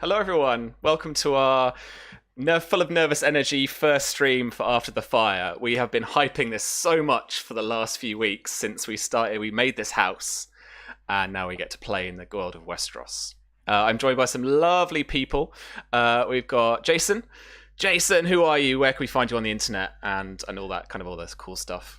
Hello, everyone. Welcome to our full of nervous energy first stream for After the Fire. We have been hyping this so much for the last few weeks since we started. We made this house, and now we get to play in the world of Westeros. I'm joined by some lovely people. We've got Jason. Jason, who are you? Where can we find you on the internet and all that all this cool stuff?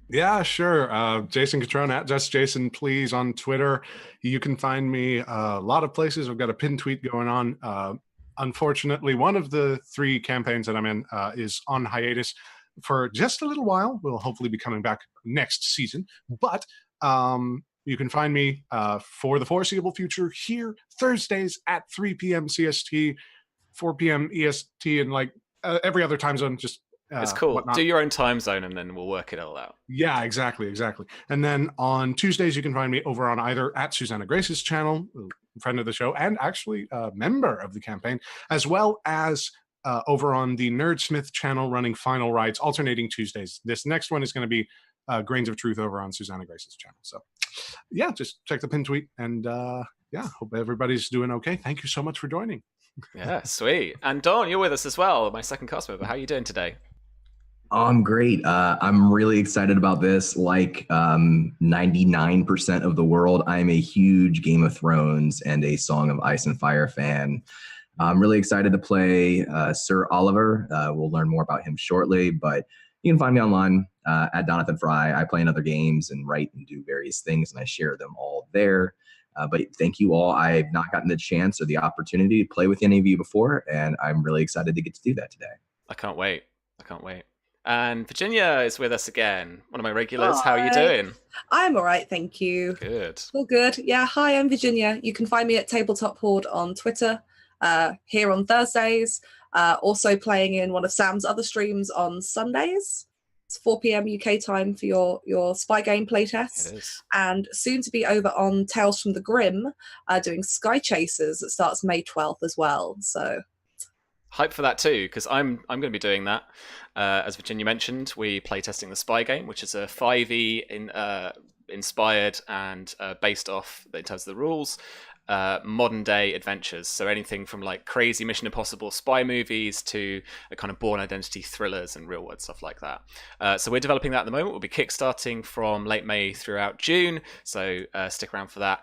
Yeah, sure. Jason Catrone at Just Jason, please, on Twitter. You can find me a lot of places. I've got a pin tweet going on. Unfortunately, one of the three campaigns that I'm in is on hiatus for just a little while. We'll hopefully be coming back next season. But you can find me for the foreseeable future here Thursdays at 3 p.m. CST, 4 p.m. EST, and every other time zone, just It's cool. whatnot. Do your own time zone, and then we'll work it all out. Yeah, exactly. And then on Tuesdays, you can find me over on either at Susanna Grace's channel, friend of the show, and actually a member of the campaign, as well as over on the Nerdsmith channel running Final Rides, alternating Tuesdays. This next one is going to be Grains of Truth over on Susanna Grace's channel. So, yeah, just check the pin tweet, and hope everybody's doing okay. Thank you so much for joining. Yeah, sweet. And Dawn, you're with us as well, my second cast member. How are you doing today? I'm great. I'm really excited about this. Like 99% of the world, I'm a huge Game of Thrones and a Song of Ice and Fire fan. I'm really excited to play Sir Oliver. We'll learn more about him shortly, but you can find me online at Donathan Fry. I play in other games and write and do various things, and I share them all there. But thank you all. I've not gotten the chance or the opportunity to play with any of you before, and I'm really excited to get to do that today. I can't wait. And Virginia is with us again, one of my regulars. How are you Hi. doing? I'm all right, thank you. Good. All good. Yeah, hi, I'm Virginia. You can find me at Tabletop Horde on Twitter, here on Thursdays, also playing in one of Sam's other streams on Sundays. It's 4 p.m. UK time for your spy game playtests. It is. And soon to be over on Tales from the Grim, doing Sky Chasers that starts May 12th as well. So Hype for that too, because I'm going to be doing that. As Virginia mentioned, we play testing the Spy Game, which is a 5e inspired and based off, in terms of the rules, modern day adventures. So anything from like crazy Mission Impossible spy movies to a kind of Born Identity thrillers and real world stuff like that. So we're developing that at the moment. We'll be kickstarting from late May throughout June. So stick around for that.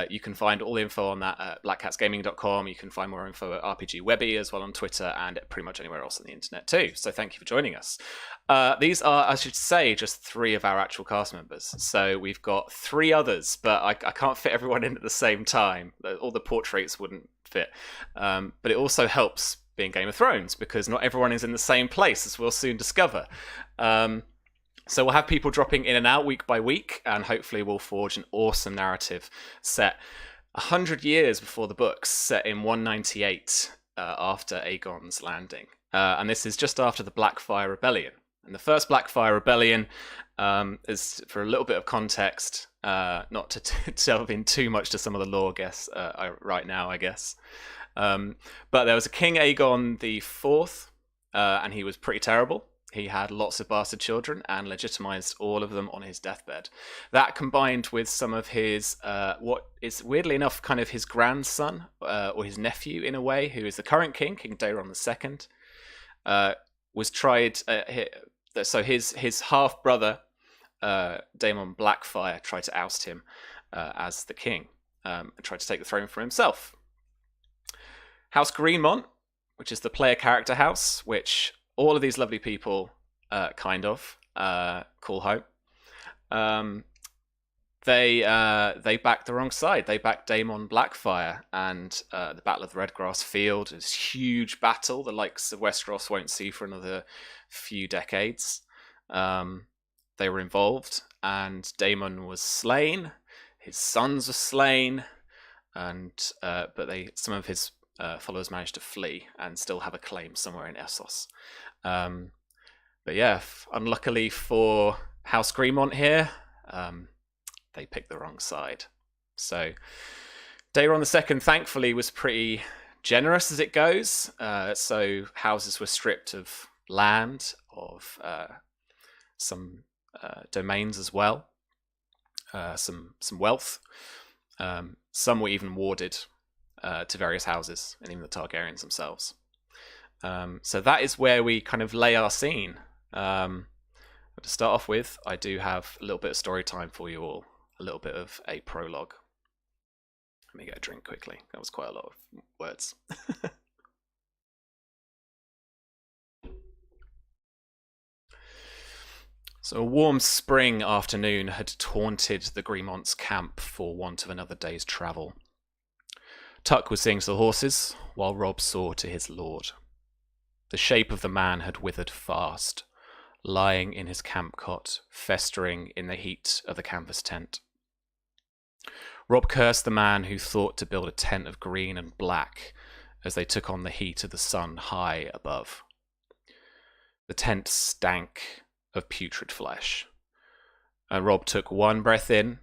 You can find all the info on that at blackcatsgaming.com. You can find more info at RPG Webby as well on Twitter and pretty much anywhere else on the internet too. So thank you for joining us. These are, I should say, just three of our actual cast members. So we've got three others, but I can't fit everyone in at the same time. All the portraits wouldn't fit. But it also helps being Game of Thrones because not everyone is in the same place, as we'll soon discover. So we'll have people dropping in and out week by week, and hopefully we'll forge an awesome narrative set 100 years before the books, set in 198 after Aegon's landing. And this is just after the Blackfyre Rebellion. And the first Blackfyre Rebellion is, for a little bit of context, not to delve in too much to some of the lore right now, I guess. But there was a King Aegon the Fourth, and he was pretty terrible. He had lots of bastard children and legitimized all of them on his deathbed. That combined with some of his, what is weirdly enough kind of his grandson, or his nephew in a way, who is the current king, King Daeron II, was tried. So his half brother, Daemon Blackfyre, tried to oust him as the king, and tried to take the throne for himself. House Greenmont, which is the player character house, which all of these lovely people call home. They backed the wrong side. They backed Daemon Blackfyre, and the Battle of the Redgrass Field is a huge battle the likes of Westeros won't see for another few decades. They were involved, and Daemon was slain. His sons were slain, and but some of his followers managed to flee and still have a claim somewhere in Essos. But yeah, unluckily for House Greenmont here, they picked the wrong side. So Daeron II, thankfully, was pretty generous as it goes. So houses were stripped of land, of some domains as well, some wealth. Some were even warded to various houses, and even the Targaryens themselves. So that is where we kind of lay our scene. But to start off with, I do have a little bit of story time for you all, a little bit of a prologue. Let me get a drink quickly. That was quite a lot of words. So a warm spring afternoon had taunted the Greenmont's camp for want of another day's travel. Tuck was seeing to the horses, while Rob saw to his lord. The shape of the man had withered fast, lying in his camp cot, festering in the heat of the canvas tent. Rob cursed the man who thought to build a tent of green and black as they took on the heat of the sun high above. The tent stank of putrid flesh, and Rob took one breath in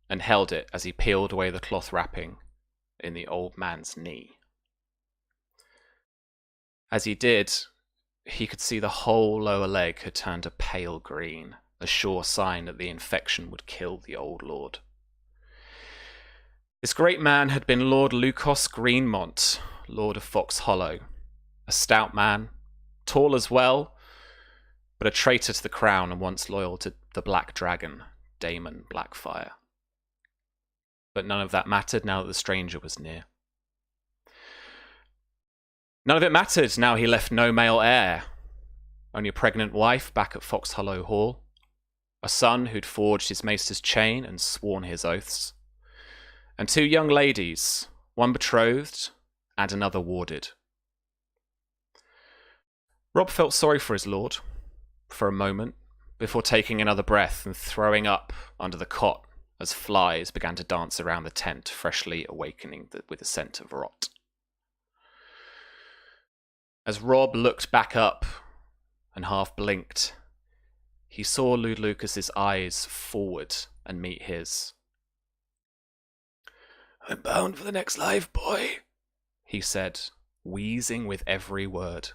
and held it as he peeled away the cloth wrapping in the old man's knee. As he did, he could see the whole lower leg had turned a pale green, a sure sign that the infection would kill the old lord. This great man had been Lord Lucas Greenmont, Lord of Fox Hollow, a stout man, tall as well, but a traitor to the crown and once loyal to the Black Dragon, Daemon Blackfyre. But none of that mattered now that the stranger was near. None of it mattered now he left no male heir, only a pregnant wife back at Fox Hollow Hall, a son who'd forged his maester's chain and sworn his oaths, and two young ladies, one betrothed and another warded. Rob felt sorry for his lord for a moment before taking another breath and throwing up under the cot as flies began to dance around the tent, freshly awakening with the scent of rot. As Rob looked back up and half blinked, he saw Lord Lucas's eyes forward and meet his. "I'm bound for the next life, boy," he said, wheezing with every word.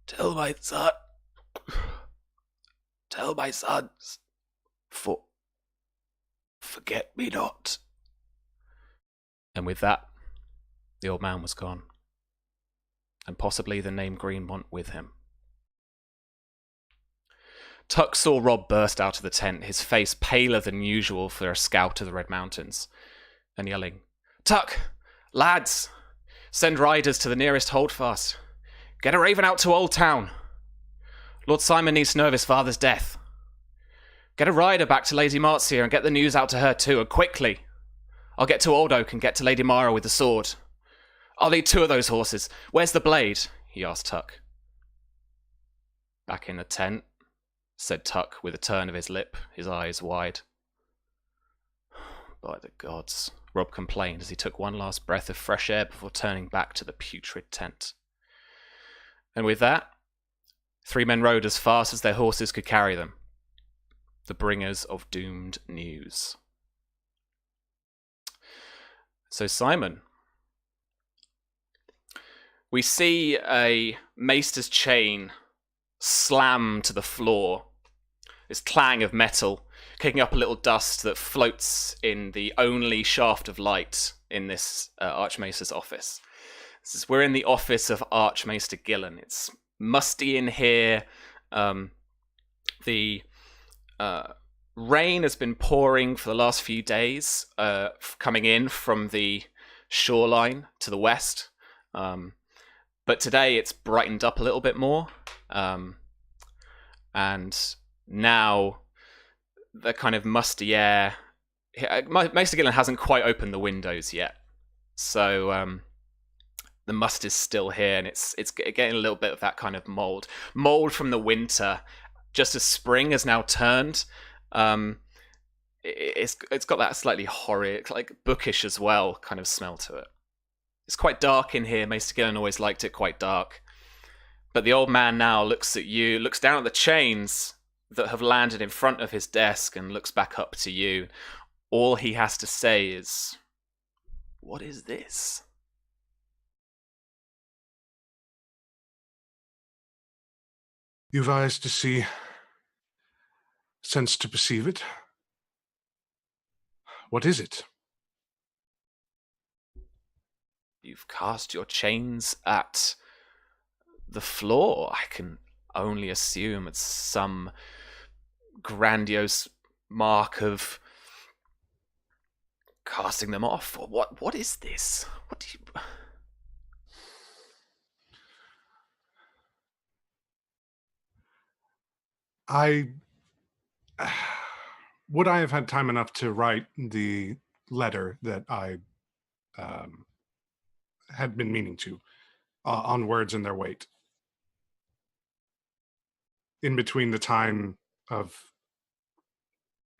Tell my sons, forget me not." And with that, the old man was gone, and possibly the name Greenmont with him. Tuck saw Rob burst out of the tent, his face paler than usual for a scout of the Red Mountains, and yelling, "Tuck! Lads! Send riders to the nearest holdfast. Get a raven out to Old Town. Lord Simon needs to know of his father's death. Get a rider back to Lady Marcia and get the news out to her too, and quickly. I'll get to Old Oak and get to Lady Mara with the sword. I'll need 2 of those horses. Where's the blade?" he asked Tuck. "Back in the tent," said Tuck with a turn of his lip, his eyes wide. "By the gods," Rob complained as he took one last breath of fresh air before turning back to the putrid tent. And with that, 3 men rode as fast as their horses could carry them, the bringers of doomed news. So Simon, we see a maester's chain slam to the floor, this clang of metal, kicking up a little dust that floats in the only shaft of light in this Archmaester's office. We're in the office of Archmaester Gillen. It's musty in here. The rain has been pouring for the last few days, coming in from the shoreline to the west. But today it's brightened up a little bit more. And now the kind of musty air... Maester Gillen hasn't quite opened the windows yet. So the must is still here, and it's getting a little bit of that kind of mold from the winter. Just as spring has now turned, it's got that slightly horrid, like bookish as well, kind of smell to it. It's quite dark in here. Maester Gillen always liked it quite dark. But the old man now looks at you, looks down at the chains that have landed in front of his desk, and looks back up to you. All he has to say is, "What is this?" You've eyes to see, sense to perceive it. What is it? You've cast your chains at the floor. I can only assume it's some grandiose mark of casting them off. What is this? What do you... Would I have had time enough to write the letter that I had been meaning to on words and their weight in between the time of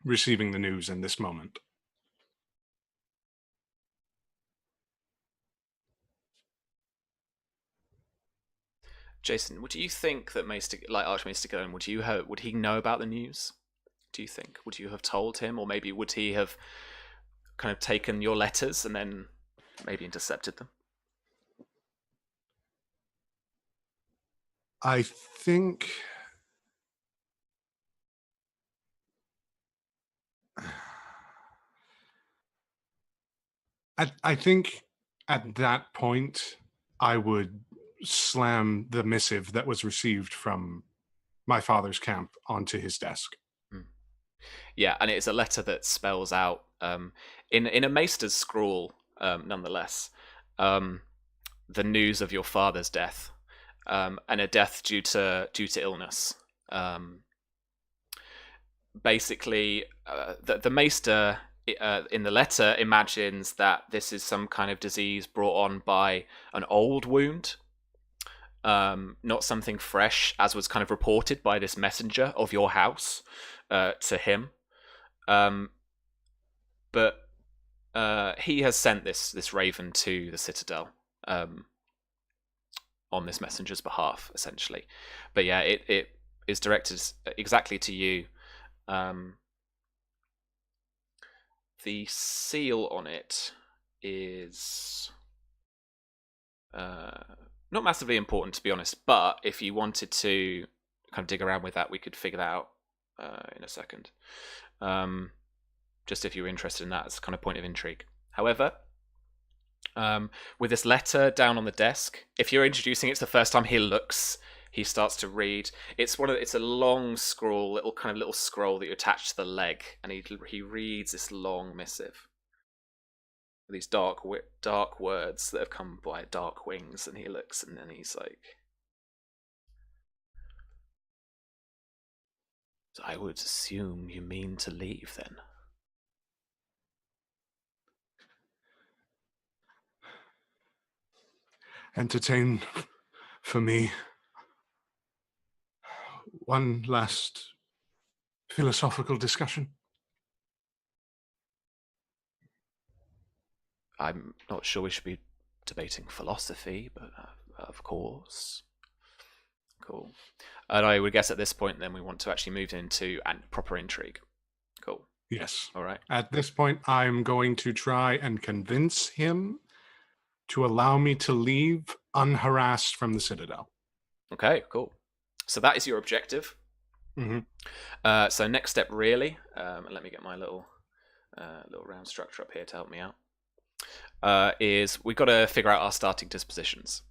receiving the news and this moment? Jason, would you think that Archmaester Gillen, would he know about the news? Do you think? Would you have told him, or maybe would he have kind of taken your letters and then maybe intercepted them? I think I think at that point I would slam the missive that was received from my father's camp onto his desk. Yeah, and it's a letter that spells out in a maester's scrawl, nonetheless, the news of your father's death, and a death due to illness. Basically, the maester in the letter imagines that this is some kind of disease brought on by an old wound, not something fresh, as was kind of reported by this messenger of your house to him. But he has sent this raven to the Citadel on this messenger's behalf, essentially. But yeah, it is directed exactly to you. The seal on it is not massively important, to be honest, but if you wanted to kind of dig around with that, we could figure that out in a second. Just if you were interested in that as a kind of point of intrigue. However, with this letter down on the desk, if you're introducing it, it's the first time he starts to read. It's a long scroll, little scroll that you attach to the leg, and he reads this long missive. These dark words that have come by dark wings, and he looks, and then he's like, "So I would assume you mean to leave, then." Entertain for me one last philosophical discussion. I'm not sure we should be debating philosophy, but of course. Cool. And I would guess at this point, then, we want to actually move into proper intrigue. Cool. Yes. All right. At this point, I'm going to try and convince him to allow me to leave unharassed from the Citadel. Okay, cool. So that is your objective. Mm-hmm. So next step, really, let me get my little round structure up here to help me out, is we've got to figure out our starting dispositions.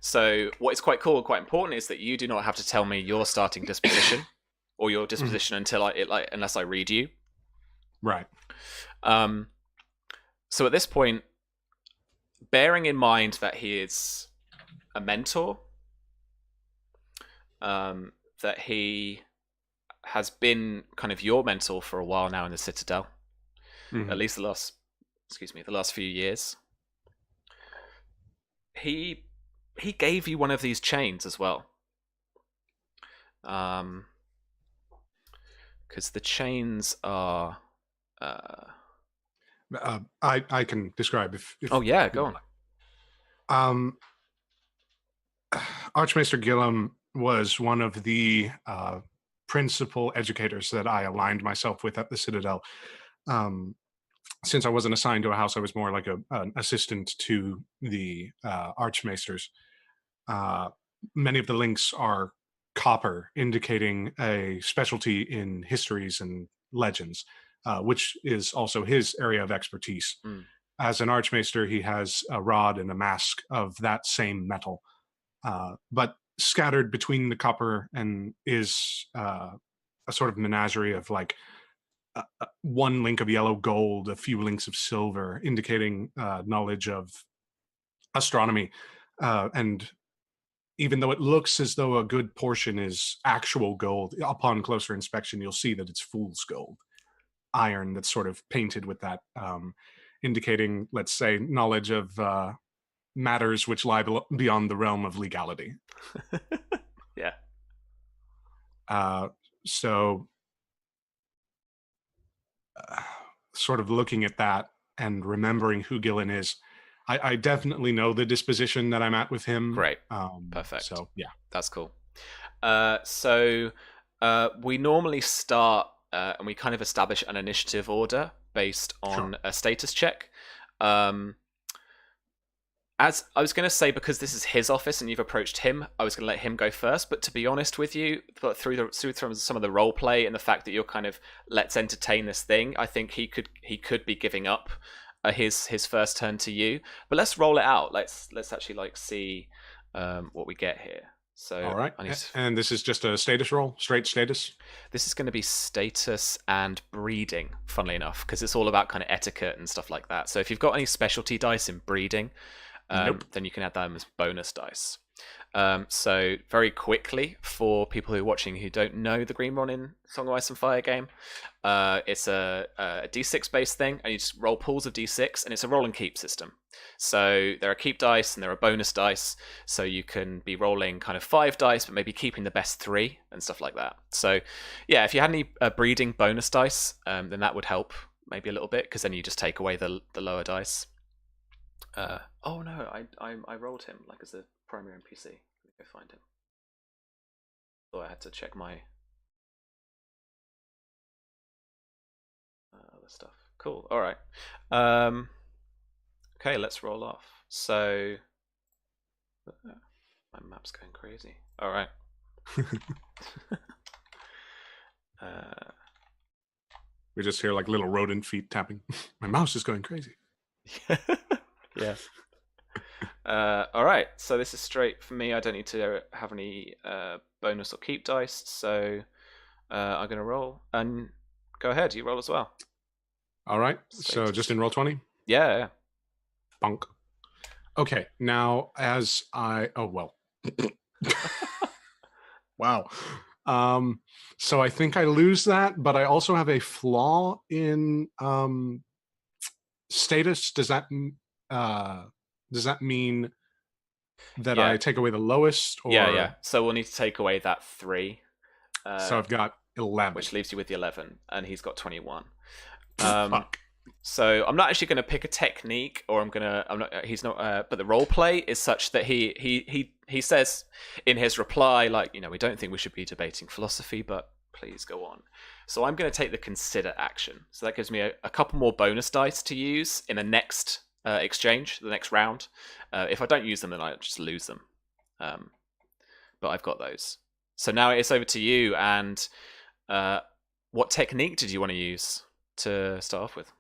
So what is quite cool and quite important is that you do not have to tell me your starting disposition or your disposition unless I read you. Right. So at this point, bearing in mind that he is a mentor, that he has been kind of your mentor for a while now in the Citadel, at least the last few years. He gave you one of these chains as well, because the chains are. I can describe if oh yeah, go on. Archmaester Gillen was one of the principal educators that I aligned myself with at the Citadel. Since I wasn't assigned to a house, I was more like an assistant to the Archmaesters. Many of the links are copper, indicating a specialty in histories and legends, which is also his area of expertise. as an archmaester, he has a rod and a mask of that same metal, but scattered between the copper and is a sort of menagerie of like one link of yellow gold, a few links of silver, indicating knowledge of astronomy. And even though it looks as though a good portion is actual gold, upon closer inspection, you'll see that it's fool's gold, iron that's sort of painted with that, indicating, let's say, knowledge of matters which lie beyond the realm of legality. Yeah. So, sort of looking at that and remembering who Gillen is, I definitely know the disposition that I'm at with him. Great. Perfect. So, yeah. That's cool. So we normally start and we kind of establish an initiative order based on a status check. As I was going to say, because this is his office and you've approached him, I was going to let him go first. But to be honest with you, through some of the role play and the fact that you're kind of let's entertain this thing, I think he could be giving up his first turn to you. But let's roll it out. Let's actually like see what we get here. So all right, and this is just a status roll, straight status. This is going to be status and breeding, funnily enough, because it's all about kind of etiquette and stuff like that. So if you've got any specialty dice in breeding, then you can add them as bonus dice. So very quickly, for people who are watching who don't know the Green Ronin Song of Ice and Fire game, it's a D6 based thing, and you just roll pools of D6, and it's a roll and keep system. So there are keep dice and there are bonus dice, so you can be rolling kind of 5 dice, but maybe keeping the best 3 and stuff like that. So yeah, if you had any breeding bonus dice, then that would help maybe a little bit, because then you just take away the lower dice. Oh no, I rolled him like as a primary NPC. Let me go find him. So I had to check my other stuff. Cool. All right. Okay, let's roll off. So my map's going crazy. All right. We just hear like little rodent feet tapping. My mouse is going crazy. Yeah. All right. So this is straight for me. I don't need to have any bonus or keep dice. So I'm going to roll. And go ahead. You roll as well. All right. So just in roll 20? Yeah. Bunk. Okay. Now, as I... Oh, well. Wow. So I think I lose that, but I also have a flaw in status. Does that mean that I take away the lowest? Or... Yeah. So we'll need to take away that 3. So I've got 11, which leaves you with the 11, and he's got 21. Fuck. So I'm not actually going to pick a technique, or he's not. But the role play is such that he says in his reply, like, we don't think we should be debating philosophy, but please go on. So I'm going to take the consider action. So that gives me a couple more bonus dice to use in the next exchange, the next round. If I don't use them, then I just lose them. But I've got those. So now it's over to you. And what technique did you want to use to start off with?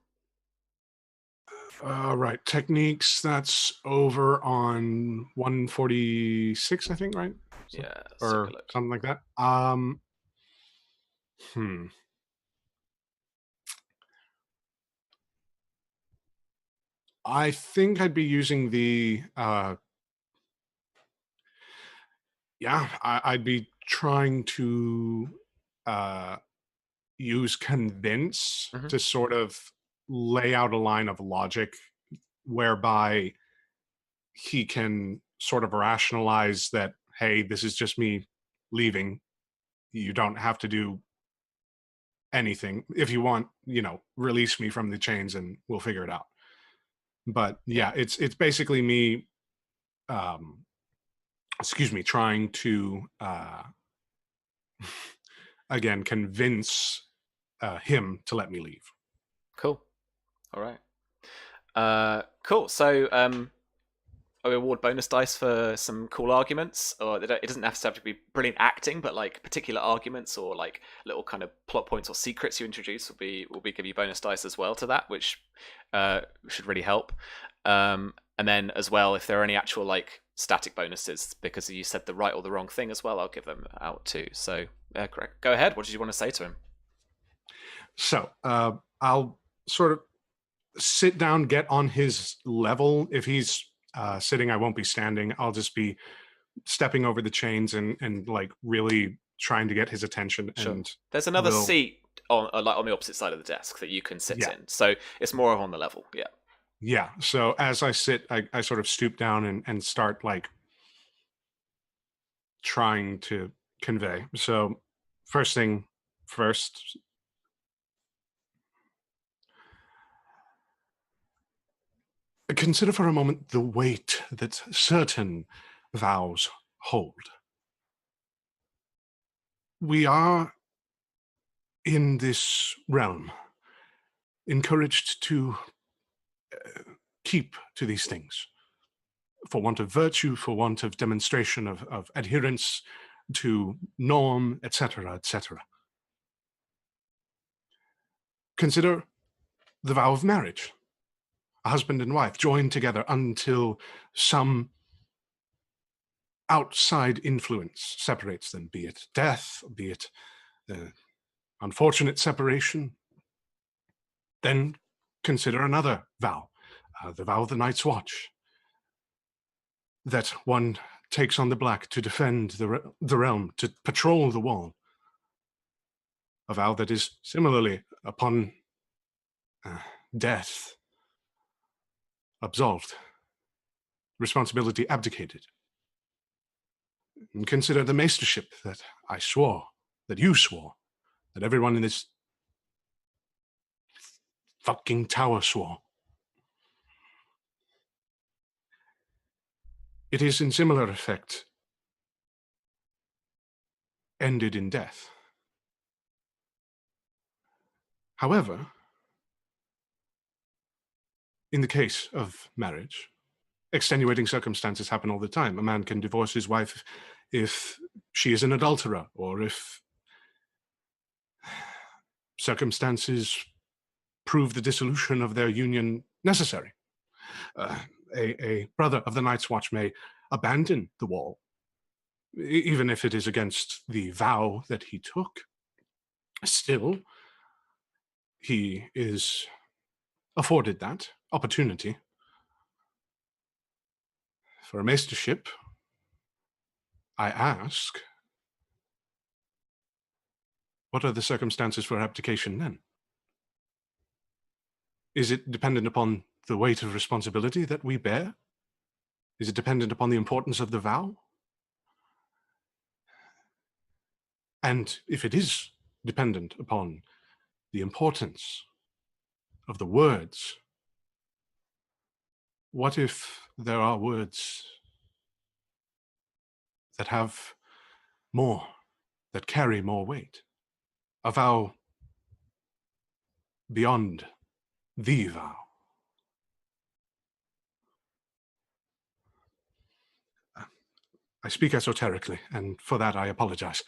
Right, techniques. That's over on 146, I think, right? So, yeah, or something like that. I think I'd be using the I'd be trying to use convince to sort of lay out a line of logic whereby he can sort of rationalize that, hey, this is just me leaving. You don't have to do anything. If you want, release me from the chains and we'll figure it out. But yeah, it's basically me trying to again convince him to let me leave. Cool. All right. Cool. So award bonus dice for some cool arguments, or it doesn't necessarily have to be brilliant acting, but like particular arguments or like little kind of plot points or secrets you introduce will be give you bonus dice as well to that, which should really help. And then as well, if there are any actual like static bonuses because you said the right or the wrong thing as well, I'll give them out too. So correct. Go ahead. What did you want to say to him? So I'll sort of sit down, get on his level. If he's sitting, I won't be standing. I'll just be stepping over the chains and like really trying to get his attention. Sure. And there's another seat on the opposite side of the desk that you can sit in. So it's more on the level. Yeah. Yeah. So as I sit, I sort of stoop down and start like trying to convey. So first thing first. Consider for a moment the weight that certain vows hold. We are in this realm encouraged to keep to these things for want of virtue, for want of demonstration of adherence to norm, etc., etc. Consider the vow of marriage. A husband and wife joined together until some outside influence separates them, be it death, be it unfortunate separation. Then consider another vow, the vow of the Night's Watch, that one takes on the black to defend the realm, to patrol the wall. A vow that is similarly upon death absolved, responsibility abdicated. And consider the maestership that I swore, that you swore, that everyone in this fucking tower swore. It is in similar effect ended in death. However, in the case of marriage, extenuating circumstances happen all the time. A man can divorce his wife if she is an adulterer, or if circumstances prove the dissolution of their union necessary. A brother of the Night's Watch may abandon the wall, even if it is against the vow that he took. Still, he is afforded that opportunity. For a maestership, I ask, what are the circumstances for abdication then? Is it dependent upon the weight of responsibility that we bear? Is it dependent upon the importance of the vow? And if it is dependent upon the importance of the words, what if there are words that have more, that carry more weight? A vow beyond the vow. I speak esoterically, and for that I apologize.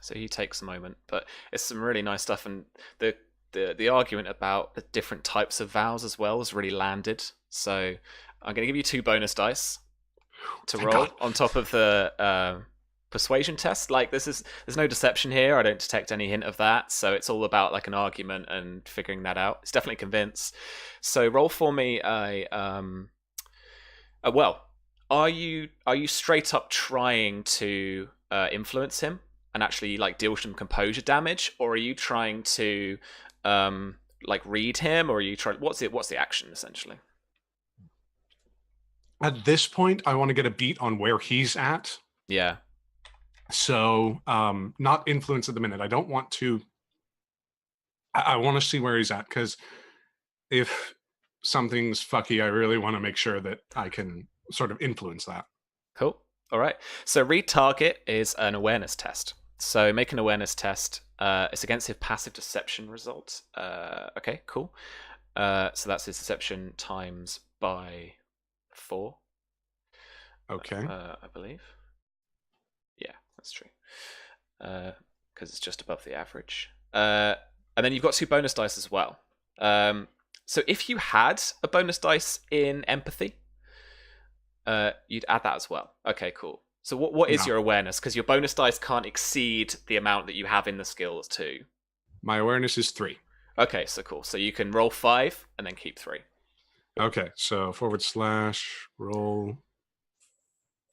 So he takes a moment, but it's some really nice stuff, and the argument about the different types of vows as well is really landed. So I'm going to give you 2 bonus dice to roll on top of the persuasion test. Like there's no deception here. I don't detect any hint of that. So it's all about like an argument and figuring that out. It's definitely convince. So roll for me well, are you straight up trying to influence him and actually like deal some composure damage, or are you trying to like read him, or are you trying? What's the action essentially? At this point, I want to get a beat on where he's at. Yeah. So, not influence at the minute. I don't want to. I want to see where he's at, because if something's fucky, I really want to make sure that I can sort of influence that. Cool. All right. So read target is an awareness test. So make an awareness test. It's against his passive deception result. Okay, cool. So that's his deception times by 4. Okay. I believe. Yeah, that's true. Because it's just above the average. And then you've got 2 bonus dice as well. So if you had a bonus dice in empathy, you'd add that as well. Okay, cool. So what is your awareness? Because your bonus dice can't exceed the amount that you have in the skills too. My awareness is 3. Okay, so cool. So you can roll 5 and then keep 3. Okay, so / roll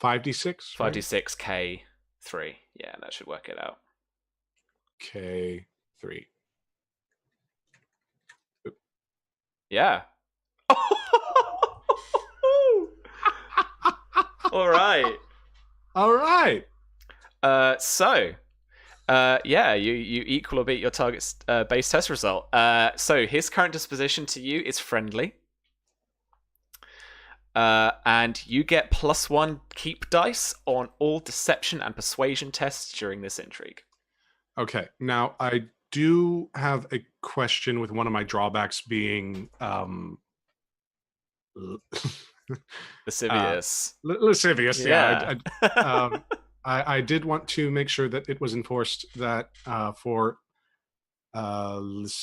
5d6. 5d6 K3. Yeah, that should work it out. K3. Yeah. All right. All right. Yeah, you equal or beat your target's base test result. So his current disposition to you is friendly. And you get +1 keep dice on all deception and persuasion tests during this intrigue. Okay, now I do have a question with one of my drawbacks being Lascivious. lascivious. Yeah. I did want to make sure that it was enforced that for lascivious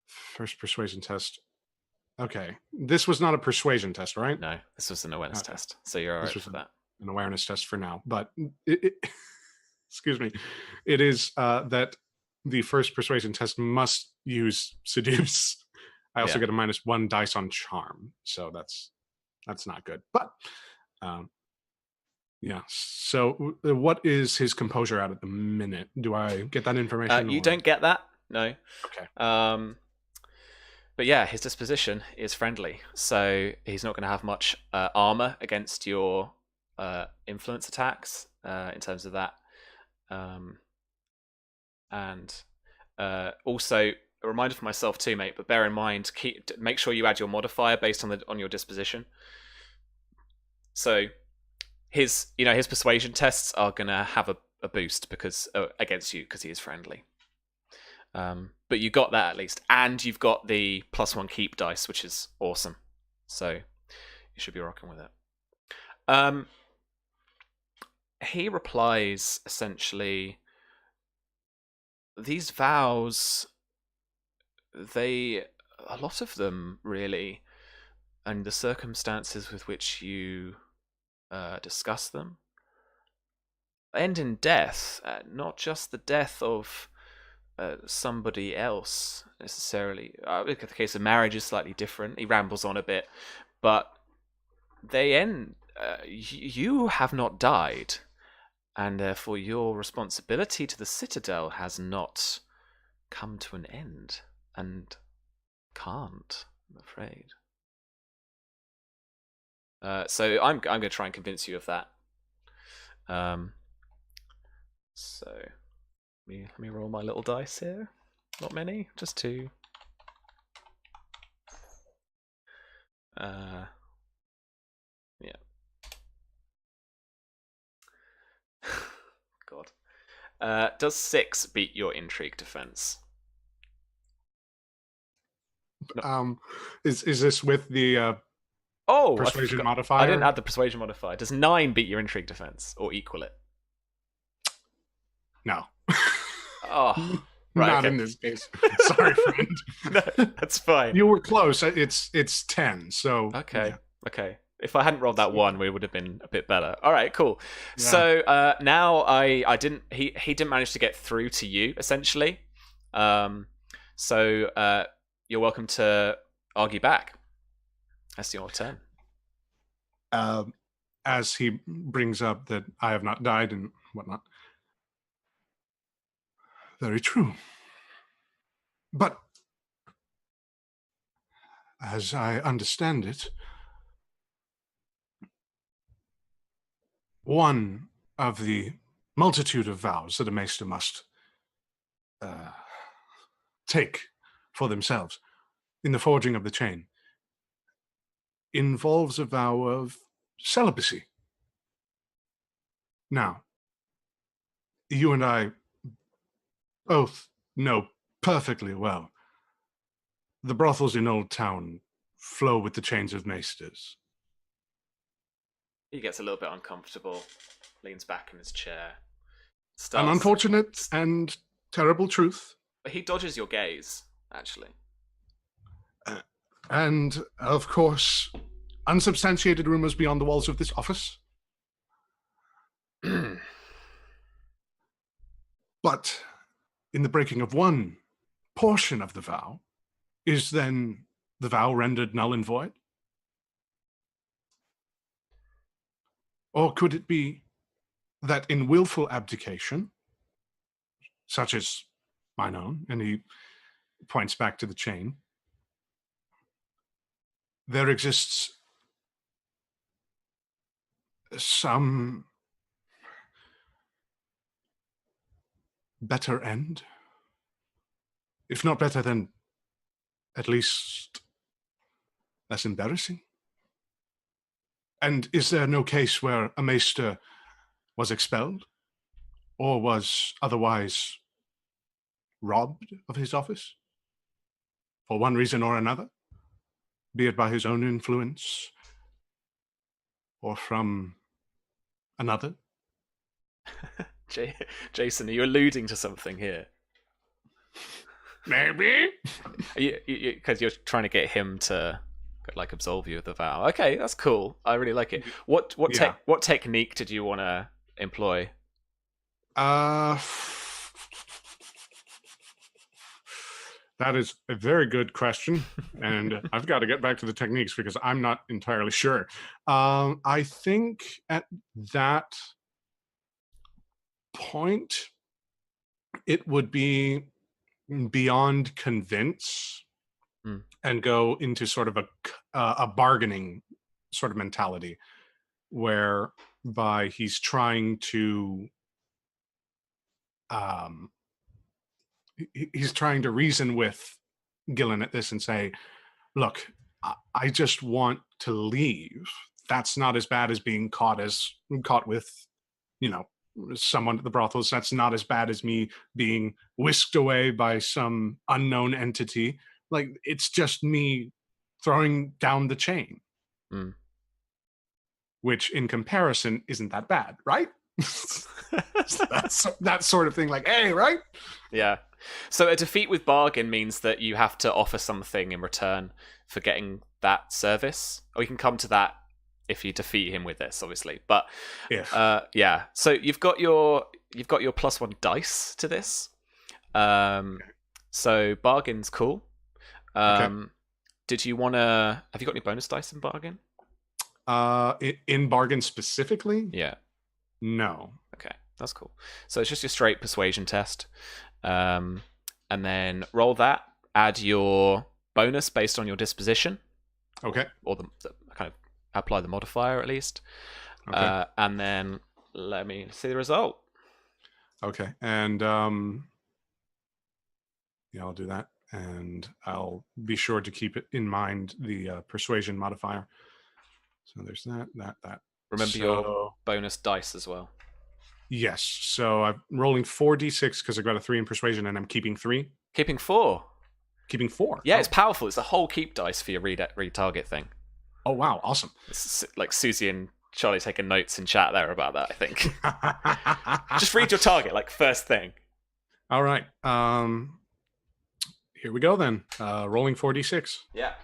first persuasion test. Okay, this was not a persuasion test, right? No, this was an awareness test, so you're all right for that. An awareness test for now, but excuse me, it is that the first persuasion test must use seduce. I also get a -1 dice on charm, so that's not good. But yeah. So what is his composure at the minute? Do I get that information? You don't get that. No. Okay. But yeah, his disposition is friendly, so he's not going to have much armor against your influence attacks in terms of that. And also a reminder for myself too, mate. But bear in mind, make sure you add your modifier based on your disposition. So his persuasion tests are going to have a boost because against you because he is friendly. But you got that at least, and you've got the +1 keep dice, which is awesome. So you should be rocking with it. He replies essentially, these vows, a lot of them really, and the circumstances with which you discuss them, end in death, not just the death of somebody else necessarily. The case of marriage is slightly different. He rambles on a bit, but they end. You have not died, and therefore your responsibility to the Citadel has not come to an end, and can't, I'm afraid. So I'm going to try and convince you of that. So let me roll my little dice here. Not many, just 2. Yeah. God. Does 6 beat your intrigue defense? No. Is this with the persuasion modifier? I didn't add the persuasion modifier. Does 9 beat your intrigue defense or equal it? No. Oh, right, not in this case. Sorry, friend. No, that's fine. You were close. It's 10. So okay, yeah. Okay. If I hadn't rolled that 1, we would have been a bit better. All right, cool. Yeah. So now I didn't. He didn't manage to get through to you essentially. So you're welcome to argue back. That's your turn. As he brings up that I have not died and whatnot. Very true. But as I understand it, one of the multitude of vows that a maester must take for themselves in the forging of the chain involves a vow of celibacy. Now, you and I both know perfectly well the brothels in Old Town flow with the chains of maesters. He gets a little bit uncomfortable, leans back in his chair. An unfortunate and terrible truth. But he dodges your gaze, actually. And, of course, unsubstantiated rumors beyond the walls of this office. But in the breaking of one portion of the vow, is then the vow rendered null and void? Or could it be that in willful abdication, such as mine own, and he points back to the chain, there exists some better end? If not better, then at least less embarrassing? And is there no case where a maester was expelled or was otherwise robbed of his office for one reason or another, be it by his own influence or from another? Jason, are you alluding to something here? Maybe. Because you're trying to get him to like absolve you of the vow. Okay, that's cool. I really like it. What technique did you want to employ? That is a very good question, and I've got to get back to the techniques because I'm not entirely sure. I think at that point, it would be beyond convince and go into sort of a bargaining sort of mentality, whereby he's trying to reason with Gillen at this and say, look, I just want to leave. That's not as bad as being caught with, someone at the brothels. That's not as bad as me being whisked away by some unknown entity. Like, it's just me throwing down the chain. Which in comparison isn't that bad, right? That's that sort of thing, like, hey, right? Yeah. So a defeat with bargain means that you have to offer something in return for getting that service. Or we can come to that if you defeat him with this, obviously. But yeah. So you've got your +1 dice to this. So bargain's cool. Did you want to? Have you got any bonus dice in bargain? In bargain specifically? Yeah. No. Okay, that's cool. So it's just your straight persuasion test, and then roll that. Add your bonus based on your disposition. Okay. Or the kind of apply the modifier at least. Okay. And then let me see the result. Okay, and yeah, I'll do that, and I'll be sure to keep it in mind, the persuasion modifier. So there's that. Remember your bonus dice as well. Yes. So I'm rolling 4d6 because I got a 3 in persuasion, and I'm keeping 3. Keeping 4. Keeping 4. Yeah, It's powerful. It's a whole keep dice for your retarget thing. Oh wow, awesome! It's like Susie and Charlie taking notes in chat there about that, I think. Just read your target, like, first thing. All right. Here we go then. Rolling 4d6. Yeah.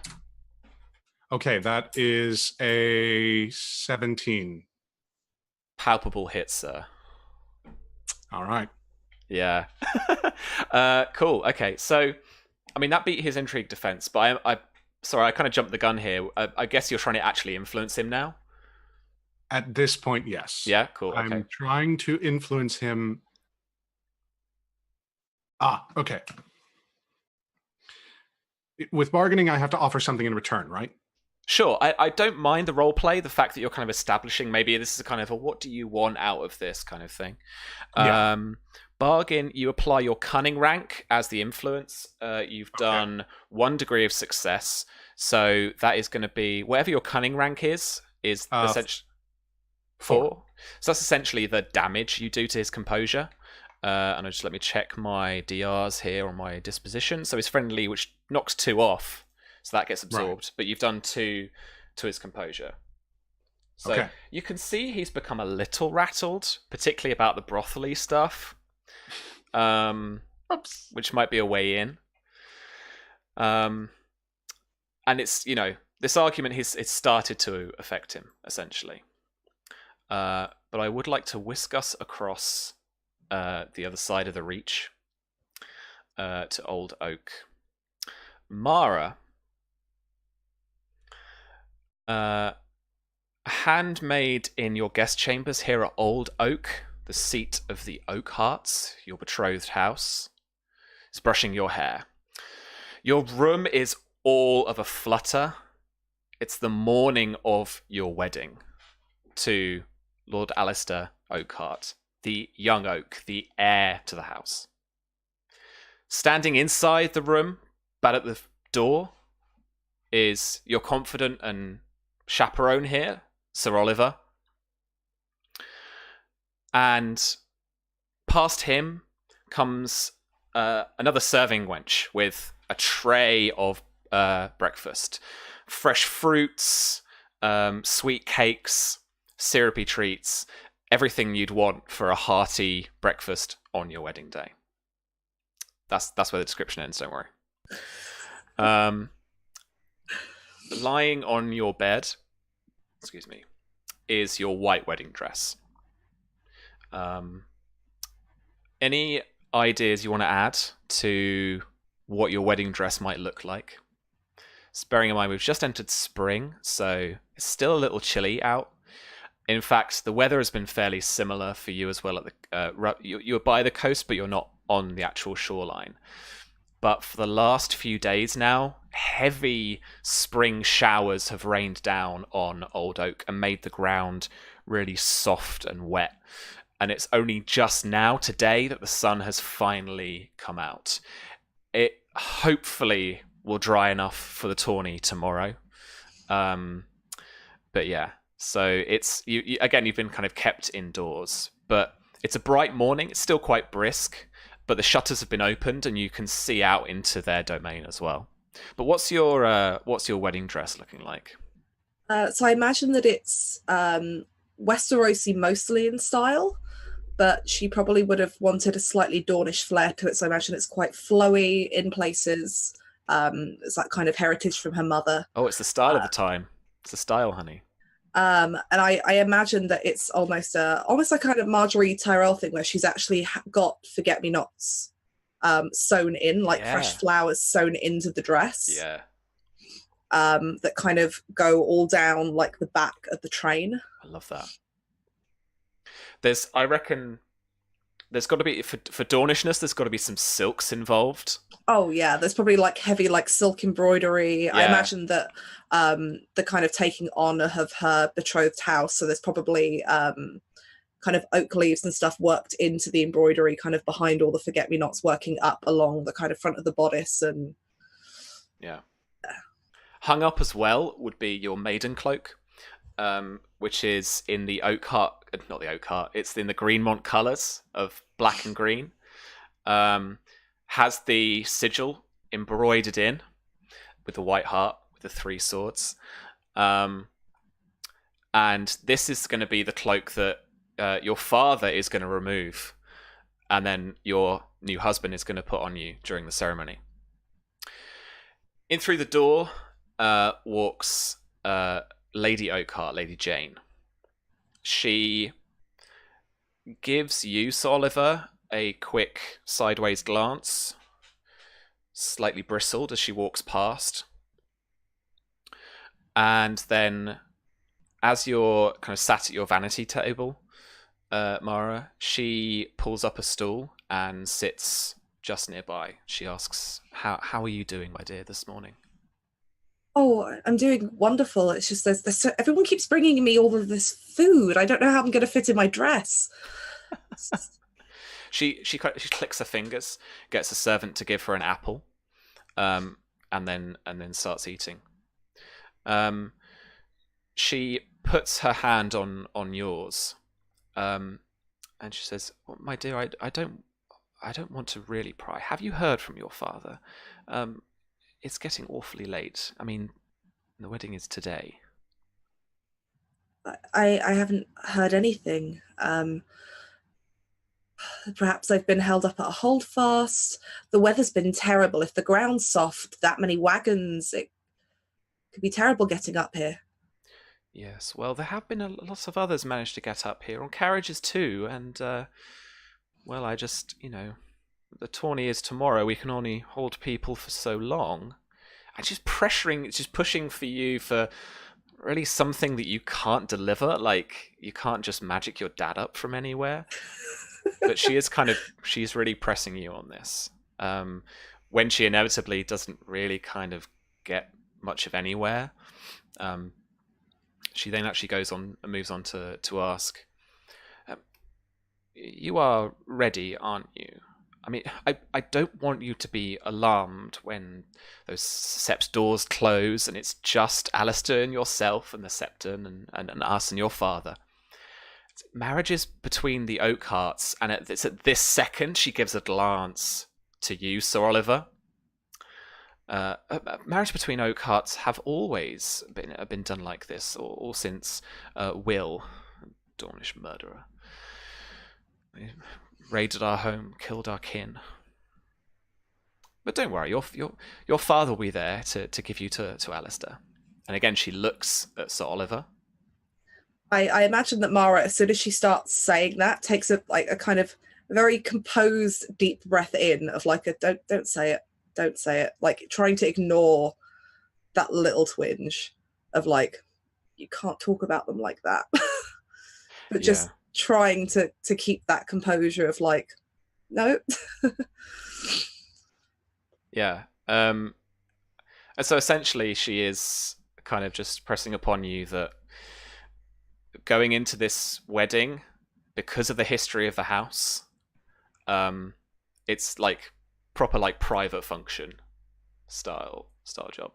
Okay, that is a 17. Palpable hit, sir. All right. Yeah. Cool. Okay, so, I mean, that beat his intrigue defense, but sorry, I kind of jumped the gun here. I guess you're trying to actually influence him now? At this point, yes. Yeah, cool. Okay. I'm trying to influence him. Okay. With bargaining, I have to offer something in return, right? Sure. I don't mind the role play, the fact that you're kind of establishing maybe this is a kind of a what do you want out of this kind of thing. Yeah. Bargain, you apply your cunning rank as the influence. You've done 1 degree of success. So that is going to be whatever your cunning rank is essentially 4. So that's essentially the damage you do to his composure. And just let me check my DRs here on my disposition. So his friendly, which knocks 2 off, so that gets absorbed. Right. But you've done 2 to his composure. So you can see he's become a little rattled, particularly about the brothely stuff, which might be a way in. And it's, this argument, it's started to affect him, essentially. But I would like to whisk us across the other side of the reach to Old Oak. Mara, handmaid in your guest chambers here at Old Oak, the seat of the Oak Hearts, your betrothed house, is brushing your hair. Your room is all of a flutter. It's the morning of your wedding to Lord Alistair Oakheart, the young Oak, the heir to the house. Standing inside the room, but at the door, is your confidant and chaperone here, Sir Oliver. And past him comes another serving wench with a tray of breakfast. Fresh fruits, sweet cakes, syrupy treats, everything you'd want for a hearty breakfast on your wedding day. That's where the description ends, don't worry. Lying on your bed, is your white wedding dress. Any ideas you want to add to what your wedding dress might look like? Bearing in mind we've just entered spring, so it's still a little chilly out. In fact, the weather has been fairly similar for you as well. You're by the coast, but you're not on the actual shoreline. But for the last few days now, heavy spring showers have rained down on Old Oak and made the ground really soft and wet. And it's only just now, today, that the sun has finally come out. It hopefully will dry enough for the tourney tomorrow. But yeah, so it's you've been kind of kept indoors. But it's a bright morning. It's still quite brisk. But the shutters have been opened, and you can see out into their domain as well. But what's your wedding dress looking like? So I imagine that it's Westerosi mostly in style, but she probably would have wanted a slightly Dornish flair to it. So I imagine it's quite flowy in places. It's that kind of heritage from her mother. Oh, it's the style of the time. It's the style, honey. And I imagine that it's almost a kind of Marjorie Tyrell thing where she's actually got forget-me-nots sewn in, like fresh flowers sewn into the dress. Yeah. That kind of go all down like the back of the train. I love that. I reckon there's got to be, for Dornishness, there's got to be some silks involved. Oh yeah, there's probably like heavy like silk embroidery. Yeah. I imagine that the kind of taking on of her betrothed house, so there's probably kind of oak leaves and stuff worked into the embroidery kind of behind all the forget-me-nots, working up along the kind of front of the bodice. And yeah. Hung up as well would be your maiden cloak, which is in the not the oak heart, it's in the Greenmont colours of black and green. Has the sigil embroidered in with the white heart with the 3 swords. And this is going to be the cloak that your father is going to remove, and then your new husband is going to put on you during the ceremony. In through the door walks Lady Oakheart, Lady Jane. She gives you, Sir Oliver, a quick sideways glance, slightly bristled as she walks past. And then, as you're kind of sat at your vanity table, Mara, she pulls up a stool and sits just nearby. She asks, how are you doing, my dear, this morning? Oh, I'm doing wonderful. It's just everyone keeps bringing me all of this food. I don't know how I'm going to fit in my dress. She clicks her fingers, gets a servant to give her an apple, and then starts eating. She puts her hand on yours, and she says, "Oh, my dear, I don't I don't want to really pry. Have you heard from your father? It's getting awfully late. I mean, the wedding is today. I haven't heard anything. Perhaps I've been held up at a holdfast. The weather's been terrible. If the ground's soft, that many wagons, it could be terrible getting up here. Yes, well, there have been lots of others managed to get up here on carriages too, and well, I just, the tourney is tomorrow. We can only hold people for so long. And just pushing for you for really something that you can't deliver. Like, you can't just magic your dad up from anywhere. But she's really pressing you on this. When she inevitably doesn't really kind of get much of anywhere, she then actually moves on to ask, you are ready, aren't you? I mean, I don't want you to be alarmed when those sept doors close and it's just Alistair and yourself and the septon and us and your father. Marriages between the Oakhearts, and it's at this second she gives a glance to you, Sir Oliver. Marriage between Oakhearts have always been done like this, or since Will, Dornish murderer, they raided our home, killed our kin. But don't worry, your father will be there to give you to Alistair. And again, she looks at Sir Oliver. I imagine that Mara, as soon as she starts saying that, takes a kind of very composed, deep breath in of like a don't say it, like trying to ignore that little twinge of like, you can't talk about them like that. But just trying to keep that composure of like, no. Yeah. And so essentially she is kind of just pressing upon you that going into this wedding, because of the history of the house, it's like proper like private function style job.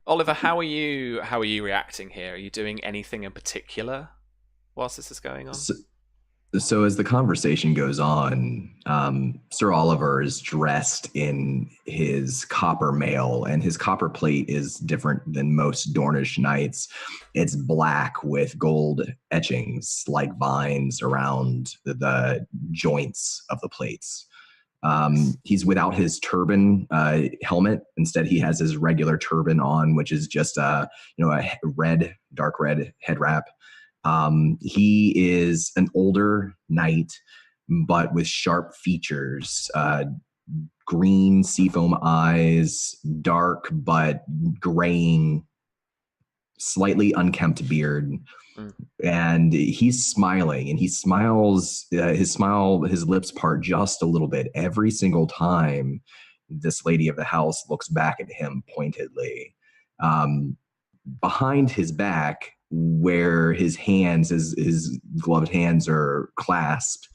Oliver, how are you reacting here? Are you doing anything in particular whilst this is going on? So as the conversation goes on, Sir Oliver is dressed in his copper mail, and his copper plate is different than most Dornish knights. It's black with gold etchings like vines around the joints of the plates. He's without his turban helmet. Instead, he has his regular turban on, which is just a dark red head wrap. He is an older knight, but with sharp features, green seafoam eyes, dark but graying, slightly unkempt beard. And he's smiling, and he smiles, his lips part just a little bit every single time this lady of the house looks back at him pointedly. Behind his back, where his hands, his gloved hands are clasped,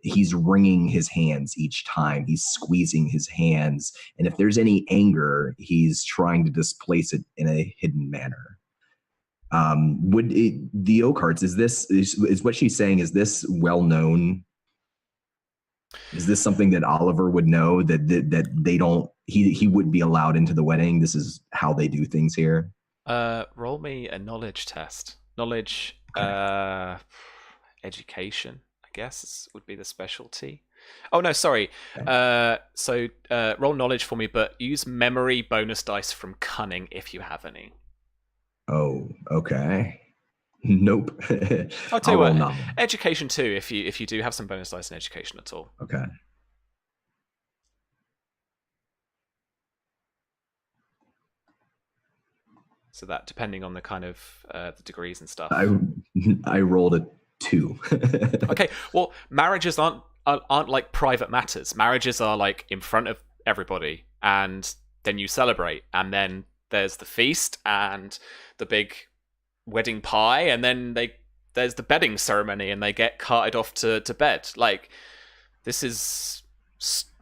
he's wringing his hands each time. He's squeezing his hands. And if there's any anger, he's trying to displace it in a hidden manner. The Oakhearts, is what she's saying, is this well known? Is this something that Oliver would know, that they don't, he wouldn't be allowed into the wedding? This is how they do things here? Roll me a knowledge test. Knowledge, education, I guess would be the specialty. Oh no, sorry. Okay. So roll knowledge for me, but use memory bonus dice from cunning if you have any. Oh, okay. Nope. I'll tell you what. Education too, if you do have some bonus dice in education at all. Okay. So that, depending on the kind of the degrees and stuff. I rolled a 2. Okay. Well, marriages aren't like private matters. Marriages are like in front of everybody, and then you celebrate, and then there's the feast and the big wedding pie, and then there's the bedding ceremony, and they get carted off to bed. Like, this is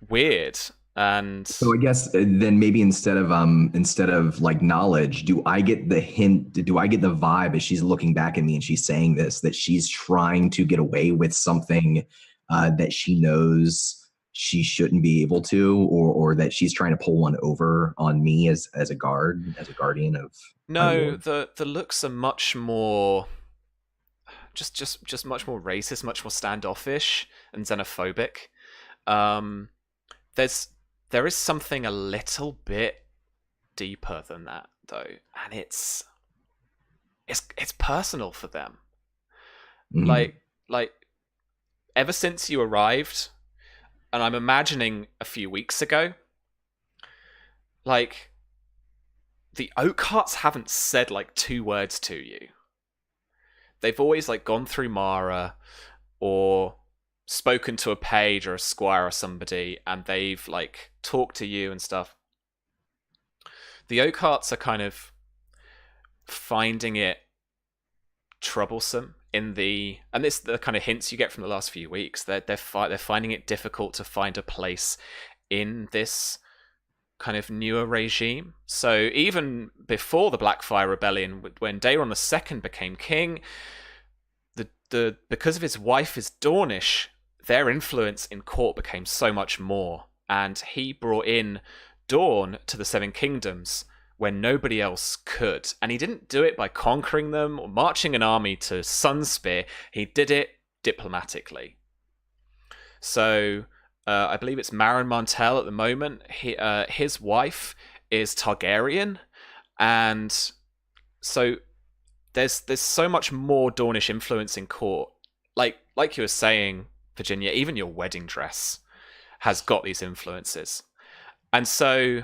weird. And So I guess then maybe instead of like knowledge, do I get the hint? Do I get the vibe as she's looking back at me and she's saying this, that she's trying to get away with something that she knows she shouldn't be able to, or that she's trying to pull one over on me as a guardian of my no, ward? the looks are much more just much more racist, much more standoffish and xenophobic. Um, there is something a little bit deeper than that though, and it's personal for them. Mhm. Like ever since you arrived, and I'm imagining a few weeks ago, like the Oakhearts haven't said like 2 words to you. They've always like gone through Mara or spoken to a page or a squire or somebody, and they've like talked to you and stuff. The Oakhearts are kind of finding it troublesome in the, and this the kind of hints you get from the last few weeks. They're finding it difficult to find a place in this kind of newer regime. So even before the Blackfire Rebellion, when Daeron II became king, the because of his wife is Dornish, their influence in court became so much more, and he brought in Dorne to the Seven Kingdoms when nobody else could. And he didn't do it by conquering them or marching an army to Sunspear. He did it diplomatically. So I believe it's Marin Martell at the moment. His wife is Targaryen, and so there's so much more Dornish influence in court. Like you were saying, Virginia, even your wedding dress has got these influences. And so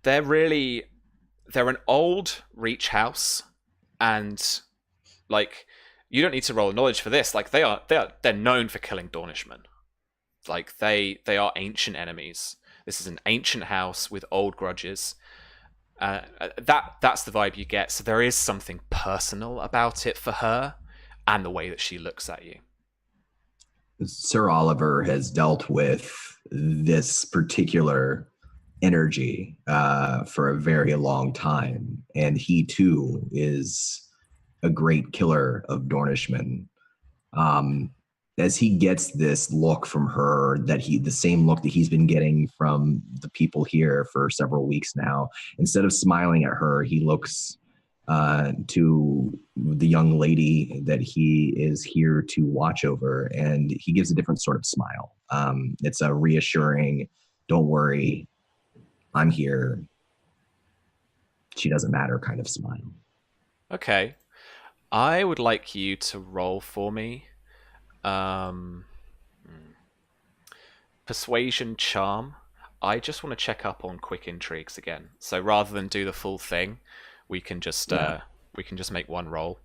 they're an old Reach house, and like you don't need to roll knowledge for this. Like they're known for killing Dornishmen. Like they are ancient enemies. This is an ancient house with old grudges. That's the vibe you get. So there is something personal about it for her, and the way that she looks at you. Sir Oliver has dealt with this particular energy for a very long time, and he too is a great killer of Dornishmen. As he gets this look from her, the same look that he's been getting from the people here for several weeks now, instead of smiling at her, he looks to the young lady that he is here to watch over, and he gives a different sort of smile. It's a reassuring, don't worry, I'm here, she doesn't matter kind of smile. Okay. I would like you to roll for me. Persuasion Charm. I just want to check up on quick intrigues again. So rather than do the full thing, we can just make one roll.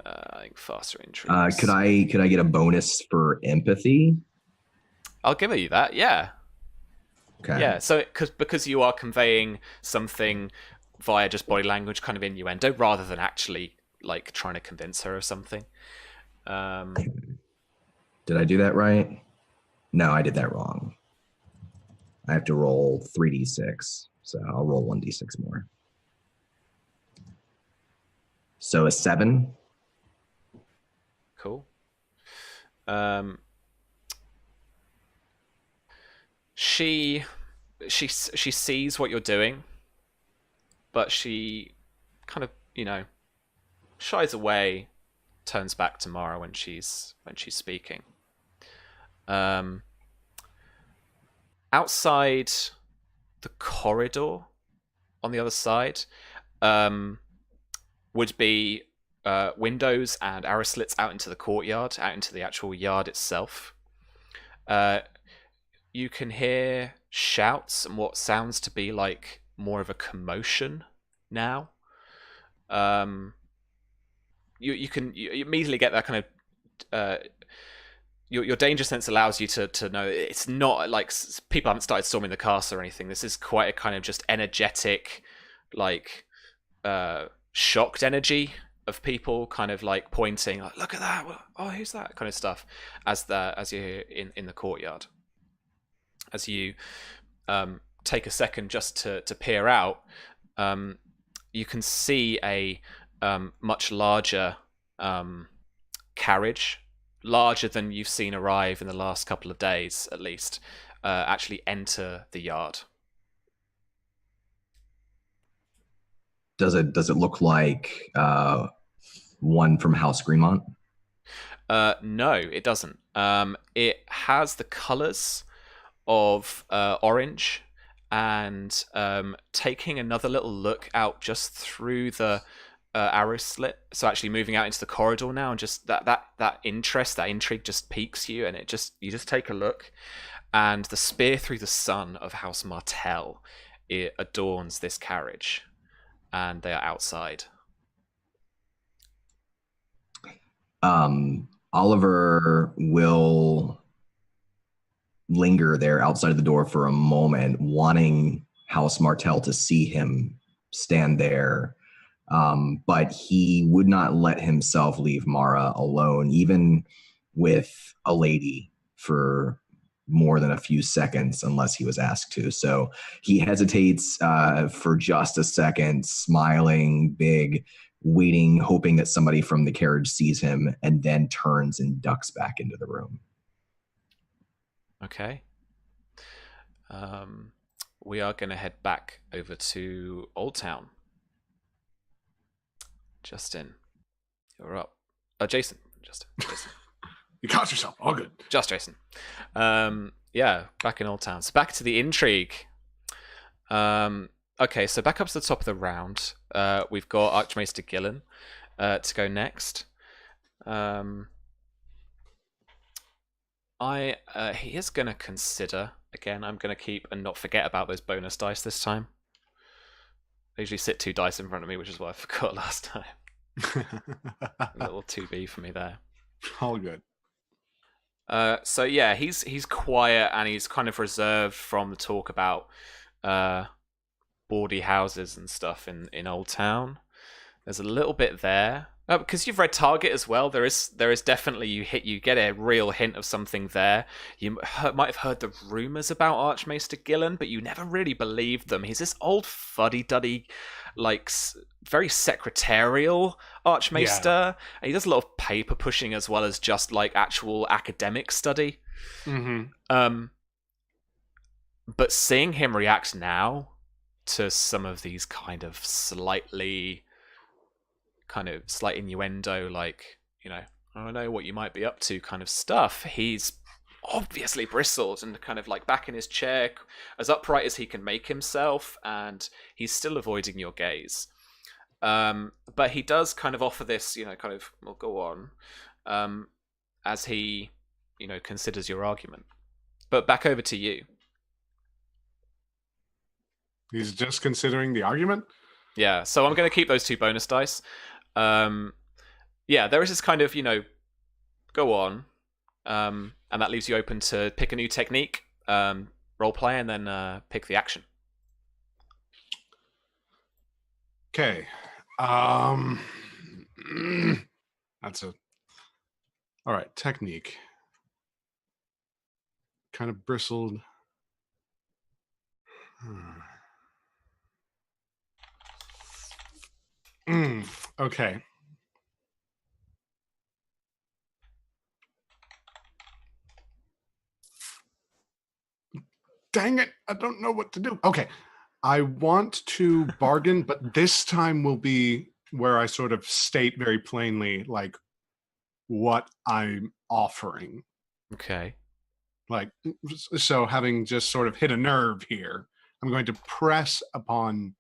I think faster intrigues. Could I get a bonus for empathy? I'll give you that. Yeah. Okay. Yeah. So because you are conveying something via just body language, kind of innuendo, rather than actually like trying to convince her of something. Did I do that right? No, I did that wrong. I have to roll 3d6, so I'll roll 1d6 more. So a 7. Cool. She sees what you're doing, but she kind of, shies away, turns back to Mara when she's speaking. Outside the corridor on the other side would be windows and arrow slits out into the courtyard, out into the actual yard itself. You can hear shouts and what sounds to be like more of a commotion now. You immediately get that kind of your danger sense allows you to know it's not like people haven't started storming the castle or anything. This is quite a kind of just energetic, like shocked energy of people kind of like pointing, like, look at that, oh, who's that, kind of stuff, as you're in the courtyard. as you take a second just to peer out, you can see a much larger carriage, larger than you've seen arrive in the last couple of days, at least, actually enter the yard. Does it look like one from House Greenmont? No, it doesn't. It has the colors of orange, and taking another little look out just through the arrow slit, so actually moving out into the corridor now, and just that interest, that intrigue just piques you, and you just take a look, and the spear through the sun of House Martell, it adorns this carriage, and they are outside. Oliver will linger there outside of the door for a moment, wanting House Martell to see him stand there. But he would not let himself leave Mara alone, even with a lady, for more than a few seconds, unless he was asked to. So he hesitates for just a second, smiling big, waiting, hoping that somebody from the carriage sees him, and then turns and ducks back into the room. Okay. We are going to head back over to Old Town. Justin, you're up. Jason. Jason. You caught yourself. All good. Just Jason. Yeah, back in Old Town. So back to the intrigue. Okay, so back up to the top of the round. We've got Archmaester Gillen to go next. He is going to consider, again, I'm going to keep and not forget about those bonus dice this time. I usually sit 2 dice in front of me, which is what I forgot last time. A little 2B for me there. All good. So yeah, he's quiet and he's kind of reserved from the talk about bawdy houses and stuff in Old Town. There's a little bit there. Because you've read Target as well, there is definitely, you get a real hint of something there. You might have heard the rumors about Archmaester Gillen, but you never really believed them. He's this old fuddy-duddy, like, very secretarial Archmaester. Yeah. And he does a lot of paper pushing as well as just, like, actual academic study. Mm-hmm. But seeing him react now to some of these kind of slight innuendo, like, you know, I don't know what you might be up to kind of stuff. He's obviously bristled and kind of like back in his chair, as upright as he can make himself, and he's still avoiding your gaze. But he does kind of offer this, you know, kind of, well, go on, as he, you know, considers your argument. But back over to you. He's just considering the argument? Yeah, so I'm going to keep those 2 bonus dice. Yeah, there is this kind of, you know, go on, and that leaves you open to pick a new technique, role play, and then pick the action. Okay. That's all right. Technique. Kind of bristled. Okay. Dang it. I don't know what to do. Okay. I want to bargain, but this time will be where I sort of state very plainly, like, what I'm offering. Okay. Like, so having just sort of hit a nerve here, I'm going to press upon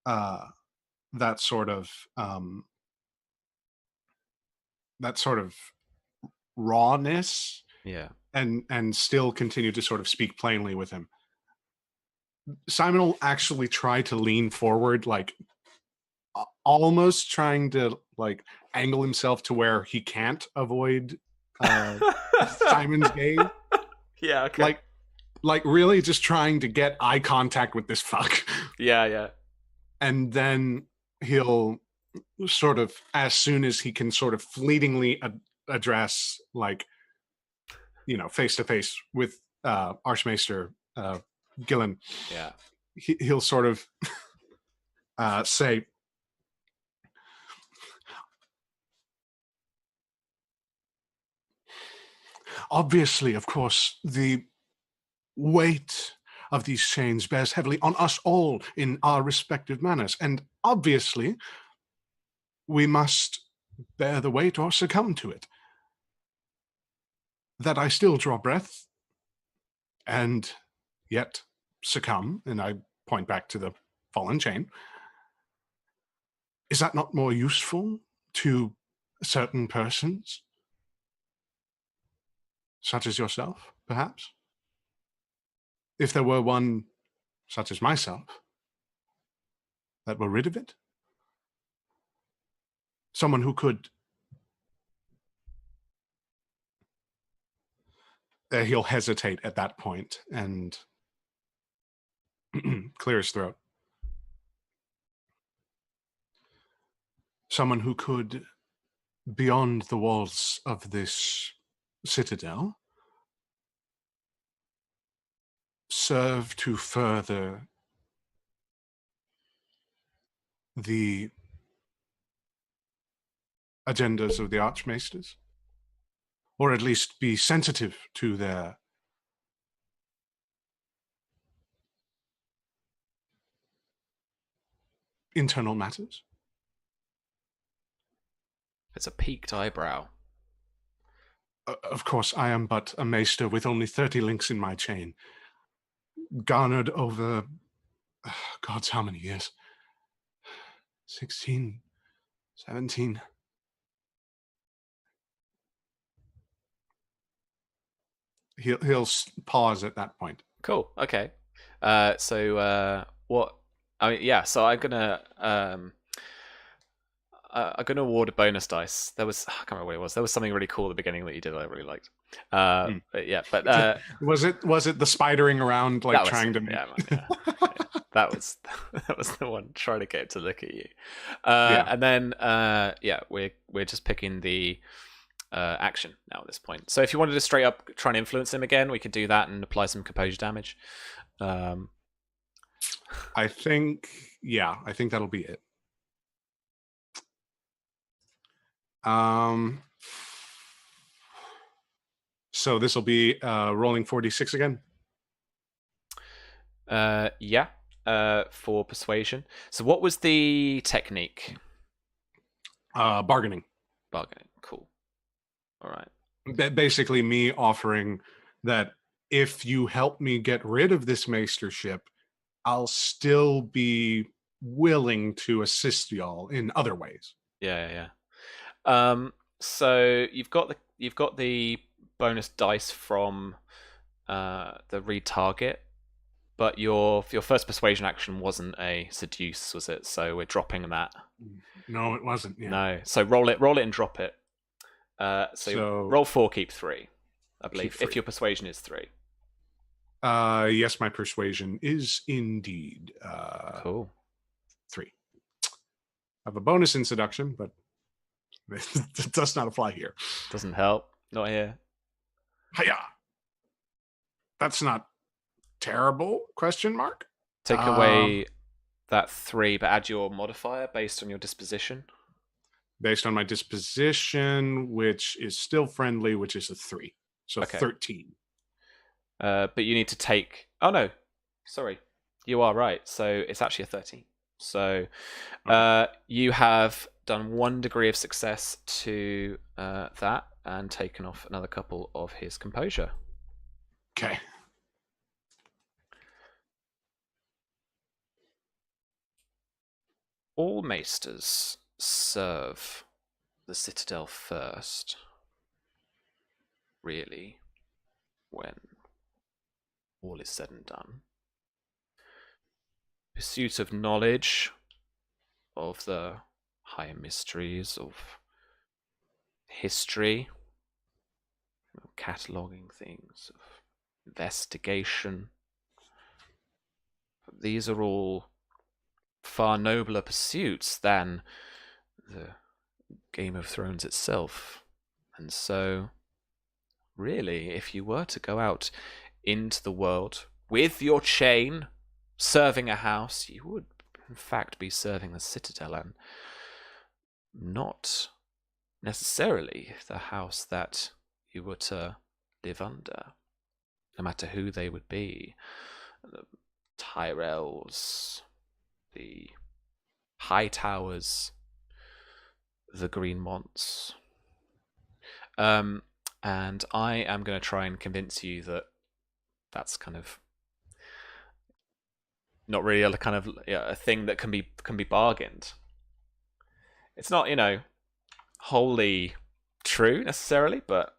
that sort of rawness, yeah, and still continue to sort of speak plainly with him. Simon will actually try to lean forward, like almost trying to like angle himself to where he can't avoid Simon's gaze. Yeah, okay. Like really just trying to get eye contact with this fuck. Yeah. And then he'll sort of, as soon as he can sort of fleetingly address, like, you know, face to face with Archmaester Gillen, Yeah. he'll sort of say, obviously, of course, the weight of these chains bears heavily on us all in our respective manners, and obviously we must bear the weight or succumb to it. That I still draw breath and yet succumb, and I point back to the fallen chain. Is that not more useful to certain persons, such as yourself, perhaps? If there were one such as myself that were rid of it? Someone who could... he'll hesitate at that point and clear his throat. Someone who could, beyond the walls of this citadel, serve to further the agendas of the Archmaesters, or at least be sensitive to their internal matters. It's a peaked eyebrow. Of course, I am but a maester with only 30 links in my chain, garnered over, God's how many years? 16, 17. He'll pause at that point. Cool. Okay. So what? I mean, yeah. So I'm gonna award a bonus dice. I can't remember what it was. There was something really cool at the beginning that you did that I really liked. But yeah, but was it the spidering around, like trying to? Yeah. That was the one trying to get it to look at you. Yeah. And then we're just picking the action now at this point. So if you wanted to straight up try and influence him again, we could do that and apply some composure damage. I think that'll be it. So this will be rolling 46 again. Yeah. For persuasion. So what was the technique? Bargaining. Cool. All right. Basically, me offering that if you help me get rid of this maestership, I'll still be willing to assist y'all in other ways. Yeah. So you've got the bonus dice from the retarget, but your first persuasion action wasn't a seduce, was it? So we're dropping that. No, it wasn't. Yeah. No. So roll it and drop it. So roll 4, keep 3, I believe. 3. If your persuasion is 3. Yes, my persuasion is indeed cool. 3. I have a bonus in seduction, but it does not apply here. Doesn't help. Not here. Hiya. That's not terrible? ? Take away that 3, but add your modifier based on your disposition. Based on my disposition, which is still friendly, which is a 3. So okay. 13. But you need to take... Oh, no. Sorry. You are right. So it's actually a 13. So you have done 1 degree of success to that and taken off another couple of his composure. Okay. All maesters serve the citadel first, really, when all is said and done. Pursuit of knowledge, of the higher mysteries of history, cataloguing things, of investigation. These are all far nobler pursuits than the Game of Thrones itself. And so, really, if you were to go out into the world with your chain, serving a house, you would in fact be serving the Citadel, and not necessarily the house that you were to live under, no matter who they would be. The Tyrells, the High Towers, the Greenmonts. And I am going to try and convince you that that's kind of not really a kind of a thing that can be bargained. It's not, wholly true necessarily, but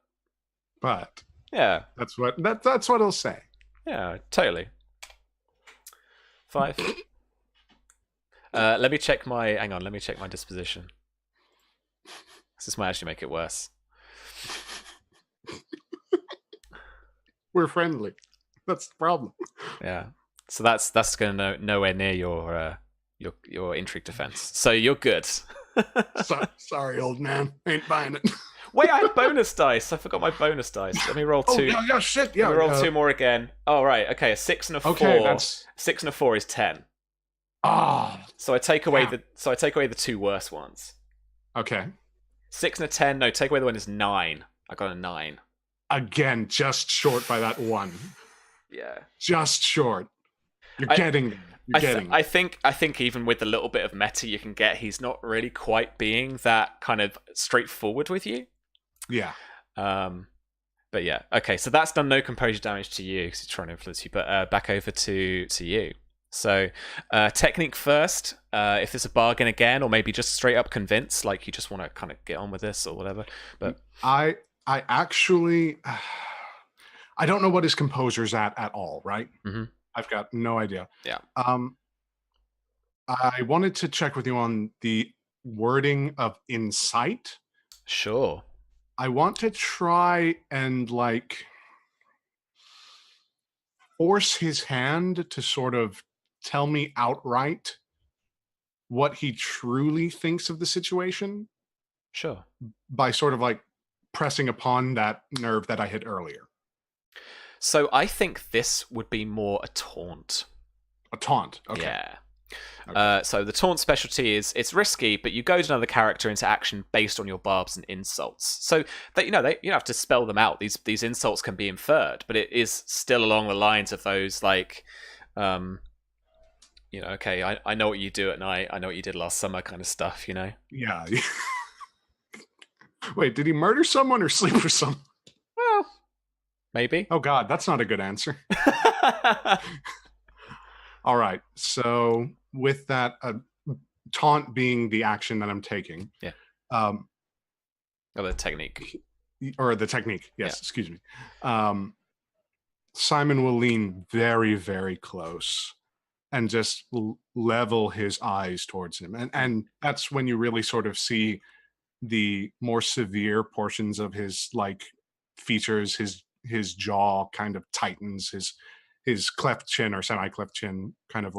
yeah, that's what he'll say. Yeah, totally. 5. Let me check my. Hang on, let me check my disposition. This might actually make it worse. We're friendly. That's the problem. Yeah. So that's going to nowhere near your intrigue defense. So you're good. Sorry, old man. Ain't buying it. Wait, I had bonus dice. I forgot my bonus dice. Let me roll 2. Oh, yeah, shit. Yeah. Let me roll 2 more again. Oh, right. Okay, a 6 and a 4. Okay, 6 and a 4 is 10. Ah. So I take away the 2 worst ones. Okay. 6 and a 10. No, take away the one is 9. I got a 9. Again, just short by that 1. Yeah. Just short. You're getting there. I think even with the little bit of meta you can get, he's not really quite being that kind of straightforward with you. Yeah. But yeah. Okay, so that's done no composure damage to you because he's trying to influence you. But back over to you. So technique first. If there's a bargain again, or maybe just straight up convince, like you just want to kind of get on with this or whatever. But I actually, I don't know what his composure's at all, right? Mm-hmm. I've got no idea. Yeah. I wanted to check with you on the wording of insight. Sure. I want to try and force his hand to sort of tell me outright what he truly thinks of the situation. Sure. By sort of pressing upon that nerve that I hit earlier. So I think this would be more a taunt. A taunt. Okay. Yeah. Okay. So the taunt specialty is it's risky, but you goad another character into action based on your barbs and insults. So that you don't have to spell them out. These insults can be inferred, but it is still along the lines of those okay, I know what you do at night. I know what you did last summer, kind of stuff. Yeah. Wait, did he murder someone or sleep with someone? Well, maybe. Oh God, that's not a good answer. All right. So with that, taunt being the action that I'm taking. Yeah. Or the technique. Or the technique. Yes. Yeah. Excuse me. Simon will lean very, very close and just level his eyes towards him. And that's when you really sort of see the more severe portions of his features. His jaw kind of tightens, his cleft chin or semi-cleft chin kind of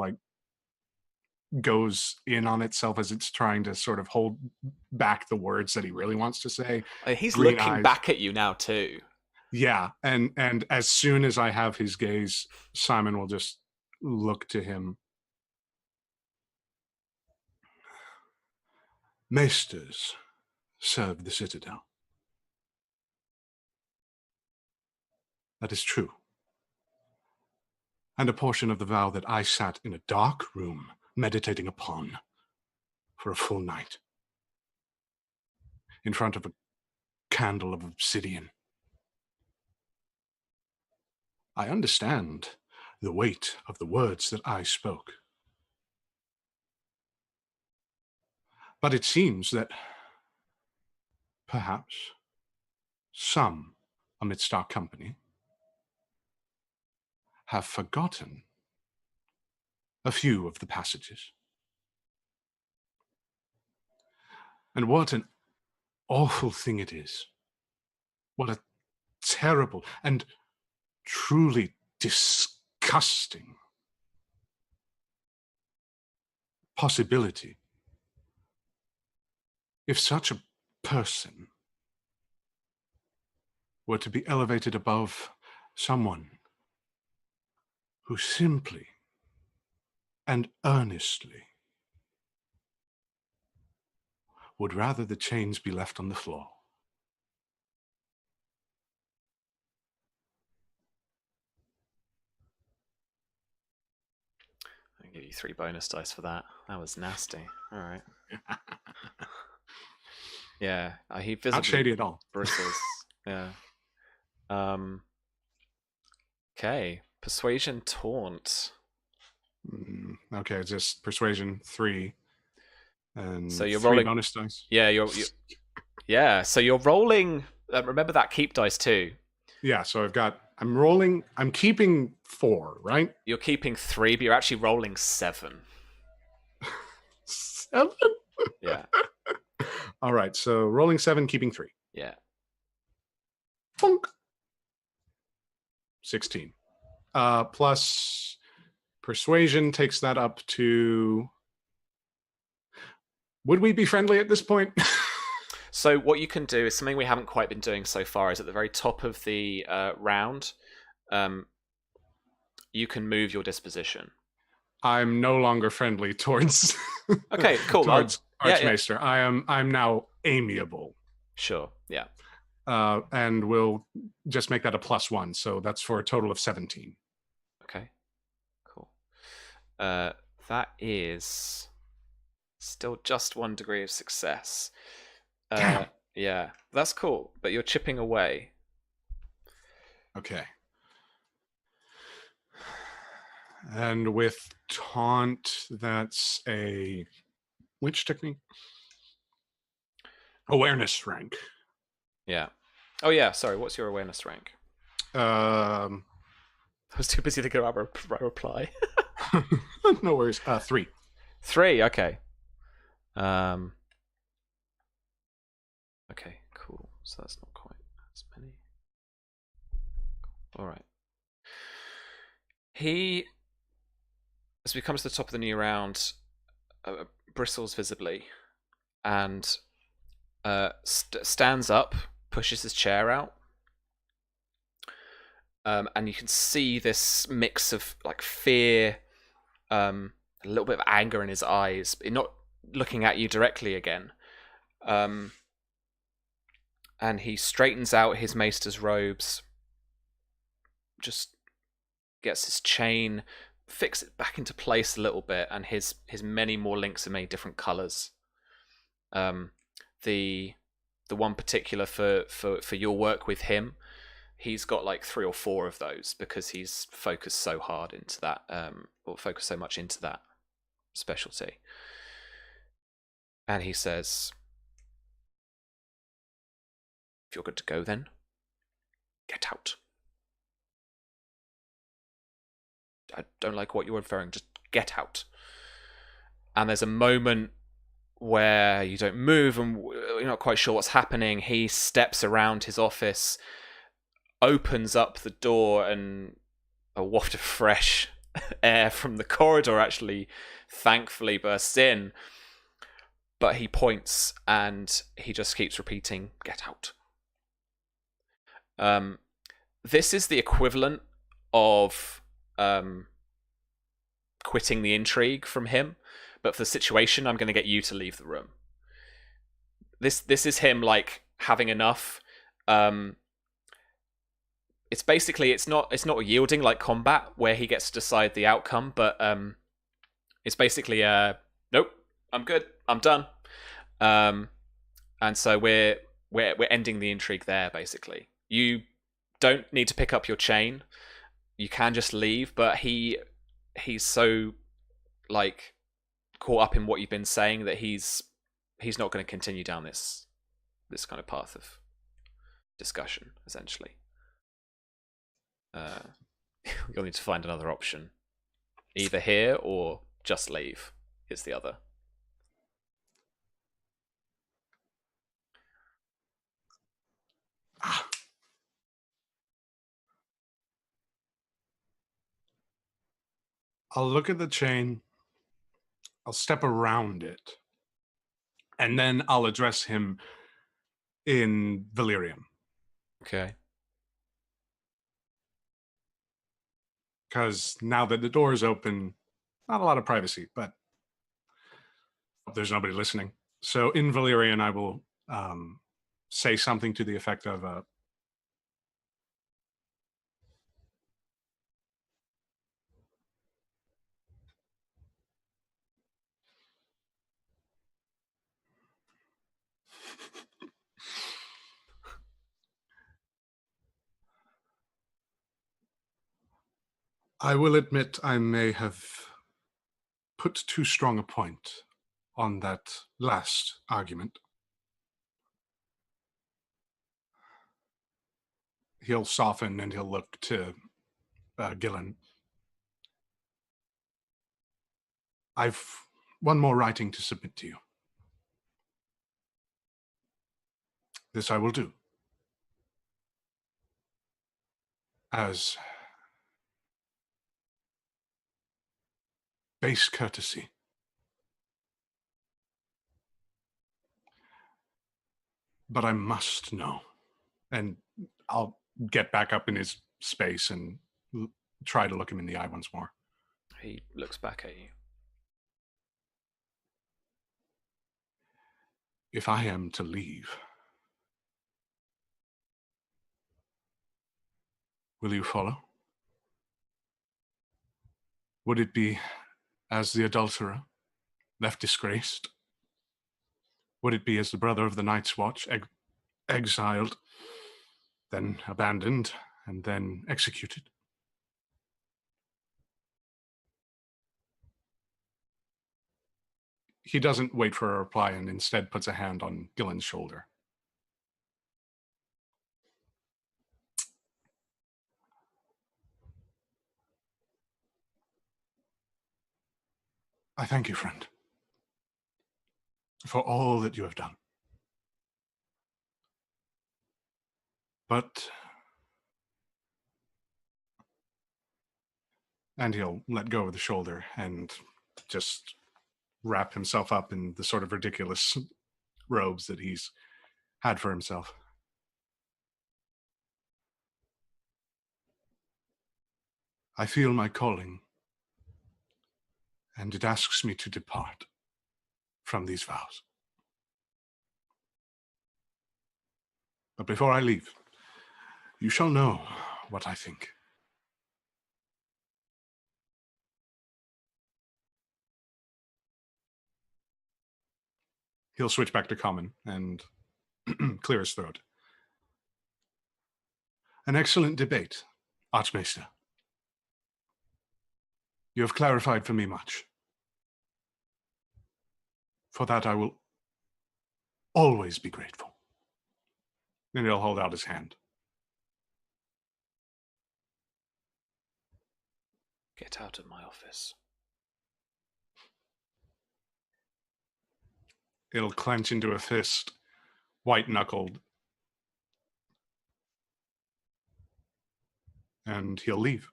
goes in on itself as it's trying to sort of hold back the words that he really wants to say. He's looking back at you now too. Yeah, and as soon as I have his gaze, Simon will just look to him. Maesters serve the Citadel. That is true. And a portion of the vow that I sat in a dark room meditating upon for a full night in front of a candle of obsidian. I understand the weight of the words that I spoke. But it seems that perhaps some amidst our company have forgotten a few of the passages. And what an awful thing it is. What a terrible and truly disgusting possibility if such a person were to be elevated above someone who simply and earnestly would rather the chains be left on the floor. I'll give you 3 bonus dice for that. That was nasty. All right. Yeah, he visibly Not shady at all. bristles. Yeah. Okay. Persuasion taunt. Okay, it's just persuasion 3. And So you're 3 rolling bonus dice. Yeah, yeah. So you're rolling. Remember that keep dice too. Yeah, so I'm keeping 4, right? You're keeping 3, but you're actually rolling 7. 7? Yeah. All right, so rolling 7, keeping 3. Yeah. Funk. 16. Plus persuasion takes that up to... Would we be friendly at this point? So what you can do is something we haven't quite been doing so far. Is at the very top of the round, you can move your disposition. I'm no longer friendly towards. Okay, cool. Towards Yeah, Archmaester, yeah. I'm now amiable. Sure. Yeah. And we'll just make that a +1, so that's for a total of 17. Okay. Cool. That is still just 1 degree of success. Damn. Yeah, that's cool. But you're chipping away. Okay. And with taunt, that's a which technique? Awareness rank. Yeah. Oh yeah. Sorry. What's your awareness rank? I was too busy to go out reply. No worries. 3. 3. Okay. Okay. Cool. So that's not quite as many. All right. He, as we come to the top of the new round, bristles visibly, and stands up, pushes his chair out, and you can see this mix of like fear, a little bit of anger in his eyes. But not looking at you directly again. And he straightens out his maester's robes, just gets his chain, fix it back into place a little bit, and his many more links are made different colors. The one particular for your work with him, he's got like 3 or 4 of those because he's focused so hard into that, or focused so much into that specialty. And he says, "If you're good to go, then get out. I don't like what you're referring. Just get out." And there's a moment where you don't move and you're not quite sure what's happening. He steps around his office, opens up the door, and a waft of fresh air from the corridor actually thankfully bursts in. But he points and he just keeps repeating, "Get out." This is the equivalent of quitting the intrigue from him, but for the situation, I'm going to get you to leave the room. This is him like having enough. It's basically it's not yielding like combat where he gets to decide the outcome, but it's basically nope, I'm good, I'm done. And so we're ending the intrigue there. Basically, you don't need to pick up your chain. You can just leave, but he's so like caught up in what you've been saying that he's not going to continue down this kind of path of discussion. Essentially, you'll need to find another option, either here or just leave. Is the other. I'll look at the chain. I'll step around it. And then I'll address him in Valyrian. Okay. because now that the door is open, not a lot of privacy, but there's nobody listening. So in Valyrian, I will say something to the effect of, I will admit I may have put too strong a point on that last argument. He'll soften and he'll look to Gillen. I've one more writing to submit to you. This I will do. As base courtesy. But I must know. And I'll get back up in his space and try to look him in the eye once more. He looks back at you. If I am to leave, will you follow? Would it be as the adulterer, left disgraced? Would it be as the brother of the Night's Watch, exiled, then abandoned, and then executed? He doesn't wait for a reply and instead puts a hand on Gillen's shoulder. I thank you, friend, for all that you have done. But... And he'll let go of the shoulder and just wrap himself up in the sort of ridiculous robes that he's had for himself. I feel my calling, and it asks me to depart from these vows. But before I leave, you shall know what I think. He'll switch back to common and clear his throat. An excellent debate, Archmaester. You have clarified for me much. For that I will always be grateful. And he'll hold out his hand. Get out of my office. It'll clench into a fist, white-knuckled. And he'll leave.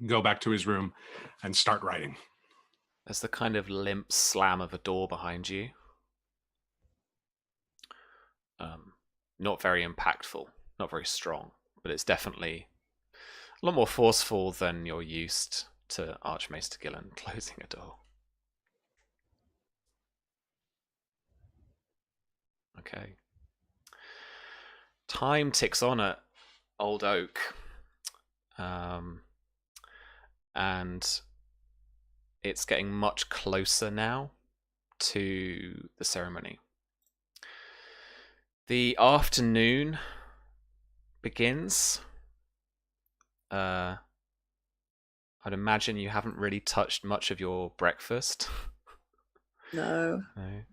Go back to his room and start writing. There's the kind of limp slam of a door behind you. Not very impactful, not very strong, but it's definitely a lot more forceful than you're used to Archmaester Gillen closing a door. Okay. Time ticks on at Old Oak. And it's getting much closer now to the ceremony. The afternoon begins. I'd imagine you haven't really touched much of your breakfast. No. No.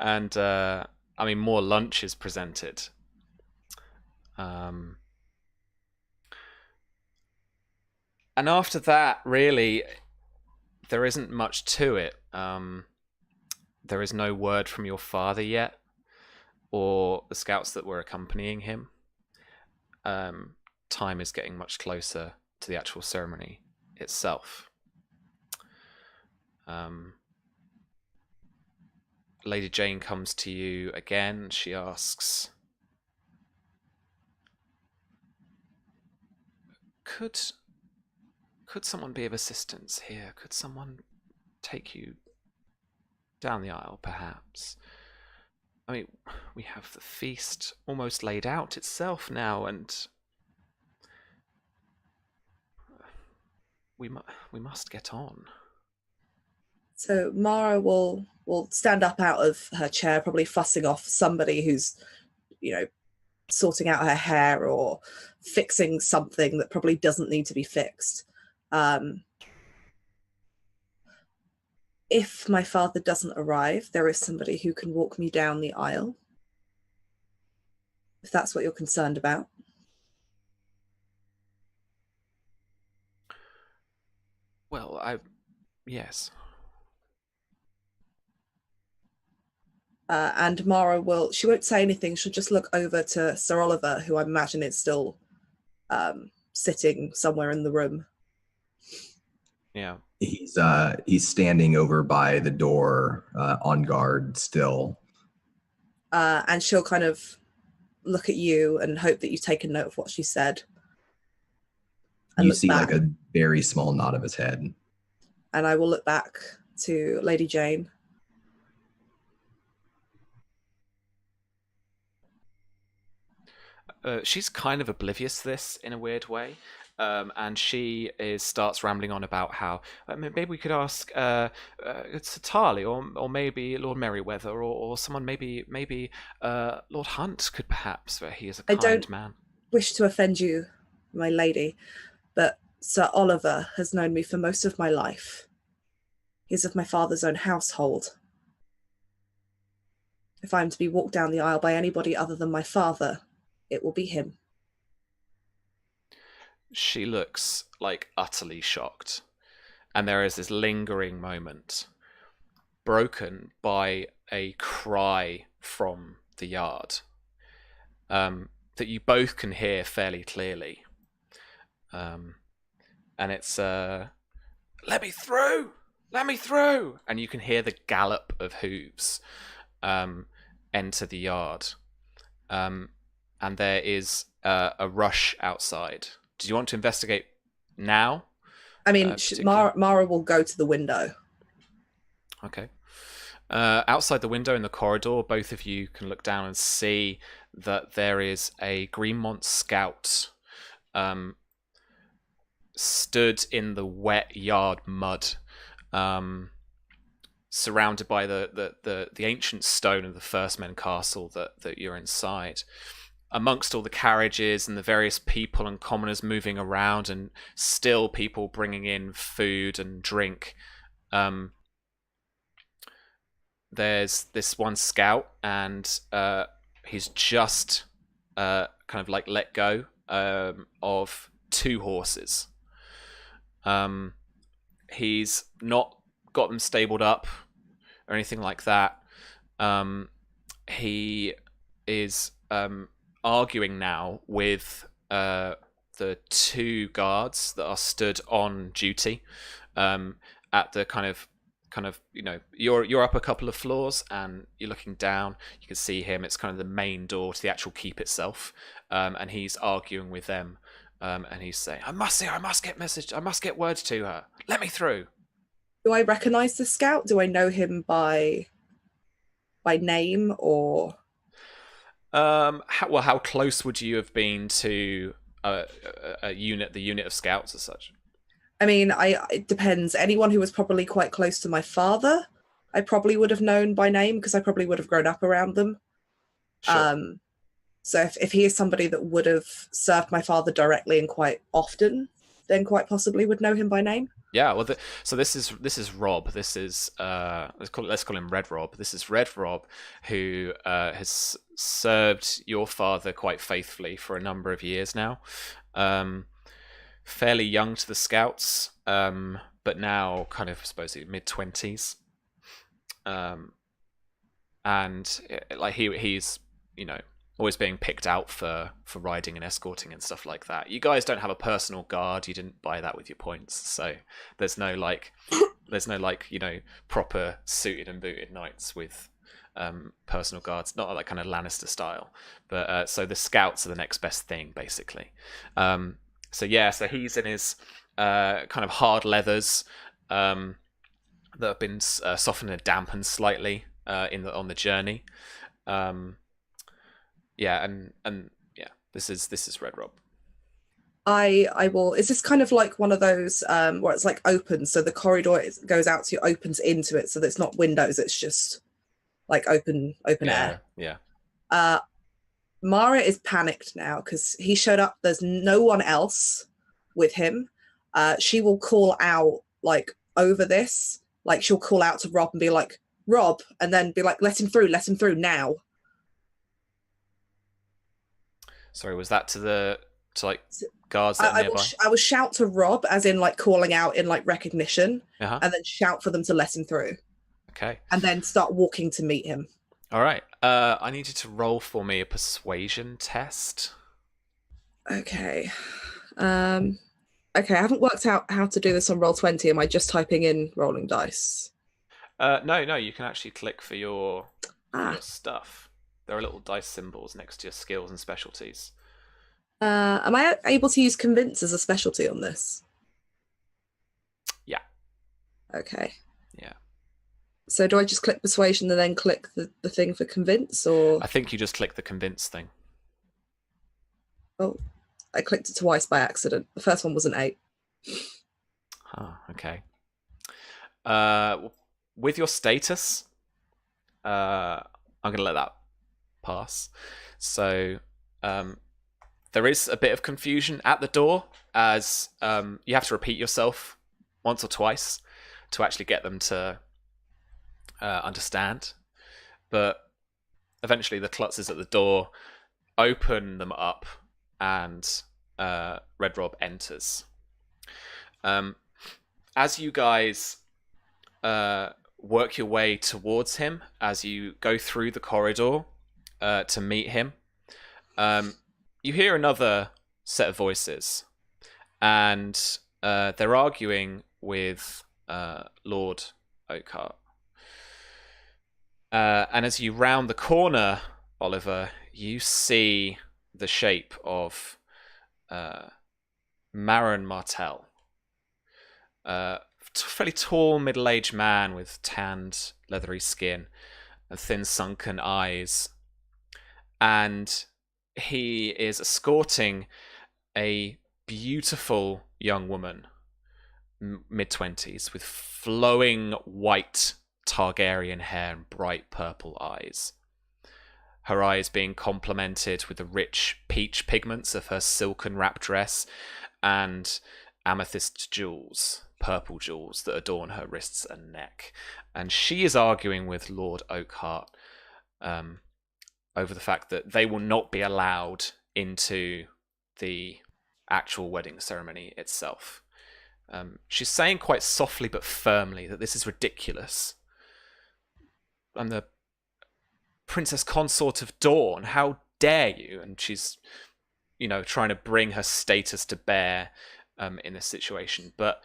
And I mean, more lunch is presented. And after that, really, there isn't much to it. There is no word from your father yet, or the scouts that were accompanying him. Time is getting much closer to the actual ceremony itself. Lady Jane comes to you again. She asks, Could could someone be of assistance here? Could someone take you down the aisle, perhaps? I mean, we have the feast almost laid out itself now, and we must get on. So Mara will stand up out of her chair, probably fussing off somebody who's, sorting out her hair or fixing something that probably doesn't need to be fixed. If my father doesn't arrive, there is somebody who can walk me down the aisle, if that's what you're concerned about. Well, yes. And Mara she won't say anything. She'll just look over to Sir Oliver, who I imagine is still sitting somewhere in the room. Yeah. He's standing over by the door, on guard still. And she'll kind of look at you and hope that you've taken note of what she said. You see back, like a very small nod of his head. And I will look back to Lady Jane. She's kind of oblivious to this in a weird way. And she starts rambling on about how maybe we could ask it's Tali or maybe Lord Merryweather or someone, maybe Lord Hunt could perhaps, for he is a kind man. Wish to offend you, my lady, but Sir Oliver has known me for most of my life. He's of my father's own household. If I am to be walked down the aisle by anybody other than my father, it will be him. She looks like utterly shocked, and there is this lingering moment, broken by a cry from the yard, that you both can hear fairly clearly. And it's, let me through! Let me through! And you can hear the gallop of hooves enter the yard. And there is a rush outside. Do you want to investigate now? I mean, Mara will go to the window. Okay. Outside the window in the corridor, both of you can look down and see that there is a Greenmont scout stood in the wet yard mud, surrounded by the ancient stone of the First Men Castle that you're inside. Amongst all the carriages and the various people and commoners moving around, and still people bringing in food and drink, there's this one scout, and he's just kind of like let go of two horses. He's not got them stabled up or anything like that. He is arguing now with the two guards that are stood on duty at the kind of you're up a couple of floors and you're looking down. You can see him. It's kind of the main door to the actual keep itself, and he's arguing with them, and he's saying, I must get words to her. Let me through. Do I recognize the scout? Do I know him by name or? How close would you have been to the unit of scouts as such? I mean, it depends. Anyone who was probably quite close to my father, I probably would have known by name because I probably would have grown up around them. Sure. So if he is somebody that would have served my father directly and quite often, then quite possibly would know him by name. Yeah, well, so this is Rob. This is let's call him Red Rob. This is Red Rob, who has served your father quite faithfully for a number of years now. Fairly young to the scouts, but now kind of, I suppose, mid-20s. And like he's always being picked out for riding and escorting and stuff like that. You guys don't have a personal guard. You didn't buy that with your points, so there's no proper suited and booted knights with personal guards, not like kind of Lannister style. But so the scouts are the next best thing, basically. So he's in his kind of hard leathers that have been softened and dampened slightly on the journey. Yeah, and yeah, this is Red Rob. I will. Is this kind of like one of those where it's like open, so the corridor goes out to you, opens into it, so that it's not windows, it's just like open air. Yeah. Mara is panicked now because he showed up. There's no one else with him. She will call out like over this, like she'll call out to Rob and be like, Rob, and then be like, let him through now. Sorry, was that to like guards that are nearby? I will shout to Rob, as in like calling out in like recognition, Uh-huh. and then shout for them to let him through. Okay. And then start walking to meet him. All right. I need you to roll for me a persuasion test. Okay. Okay, I haven't worked out how to do this on Roll20. Am I just typing in rolling dice? No, you can actually click for your stuff. There are little dice symbols next to your skills and specialties. Am I able to use convince as a specialty on this? Yeah. Okay. Yeah. So do I just click persuasion and then click the thing for convince, or? I think you just click the convince thing. Oh, I clicked it twice by accident. The first one was an 8. Okay. With your status, I'm going to let that pass. So there is a bit of confusion at the door, as you have to repeat yourself once or twice to actually get them to understand. But eventually the klutzes at the door open them up, and Red Rob enters. As you guys work your way towards him, as you go through the corridor to meet him, you hear another set of voices, and they're arguing with Lord Oakhart. And as you round the corner, Oliver, you see the shape of Maron Martel. Fairly tall, middle-aged man with tanned, leathery skin and thin, sunken eyes. And he is escorting a beautiful young woman, mid-20s, with flowing white Targaryen hair and bright purple eyes. Her eyes being complemented with the rich peach pigments of her silken wrap dress and amethyst jewels, purple jewels that adorn her wrists and neck. And she is arguing with Lord Oakhart over the fact that they will not be allowed into the actual wedding ceremony itself. She's saying quite softly but firmly that this is ridiculous. I'm the Princess Consort of Dorne. How dare you? And she's, trying to bring her status to bear in this situation. But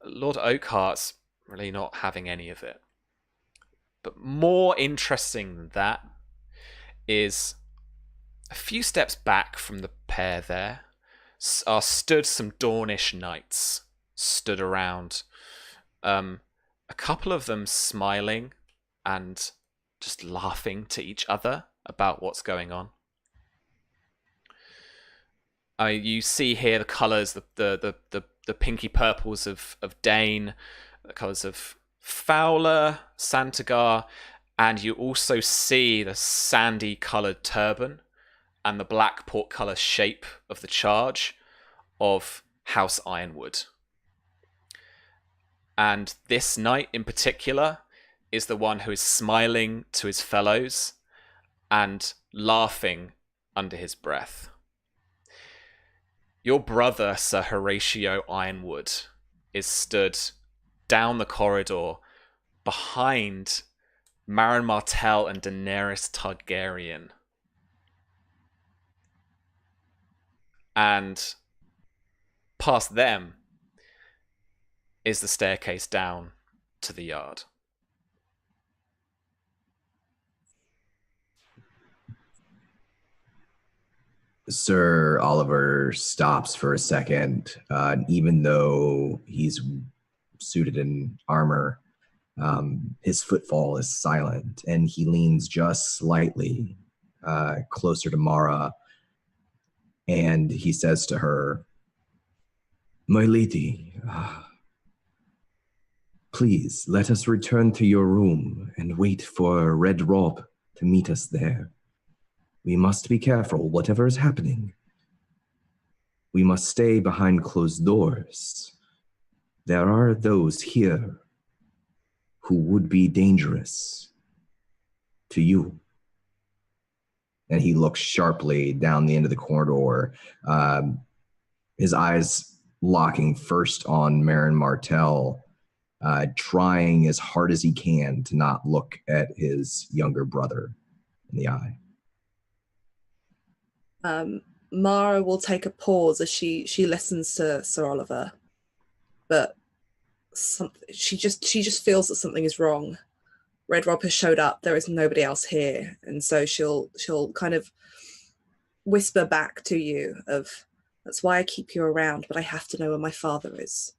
Lord Oakhart's really not having any of it. But more interesting than that is a few steps back from the pair there are stood some Dornish knights, stood around. A couple of them smiling and just laughing to each other about what's going on. You see here the colours, the pinky purples of Dane, the colours of Fowler, Santagar, and you also see the sandy coloured turban and the black portcullis shape of the charge of House Ironwood. And this knight in particular is the one who is smiling to his fellows and laughing under his breath. Your brother, Sir Horatio Ironwood, is stood down the corridor behind Maron Martell and Daenerys Targaryen. And past them is the staircase down to the yard. Sir Oliver stops for a second, even though he's suited in armor. His footfall is silent, and he leans just slightly closer to Mara, and he says to her, "My lady, please let us return to your room and wait for Red Rob to meet us there. We must be careful, whatever is happening. We must stay behind closed doors. There are those here who would be dangerous to you." And he looks sharply down the end of the corridor, his eyes locking first on Marin Martell, trying as hard as he can to not look at his younger brother in the eye. Mara will take a pause as she listens to Sir Oliver, but she just feels that something is wrong. Red Rob has showed up. There is nobody else here, and so she'll kind of whisper back to you of, "That's why I keep you around, but I have to know where my father is."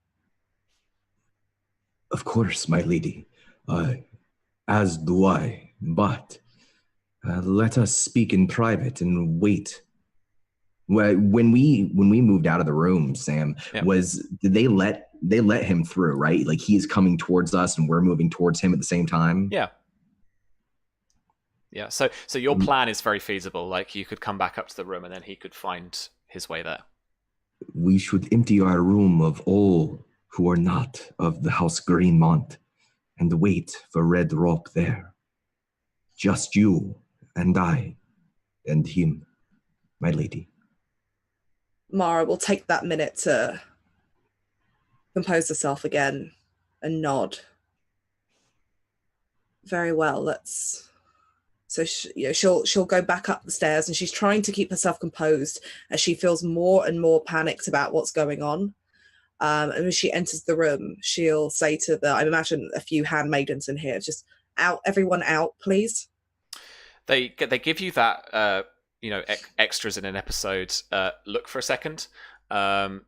Of course, my lady. As do I. But let us speak in private and wait. When we moved out of the room, Sam, Yeah. did they let him through, right? Like he's coming towards us and we're moving towards him at the same time? Yeah. Yeah. So your plan is very feasible. Like you could come back up to the room and then he could find his way there. We should empty our room of all who are not of the House Greenmont and wait for Red Rope there. Just you and I and him, my lady. Mara will take that minute to compose herself again and nod. Very well, so she'll go back up the stairs, and she's trying to keep herself composed as she feels more and more panicked about what's going on. And when she enters the room, she'll say to I imagine a few handmaidens in here, just out, everyone out, please. They give you that extras in an episode. Look for a second. The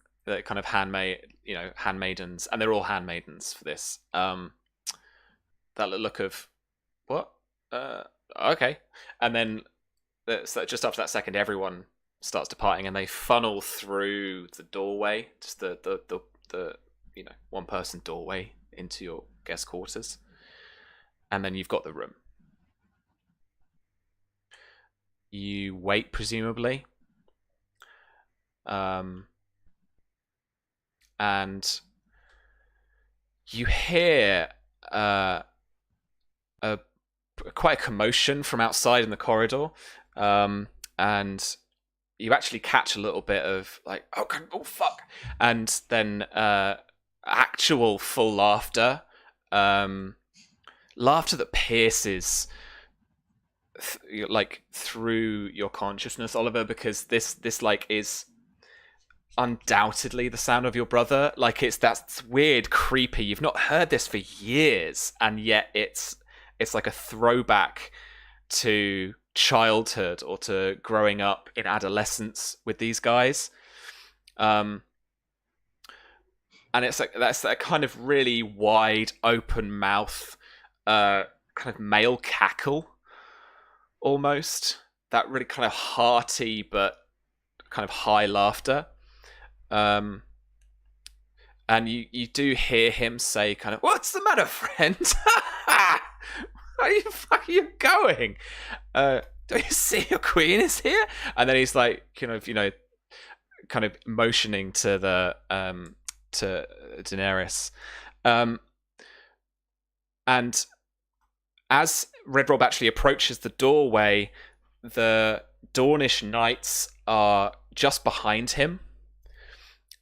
kind of handmaidens, and they're all handmaidens for this. That look of what? Okay, and then just after that second, everyone starts departing, and they funnel through the doorway, just the one person doorway into your guest quarters, and then you've got the room. You wait, presumably, and you hear quite a commotion from outside in the corridor, and you actually catch a little bit of like, oh fuck, and then actual full laughter, laughter that pierces like through your consciousness, Oliver, because this like is undoubtedly the sound of your brother. Like that's weird, creepy. You've not heard this for years, and yet it's like a throwback to childhood or to growing up in adolescence with these guys. And it's like that's that kind of really wide open mouth, kind of male cackle almost. That really kind of hearty but kind of high laughter. And you do hear him say kind of, "What's the matter, friend? Where the fuck are you going? Don't you see your queen is here?" And then he's like, kind of motioning to the to Daenerys. And as Red Rob actually approaches the doorway, the Dornish knights are just behind him.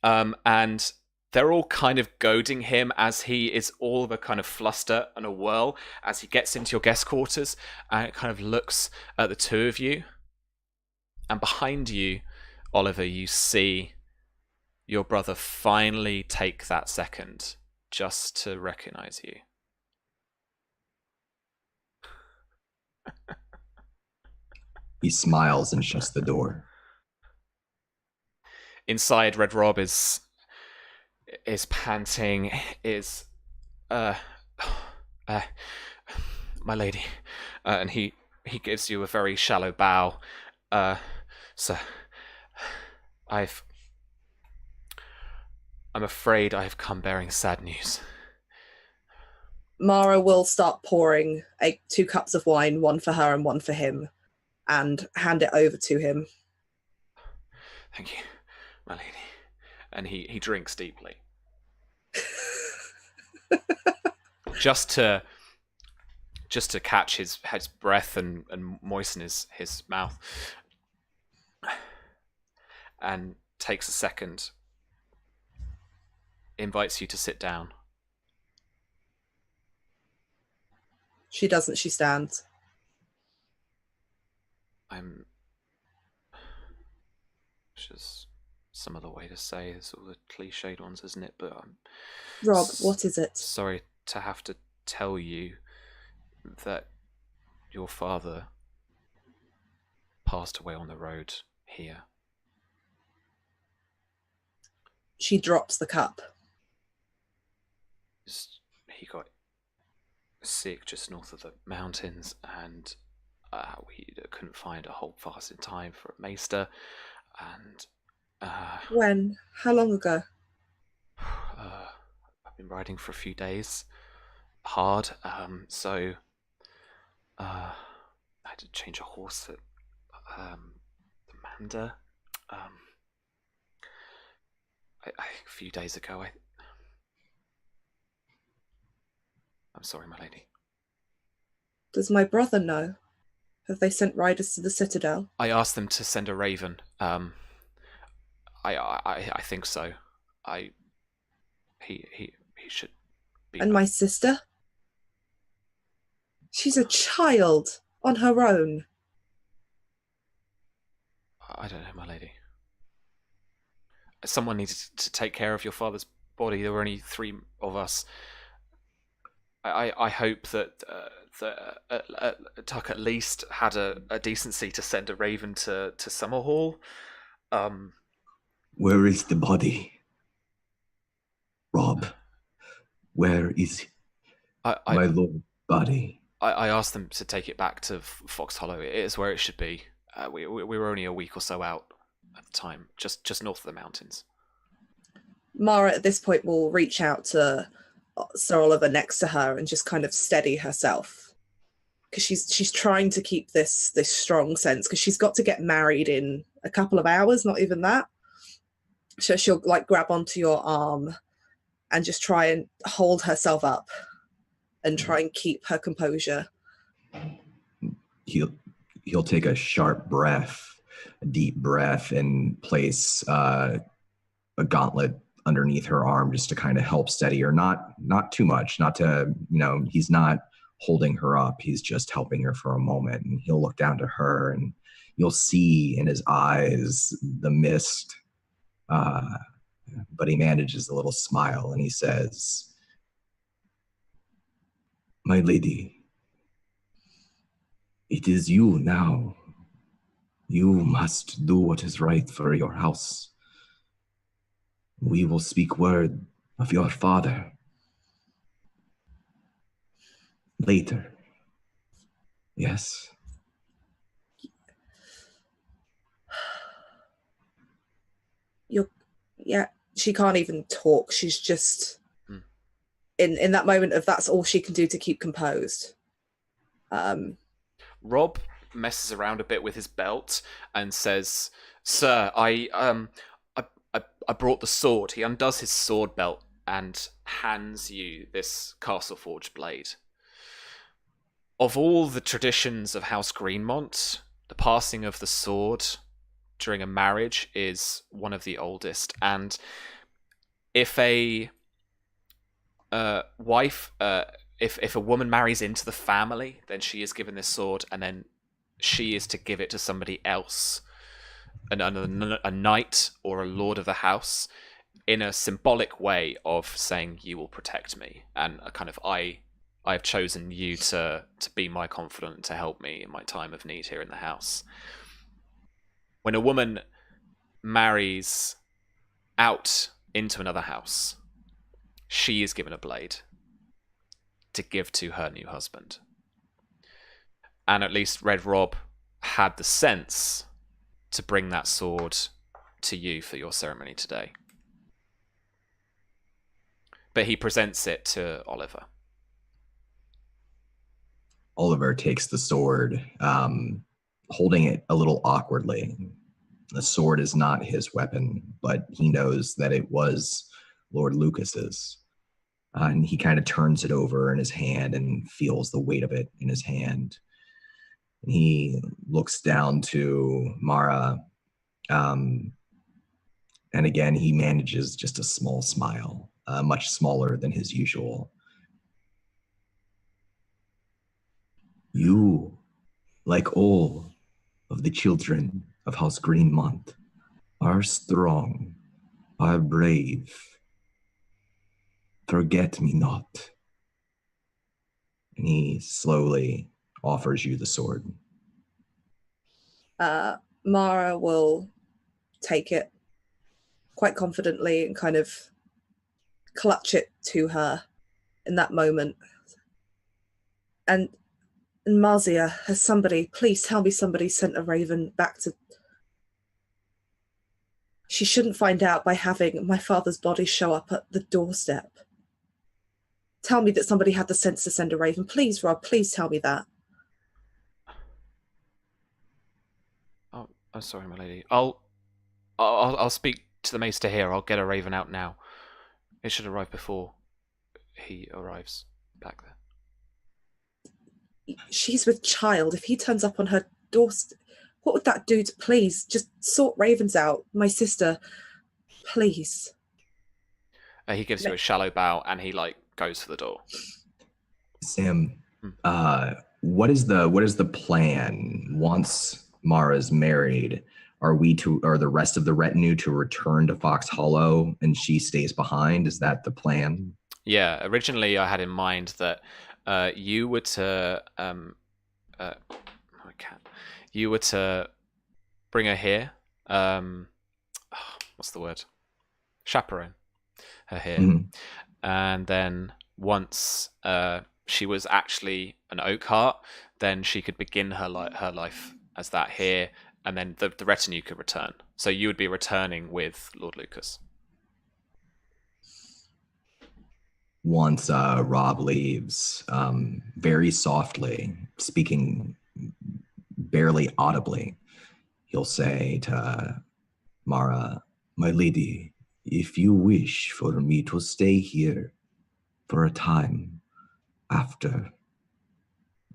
And they're all kind of goading him as he is all of a kind of fluster and a whirl as he gets into your guest quarters, and it kind of looks at the two of you. And behind you, Oliver, you see your brother finally take that second just to recognize you. He smiles and shuts the door. inside, Red Rob is panting, is uh, my lady, and he gives you a very shallow bow. Sir, I'm afraid I have come bearing sad news. Mara will start pouring 2 cups of wine, one for her and one for him, and hand it over to him. Thank you, my lady. And he drinks deeply. just to catch his breath and moisten his mouth. And takes a second, invites you to sit down. She doesn't, she stands. Which is some other way to say it's all the cliched ones, isn't it? But Rob, what is it? Sorry to have to tell you that your father passed away on the road here. She drops the cup. He got sick just north of the mountains, and we couldn't find a hold fast in time for a maester. And when? How long ago? I've been riding for a few days, hard. So I had to change a horse at the Manda. A few days ago. I'm sorry, my lady. Does my brother know? Have they sent riders to the Citadel? I asked them to send a raven. I think so. He should be. And my sister? She's a child on her own. I don't know, my lady. Someone needed to take care of your father's body. There were only 3 of us. I hope that Tuck at least had a decency to send a raven to Summerhall. Where is the body? Rob, where is my lord body? I asked them to take it back to Fox Hollow. It is where it should be. We were only a week or so out at the time, just north of the mountains. Mara at this point will reach out to Sir Oliver next to her and just kind of steady herself, because she's trying to keep this strong sense, because she's got to get married in a couple of hours, not even that. So she'll like grab onto your arm and just try and hold herself up and try and keep her composure. He'll take a sharp breath, a deep breath, and place a gauntlet underneath her arm just to kind of help steady her. Not too much, not to, he's not holding her up. He's just helping her for a moment. And he'll look down to her and you'll see in his eyes the mist. But he manages a little smile and he says, "My lady, it is you now. You must do what is right for your house. We will speak word of your father later. Yes?" Yeah, she can't even talk. She's just in that moment of that's all she can do to keep composed. Rob messes around a bit with his belt and says, "Sir, I brought the sword." He undoes his sword belt and hands you this castle forged blade. Of all the traditions of House Greenmont, the passing of the sword during a marriage is one of the oldest. And if a wife, if a woman marries into the family, then she is given this sword, and then she is to give it to somebody else, a knight or a lord of the house, in a symbolic way of saying, "You will protect me," and a kind of I've chosen you to be my confidant, to help me in my time of need here in the house. When a woman marries out into another house, she is given a blade to give to her new husband. And at least Red Rob had the sense to bring that sword to you for your ceremony today. But he presents it to Oliver. Oliver takes the sword, holding it a little awkwardly. The sword is not his weapon, but he knows that it was Lord Lucas's. And he kind of turns it over in his hand and feels the weight of it in his hand. And he looks down to Mara, and again, he manages just a small smile, much smaller than his usual. You, like all of the children of House Greenmont, are strong, are brave. Forget me not. And he slowly offers you the sword. Mara will take it quite confidently and kind of clutch it to her in that moment. And Marzia, has somebody, please tell me somebody sent a raven back to... She shouldn't find out by having my father's body show up at the doorstep. Tell me that somebody had the sense to send a raven. Please, Rob, please tell me that. Oh, I'm sorry, my lady. I'll speak to the maester here. I'll get a raven out now. It should arrive before he arrives back there. She's with child. If he turns up on her doorstep, what would that do to... Please, just sort ravens out. My sister, please. He gives you a shallow bow and he goes for the door. Sam, what is the plan once Mara's married? Are the rest of the retinue to return to Fox Hollow and she stays behind? Is that the plan? Yeah, originally I had in mind that you were to you were to bring her here. What's the word? Chaperone her here. Mm-hmm. And then once she was actually an Oakheart, then she could begin her life as that here, and then the retinue could return. So you would be returning with Lord Lucas. Once Rob leaves, very softly, speaking barely audibly, he'll say to Mara, "My lady, if you wish for me to stay here for a time after,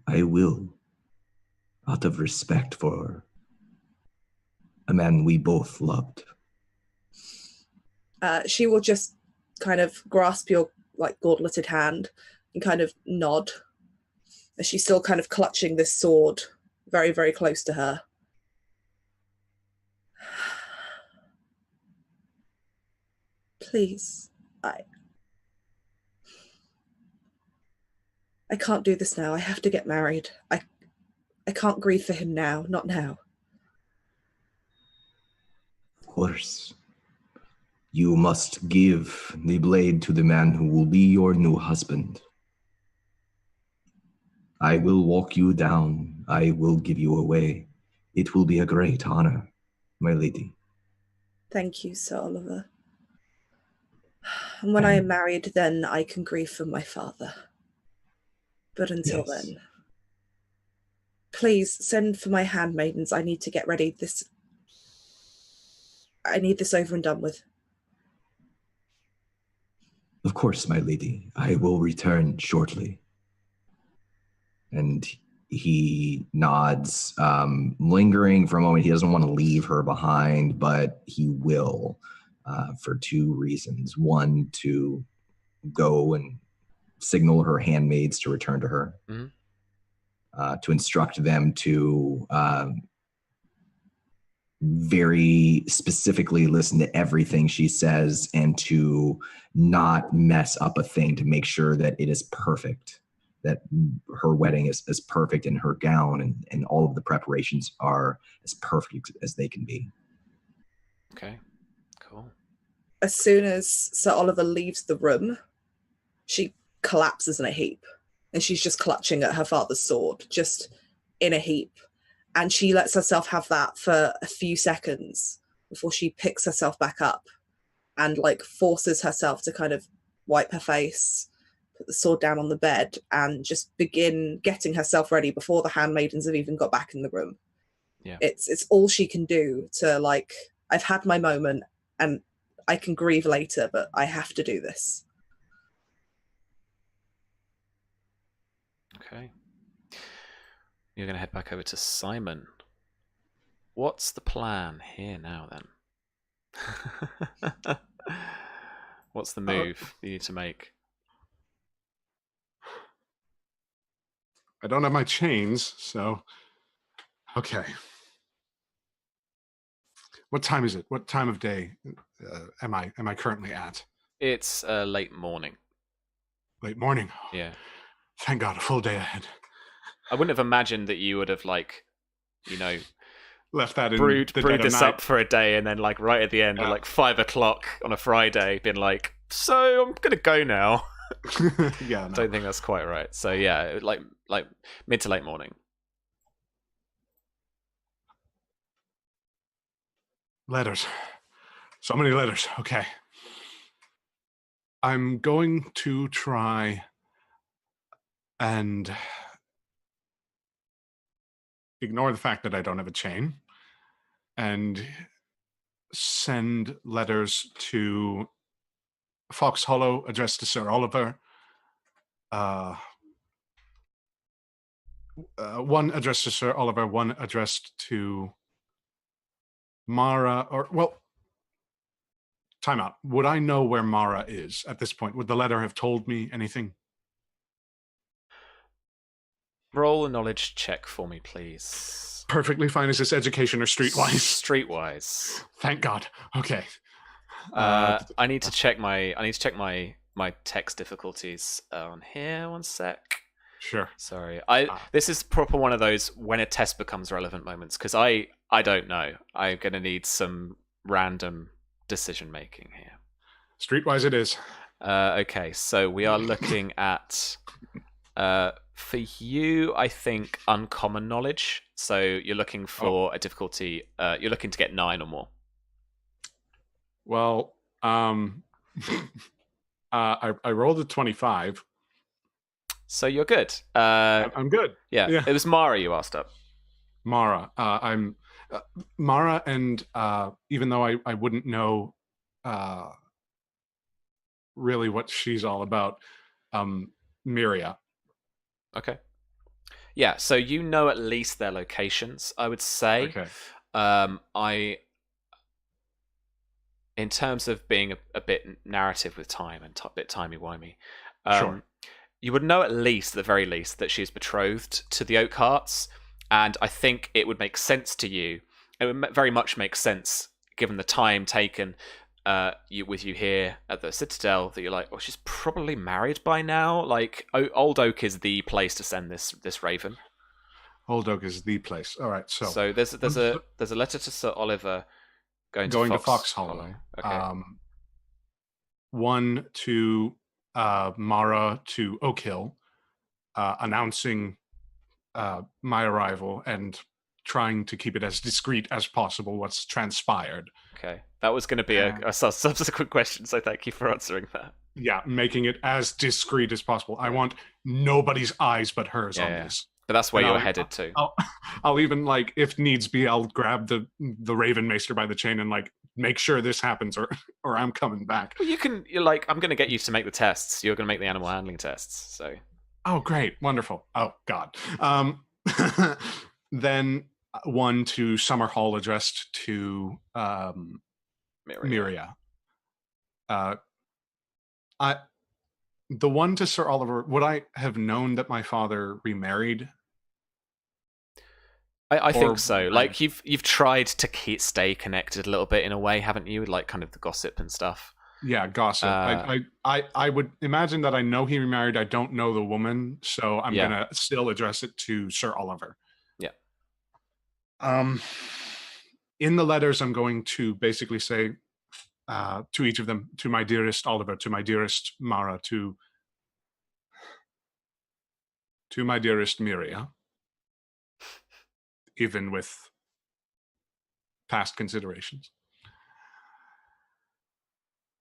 I will, out of respect for a man we both loved." She will just kind of grasp your gauntleted hand and kind of nod as she's still kind of clutching this sword very, very close to her. Please, I can't do this now. I have to get married. I can't grieve for him now. Not now. Of course. You must give the blade to the man who will be your new husband. I will walk you down. I will give you away. It will be a great honor, my lady. Thank you, Sir Oliver. And when I am married, then I can grieve for my father. But until then, please send for my handmaidens. I need to get ready. I need this over and done with. Of course, my lady. I will return shortly. And he nods, lingering for a moment. He doesn't want to leave her behind, but he will for two reasons. One, to go and signal her handmaids to return to her, to instruct them to very specifically listen to everything she says and to not mess up a thing, to make sure that it is perfect, that her wedding is perfect and her gown and all of the preparations are as perfect as they can be. Okay, cool. as soon as Sir Oliver leaves the room, she collapses in a heap, and she's just clutching at her father's sword, just in a heap. And she lets herself have that for a few seconds before she picks herself back up and like forces herself to kind of wipe her face, put the sword down on the bed, and just begin getting herself ready before the handmaidens have even got back in the room. Yeah. It's all she can do to, like, I've had my moment and I can grieve later, but I have to do this. Okay. You're going to head back over to Simon. What's the plan here now, then? What's the move you need to make? I don't have my chains, so... Okay. What time is it? What time of day am I currently at? It's late morning. Late morning? Yeah. Thank God, a full day ahead. I wouldn't have imagined that you would have, like, you know... Left that in brewed the dead of this night. up for a day, and then, like, right at the end, at like 5 o'clock on a Friday, been like, so I'm gonna go now. Yeah, I no. don't think that's quite right. So yeah, like mid to late morning. Letters. So many letters. Okay. I'm going to try and ignore the fact that I don't have a chain and send letters to Fox Hollow addressed to Sir Oliver. One addressed to Sir Oliver, one addressed to Mara, or, well, time out. Would I know where Mara is at this point? Would the letter have told me anything? Roll a knowledge check for me, please. Perfectly fine. Is this education or streetwise? Streetwise. Thank God. Okay. I need to check my text difficulties on here. One sec. Sure. Sorry. This is proper one of those when a test becomes relevant moments, because I don't know. I'm gonna need some random decision making here. Streetwise it is. Okay, so we are looking at for you, I think, uncommon knowledge. So you're looking for a difficulty. You're looking to get 9 or more. Well, I rolled a 25. So you're good. I'm good. Yeah. It was Mara you asked up. Mara. I'm Mara, and even though I wouldn't know really what she's all about, Miria. Okay. Yeah, so you know at least their locations, I would say. Okay. In terms of being a bit narrative with time and a bit timey-wimey, Sure. You would know at the very least, that she's betrothed to the Oakhearts, and I think it would make sense to you. It would very much make sense, given the time taken with you here at the Citadel, that you're like, well, she's probably married by now. Like, Old Oak is the place to send this raven. Old Oak is the place. All right. So there's a letter to Sir Oliver going to Fox Fox Hollow. Okay. One to Mara to Oak Hill, announcing my arrival and trying to keep it as discreet as possible what's transpired. Okay. That was going to be a subsequent question, so thank you for answering that. Yeah, making it as discreet as possible. I want nobody's eyes but hers on this. But that's where you're headed to. I'll even, like, if needs be, I'll grab the Raven Maester by the chain and, like, make sure this happens, or I'm coming back. Well, you're like, I'm going to get you to make the tests. You're going to make the animal handling tests. So. Oh, great, wonderful. Oh God. Then one to Summer Hall addressed to Miria. The one to Sir Oliver, would I have known that my father remarried? I think so. Like, you've tried to stay connected a little bit in a way, haven't you? Like, kind of the gossip and stuff. Yeah, gossip. I would imagine that I know he remarried. I don't know the woman, so I'm gonna still address it to Sir Oliver. Yeah. In the letters, I'm going to basically say, to each of them, to my dearest Oliver, to my dearest Mara, to my dearest Miria, even with past considerations.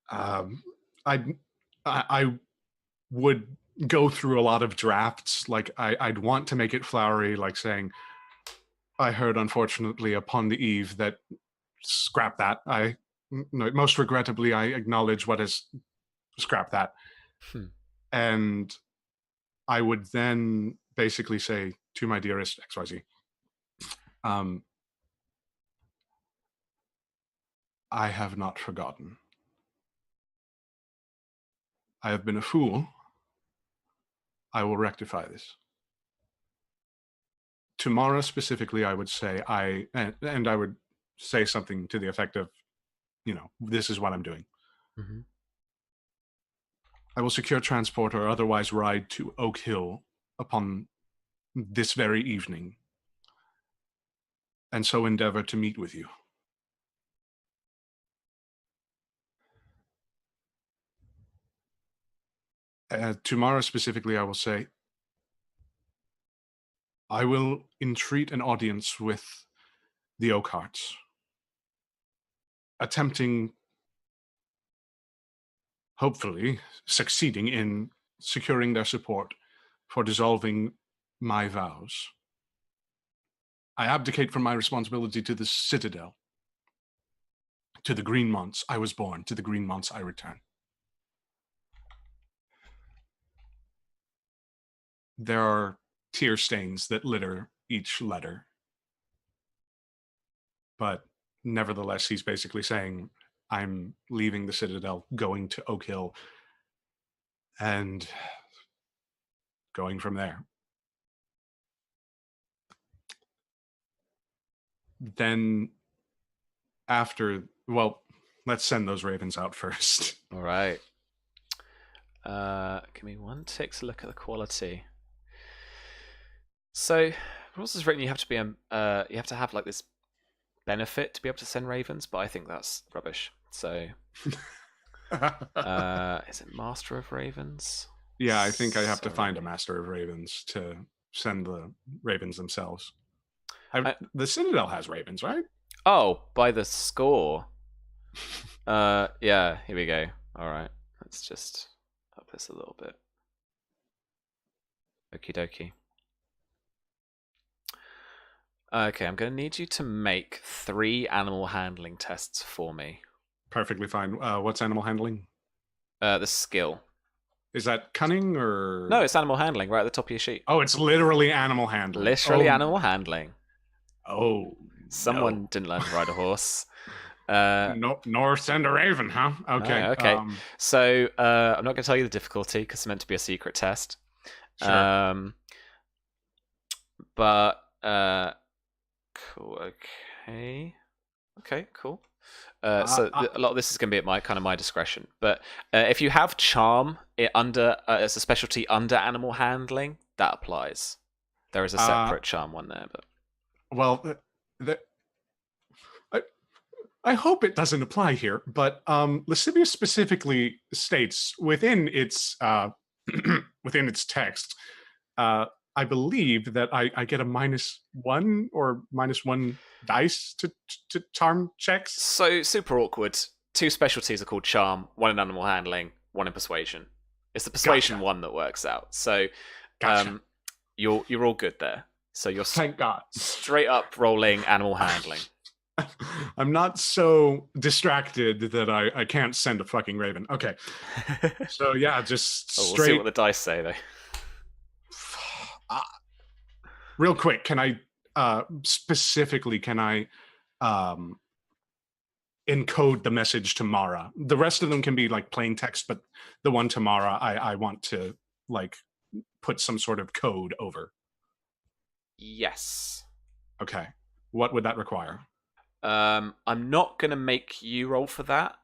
I would go through a lot of drafts. Like I'd want to make it flowery, like saying, I heard, unfortunately, upon the eve that scrap that. Most regrettably, I acknowledge what is scrap that. And I would then basically say to my dearest XYZ, I have not forgotten. I have been a fool. I will rectify this. Tomorrow specifically, I would say and I would say something to the effect of, this is what I'm doing. Mm-hmm. I will secure transport or otherwise ride to Oak Hill upon this very evening, and so endeavor to meet with you. Tomorrow specifically, I will say, I will entreat an audience with the Oakhearts, attempting, hopefully, succeeding in securing their support for dissolving my vows. I abdicate from my responsibility to the Citadel, to the Greenmonts I was born, to the Greenmonts I return. There are tear stains that litter each letter. But nevertheless, he's basically saying, I'm leaving the Citadel, going to Oak Hill, and going from there. Then let's send those ravens out first. All right. Give me one tick to look at the quality. So, rules is written you have to be you have to have like this benefit to be able to send ravens, but I think that's rubbish. So, is it Master of Ravens? Yeah, I think I have to find a Master of Ravens to send the ravens themselves. The Citadel has ravens, right? Oh, by the score. Yeah, here we go. All right, let's just up this a little bit. Okie dokie. Okay, I'm going to need you to make 3 animal handling tests for me. Perfectly fine. What's animal handling? The skill. Is that cunning or... No, it's animal handling right at the top of your sheet. Oh, it's literally animal handling. Literally animal handling. Oh, Someone didn't learn to ride a horse. Nor send a raven, huh? Okay. Okay. So I'm not going to tell you the difficulty because it's meant to be a secret test. Sure. But cool. Okay. Cool. So a lot of this is going to be at my discretion. But if you have charm under as a specialty under animal handling, that applies. There is a separate charm one there, but I hope it doesn't apply here. But Lascivious specifically states within its within its text, I believe that I get a -1 or -1 dice to charm checks. So super awkward. 2 specialties are called charm, 1 in animal handling, 1 in persuasion. It's the persuasion one that works out. So you're all good there. So you're thank God straight up rolling animal handling. I'm not so distracted that I can't send a fucking raven. Okay. So yeah, just straight. We'll see what the dice say though. Real quick, can I specifically encode the message to Mara? The rest of them can be like plain text, but the one to Mara, I want to like put some sort of code over. Yes. Okay. What would that require? I'm not gonna make you roll for that.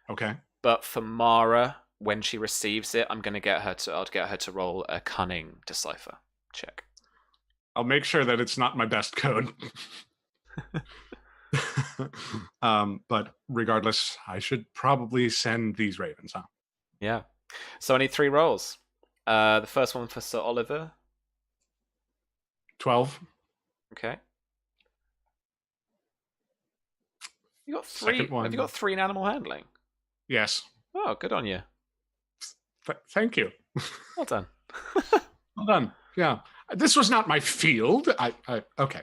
Okay. But for Mara, when she receives it, I'll get her to roll a cunning decipher check. I'll make sure that it's not my best code. But regardless, I should probably send these ravens, huh? Yeah. So I need 3 rolls. The first one for Sir Oliver. 12. Okay. You got 3. Second one. Have you got 3 in animal handling? Yes. Oh, good on you. Thank you. Well done. Well done. Yeah. This was not my field. Okay.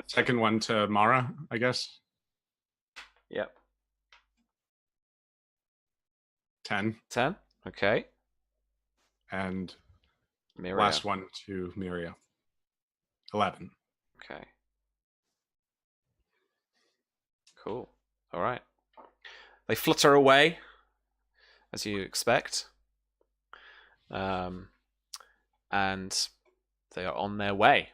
Second one to Mara, I guess. Yep. 10. 10. Okay. And Miria. last one to Miria. 11. Okay. Cool. All right. They flutter away, as you expect. And they are on their way.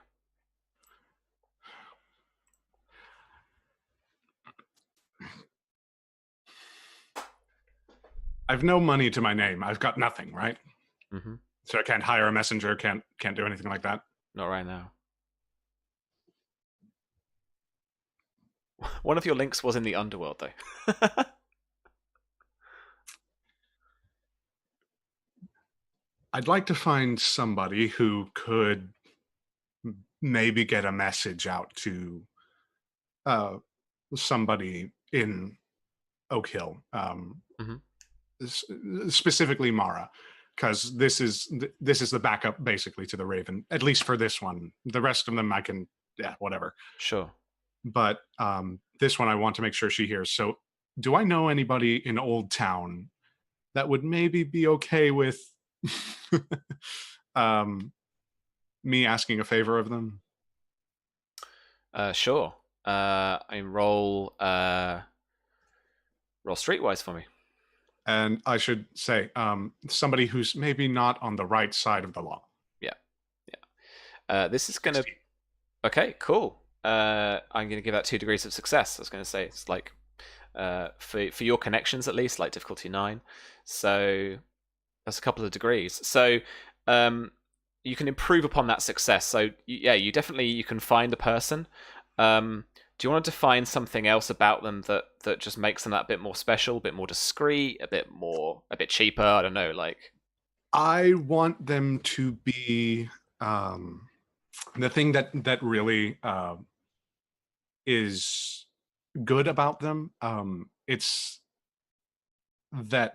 I've no money to my name. I've got nothing, right? Mm-hmm. So I can't hire a messenger, can't do anything like that. Not right now. One of your links was in the underworld, though. I'd like to find somebody who could maybe get a message out to somebody in Oak Hill, specifically Mara, because this is the backup basically to the Raven, at least for this one. The rest of them I can, whatever. Sure. But this one I want to make sure she hears. So do I know anybody in Old Town that would maybe be okay with me asking a favor of them? Sure. I roll streetwise for me. And I should say somebody who's maybe not on the right side of the law. Yeah. This is gonna. Okay. Cool. I'm gonna give that 2 degrees of success. I was gonna say it's like for your connections at least, like difficulty 9. So that's a couple of degrees. So you can improve upon that success. So you definitely you can find a person. Do you want to define something else about them that just makes them that bit more special, a bit more discreet, a bit cheaper? I don't know. Like, I want them to be the thing that really is good about them. It's that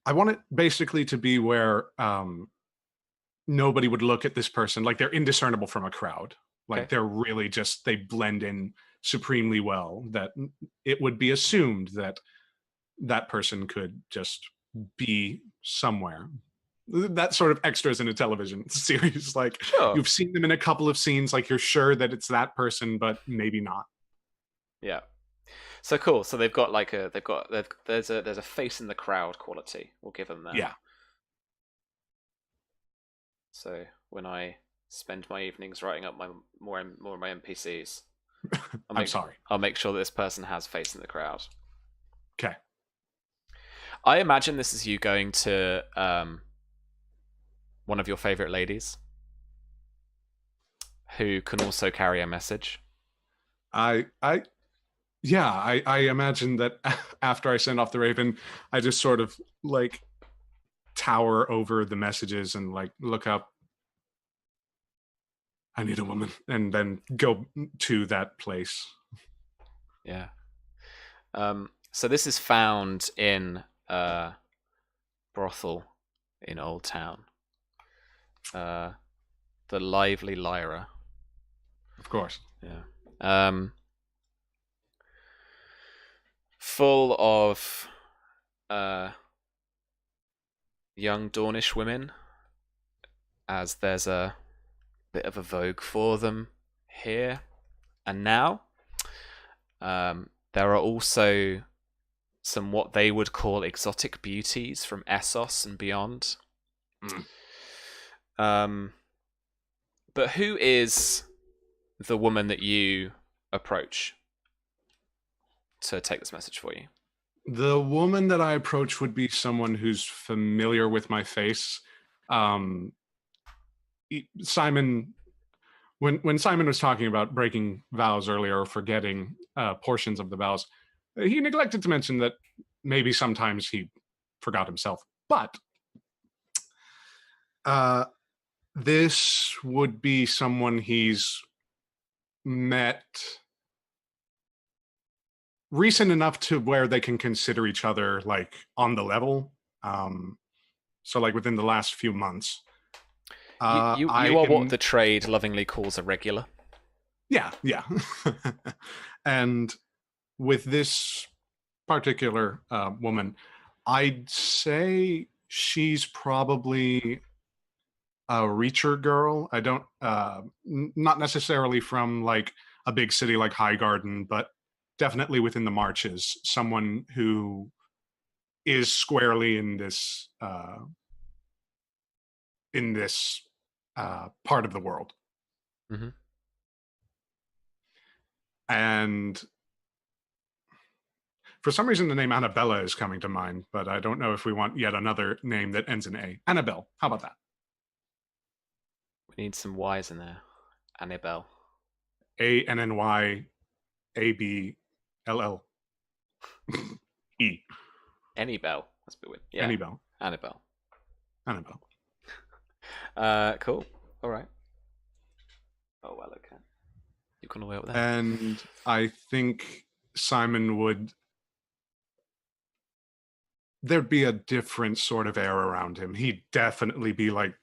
I want it basically to be where nobody would look at this person like they're indiscernible from a crowd. Like okay. They're really just, they blend in supremely well, that it would be assumed that that person could just be somewhere. That sort of extras in a television series. Like Sure. You've seen them in a couple of scenes, like you're sure that it's that person, but maybe not. Yeah. So cool. So they've got like there's a face in the crowd quality. We'll give them that. Yeah. So when I spend my evenings writing up more of my NPCs, I'll make sure that this person has face in the crowd. Okay. I imagine this is you going to one of your favorite ladies who can also carry a message. I imagine that after I send off the Raven, I just sort of like tower over the messages and like look up, I need a woman, and then go to that place. Yeah. So this is found in brothel in Old Town. The Lively Lyra. Of course. Yeah. Full of young Dornish women, as there's a bit of a vogue for them here and now. There are also some what they would call exotic beauties from Essos and beyond. But who is the woman that you approach to take this message for you? The woman that I approach would be someone who's familiar with my face. Simon when Simon was talking about breaking vows earlier or forgetting portions of the vows, he neglected to mention that maybe sometimes he forgot himself. But this would be someone he's met recent enough to where they can consider each other like on the level. So like within the last few months. You are what the trade lovingly calls a regular. Yeah. And with this particular woman, I'd say she's probably a Reacher girl. I don't, not necessarily from like a big city like Highgarden, but definitely within the marches. Someone who is squarely in this part of the world. Mm-hmm. And for some reason, the name Annabella is coming to mind, but I don't know if we want yet another name that ends in A. Annabelle. How about that? We need some Y's in there. Annabelle. ANNYABLL. E. Annabelle. That's a bit weird. Yeah. Annabelle. Annabelle. Annabelle. Cool. All right. Oh, well, okay. You can away with that. And I think Simon would... There'd be a different sort of air around him. He'd definitely be like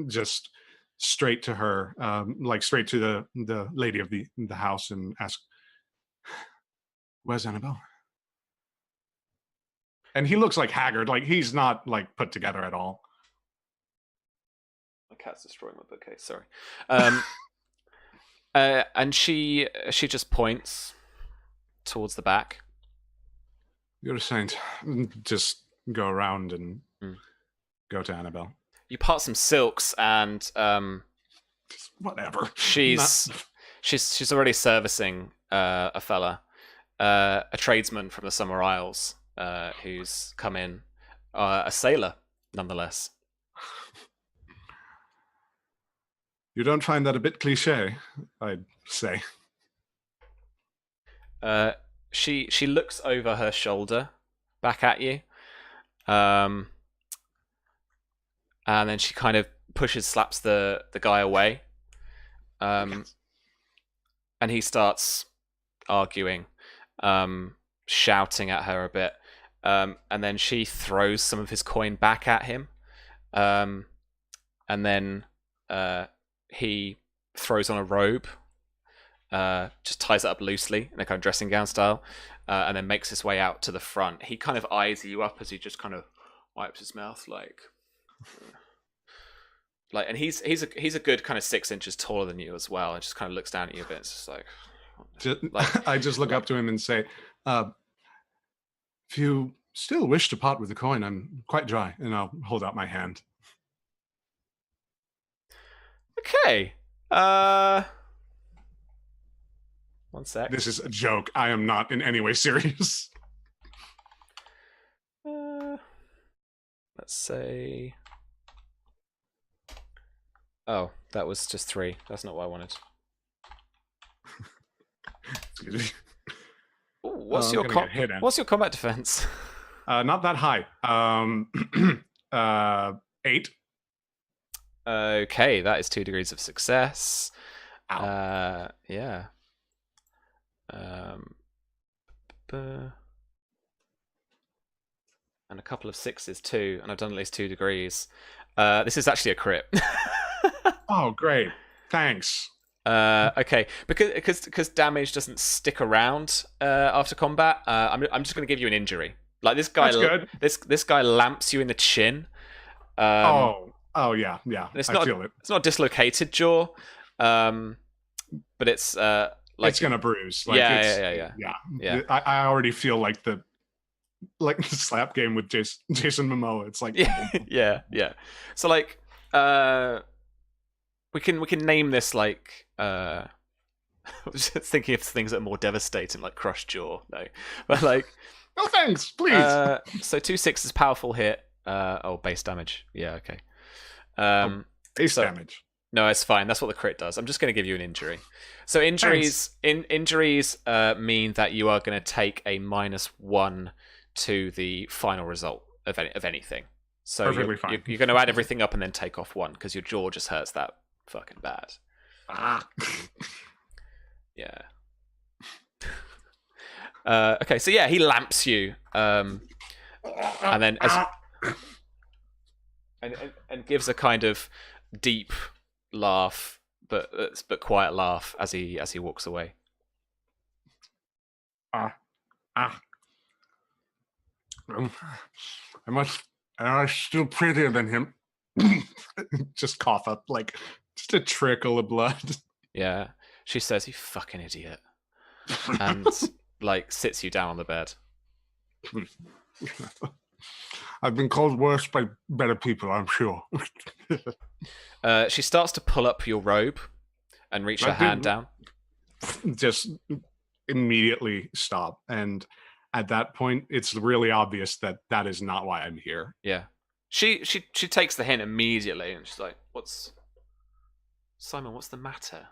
just straight to her, like straight to the lady of the house and ask, "Where's Annabelle?" And he looks like haggard, like he's not like put together at all. My cat's destroying my bookcase. Sorry. And she just points towards the back. You're a saint. Just go around and go to Annabelle. You part some silks and whatever. She's already servicing a fella, a tradesman from the Summer Isles, who's come in, a sailor nonetheless. You don't find that a bit cliche, I'd say. She looks over her shoulder back at you, and then she kind of slaps the guy away, and he starts arguing, shouting at her a bit, and then she throws some of his coin back at him, and then he throws on a robe. Just ties it up loosely in a kind of dressing gown style, and then makes his way out to the front. He kind of eyes you up as he just kind of wipes his mouth, like, and he's a good kind of 6 inches taller than you as well, and just kind of looks down at you a bit. It's just like I just look up to him and say, "If you still wish to part with the coin, I'm quite dry," and I'll hold out my hand. Okay. 1 sec. This is a joke. I am not in any way serious. Let's say... Oh, that was just 3. That's not what I wanted. Ooh, what's your combat defense? Not that high. 8. Okay, that is 2 degrees of success. Ow. Yeah. And a couple of 6s too, and I've done at least 2 degrees. This is actually a crit. Oh, great! Thanks. Okay, because damage doesn't stick around after combat. I'm just going to give you an injury. Like this guy, this guy lamps you in the chin. Oh yeah. It's I feel it. It's not dislocated jaw, but it's like it's gonna bruise. Like, yeah. I already feel like the slap game with Jason Momoa. It's like yeah. So like we can name this like I was just thinking of things that are more devastating, like crushed jaw. No, but like no thanks, please. So 2 6s, powerful hit. Base damage. Yeah, okay. Base damage. No, it's fine. That's what the crit does. I'm just going to give you an injury. So injuries mean that you are going to take a -1 to the final result of anything. So Perfectly fine. you're going to add everything up and then take off 1 because your jaw just hurts that fucking bad. Yeah. Okay, so yeah, he lamps you, and then and gives a kind of deep laugh, but quiet laugh as he walks away. I'm still prettier than him. Just cough up like just a trickle of blood. Yeah, she says, "You fucking idiot," and like sits you down on the bed. I've been called worse by better people, I'm sure. She starts to pull up your robe and reach her hand down. Just immediately stop. And at that point, it's really obvious that that is not why I'm here. Yeah. She takes the hint immediately and she's like, Simon, what's the matter?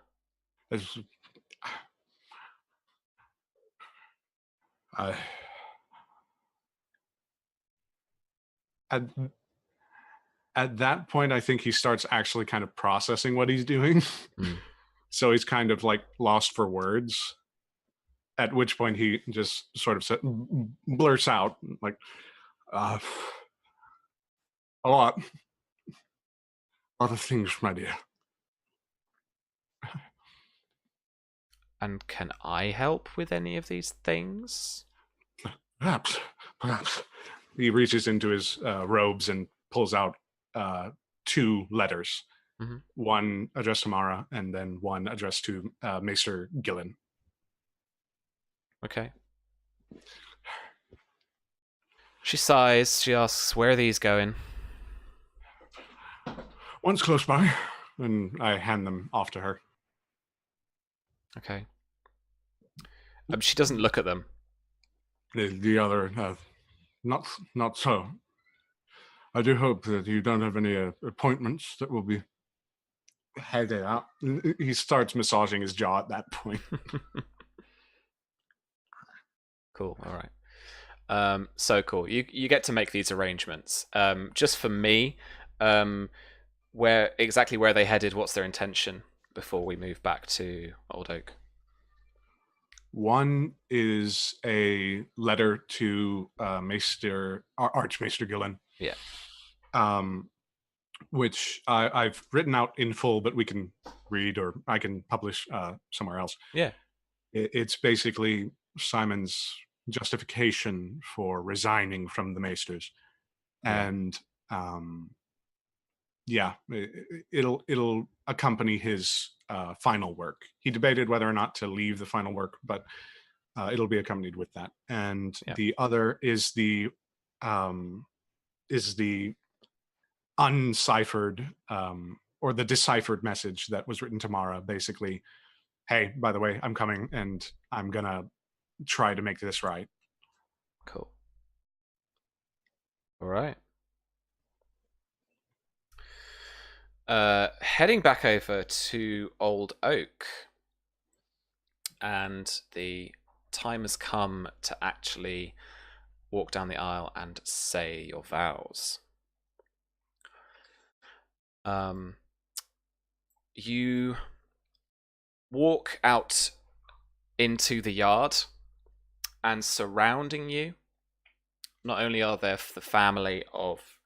At that point, I think he starts actually kind of processing what he's doing. So he's kind of like lost for words. At which point he just sort of blurts out like, a lot of things, my dear. And can I help with any of these things? Perhaps. He reaches into his robes and pulls out 2 letters. One addressed to Mara and then one addressed to Maester Gillen. Okay. She sighs. She asks, where are these going? One's close by, and I hand them off to her. Okay. She doesn't look at them. The other, not so. I do hope that you don't have any appointments that will be headed out. He starts massaging his jaw at that point. Cool. All right. So cool. You get to make these arrangements. Just for me, where are they headed? What's their intention before we move back to Old Oak? One is a letter to Archmaester Gillen. Yeah. Which I've written out in full, but we can read or I can publish somewhere else. Yeah. It's basically Simon's justification for resigning from the Maesters. And it'll accompany his final work. He debated whether or not to leave the final work, but it'll be accompanied with that. And the other is the unciphered or the deciphered message that was written to Mara. Basically, hey, by the way, I'm coming and I'm gonna try to make this right. Cool. All right. Heading back over to Old Oak, and the time has come to actually walk down the aisle and say your vows. You walk out into the yard, and surrounding you, not only are there the family of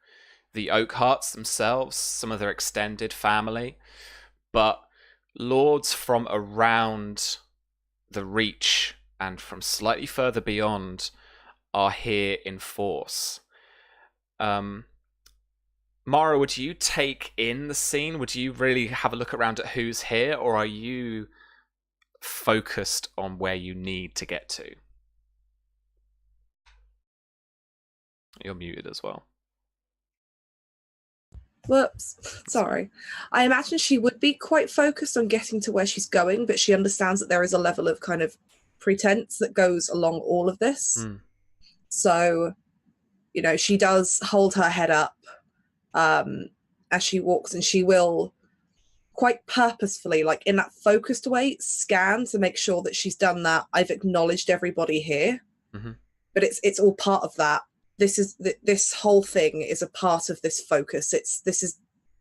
the Oakhearts themselves, some of their extended family, but lords from around the Reach and from slightly further beyond are here in force. Mara, would you take in the scene? Would you really have a look around at who's here, or are you focused on where you need to get to? You're muted as well. Whoops. Sorry. I imagine she would be quite focused on getting to where she's going, but she understands that there is a level of kind of pretense that goes along all of this. So, she does hold her head up as she walks, and she will quite purposefully, like in that focused way, scan to make sure that she's done that. I've acknowledged everybody here, but it's all part of that. This whole thing is a part of this focus. This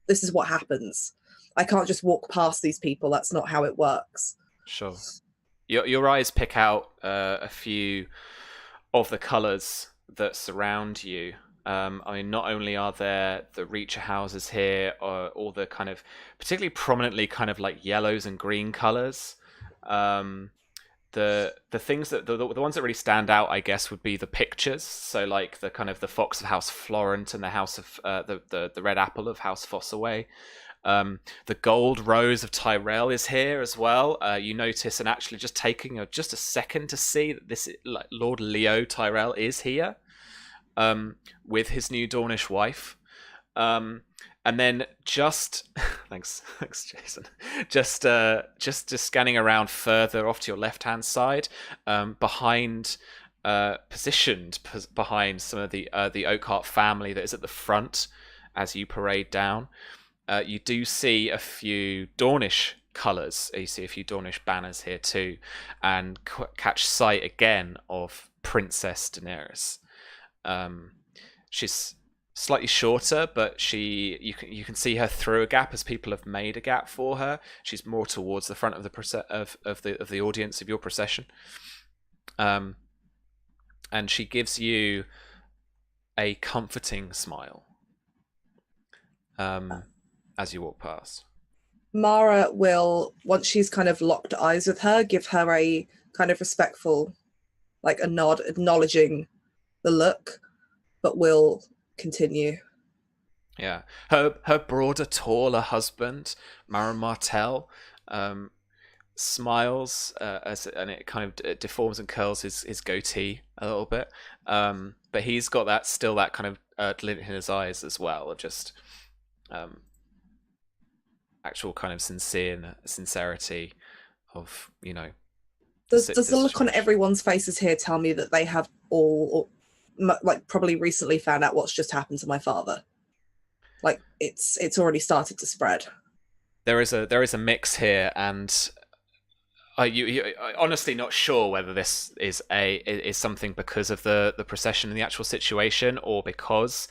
is what happens. I can't just walk past these people. That's not how it works. Sure. Your eyes pick out a few of the colours that surround you. I mean, not only are there the Reacher houses here, or all the kind of particularly prominently kind of like yellows and green colours. The things that the ones that really stand out, I guess, would be the pictures. So like the kind of the Fox of House Florent and the House of the Red Apple of House Fossaway. The Gold Rose of Tyrell is here as well. You notice, and actually just taking just a second to see that this like Lord Leo Tyrell is here, with his new Dornish wife. And then just thanks Jason. Just scanning around further off to your left-hand side, positioned behind some of the Oakhart family that is at the front as you parade down. You do see a few Dornish colours. You see a few Dornish banners here too, and catch sight again of Princess Daenerys. She's slightly shorter, but you can see her through a gap as people have made a gap for her. She's more towards the front of the audience of your procession, and she gives you a comforting smile as you walk past. Mara will, once she's kind of locked eyes with her, give her a kind of respectful, like a nod, acknowledging the look, but will continue. Yeah, her broader, taller husband, Mara Martell, smiles and it kind of deforms and curls his goatee a little bit, but he's got that kind of glint in his eyes as well, of just actual kind of sincerity of, you know. Does the look on everyone's faces here tell me that they have all, like, probably recently found out what's just happened to my father? Like, it's already started to spread. There is a mix here, and you honestly not sure whether this is something because of the procession and the actual situation, or because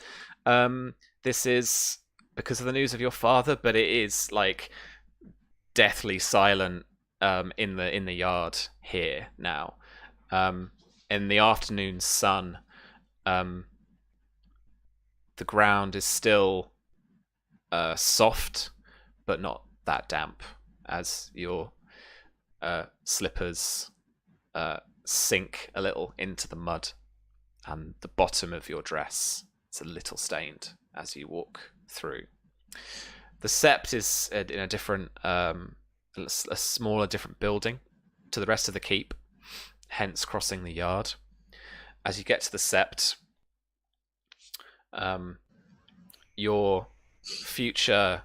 this is because of the news of your father. But it is like deathly silent in the yard here now. In the afternoon sun, the ground is still soft, but not that damp, as your slippers sink a little into the mud, and the bottom of your dress is a little stained as you walk through. The sept is in a different, a smaller, different building to the rest of the keep, hence crossing the yard. As you get to the sept, your future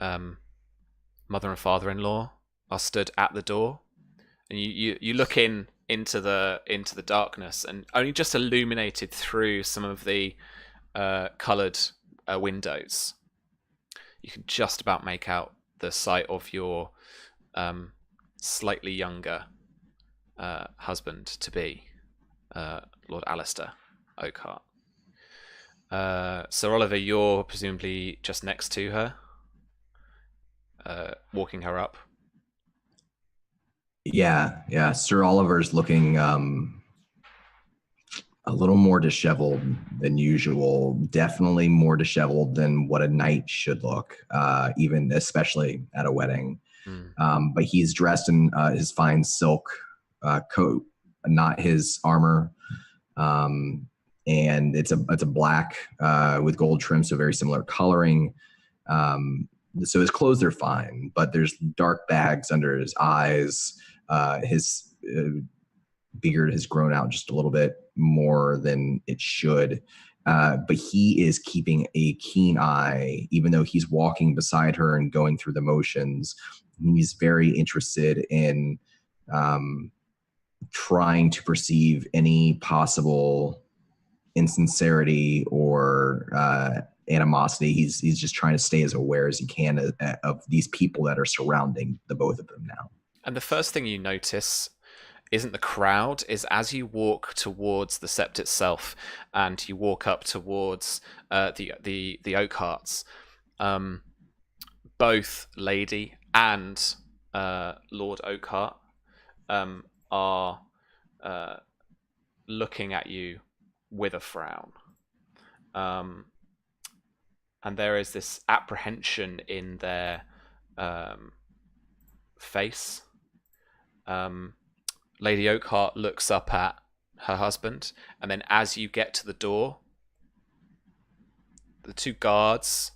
mother and father-in-law are stood at the door, and you look into the darkness, and only just illuminated through some of the coloured windows, you can just about make out the sight of your slightly younger husband to be, Lord Alistair Oakhart. Sir Oliver, you're presumably just next to her, walking her up. Yeah. Sir Oliver's looking a little more disheveled than usual. Definitely more disheveled than what a knight should look, even especially at a wedding. But he's dressed in his fine silk coat, not his armor, and it's a black with gold trim, so very similar coloring. So his clothes are fine, but there's dark bags under his eyes. His beard has grown out just a little bit more than it should. But he is keeping a keen eye, even though he's walking beside her and going through the motions. He's very interested in trying to perceive any possible insincerity or animosity. He's just trying to stay as aware as he can of these people that are surrounding the both of them now. And the first thing you notice isn't the crowd, is as you walk towards the sept itself, and you walk up towards the oak hearts, both Lady and Lord Oakheart are looking at you with a frown. And there is this apprehension in their face. Lady Oakheart looks up at her husband, and then as you get to the door, the two guards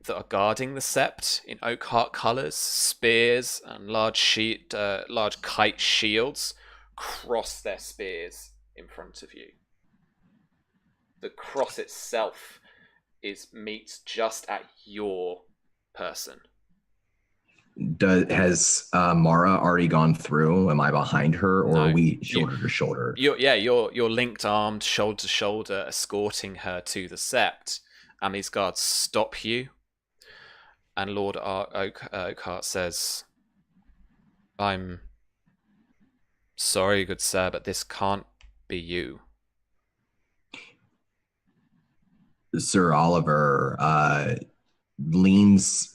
that are guarding the sept in Oakheart colours, spears and large kite shields, cross their spears in front of you. The cross itself meets just at your person. Has Mara already gone through? Am I behind her, or are we shoulder to shoulder? You're linked armed, shoulder to shoulder, escorting her to the sept, and these guards stop you. And Lord Oakheart says, "I'm sorry, good sir, but this can't be you." Sir Oliver leans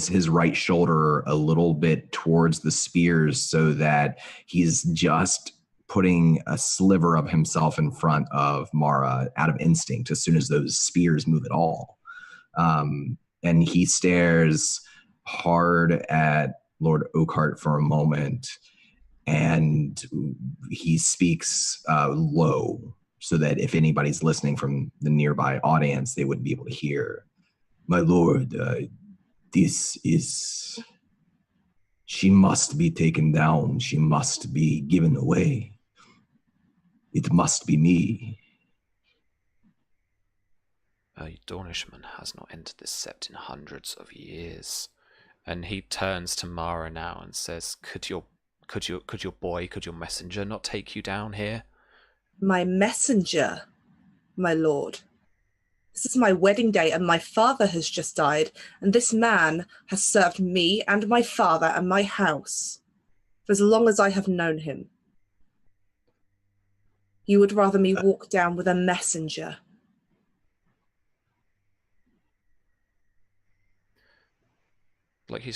his right shoulder a little bit towards the spears so that he's just putting a sliver of himself in front of Mara out of instinct as soon as those spears move at all. And he stares hard at Lord Oakheart for a moment, and he speaks low so that if anybody's listening from the nearby audience, they would be able to hear. "My lord, she must be taken down. She must be given away. It must be me." Dornishman has not entered this sept in hundreds of years. And he turns to Mara now and says, could your messenger not take you down here? My messenger, my lord. This is my wedding day, and my father has just died, and this man has served me and my father and my house for as long as I have known him. You would rather me walk down with a messenger?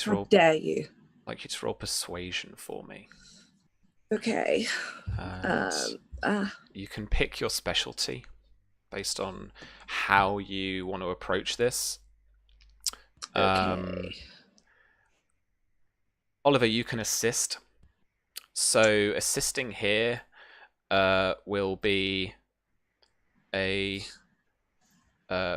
How dare you? Like you to roll persuasion for me. Okay. You can pick your specialty based on how you want to approach this. Okay. Oliver, you can assist. So assisting here will be a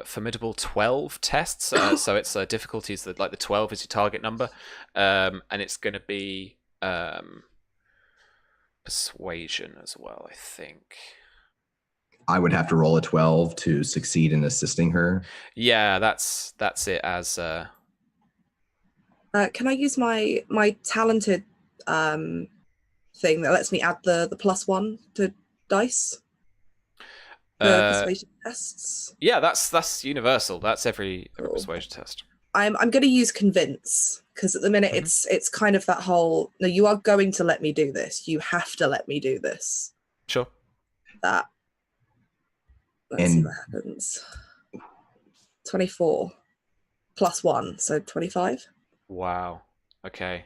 formidable 12 tests. So it's difficulties that like the 12 is your target number, and it's going to be persuasion as well, I think. I would have to roll a 12 to succeed in assisting her. Yeah, that's it. As can I use my talented thing that lets me add the +1 to dice? The persuasion tests. Yeah, that's universal. That's every persuasion test. I'm going to use convince, because at the minute it's kind of that whole, no, you are going to let me do this. You have to let me do this. Sure. Let's see what happens. 24 +1, so 25. Wow. Okay.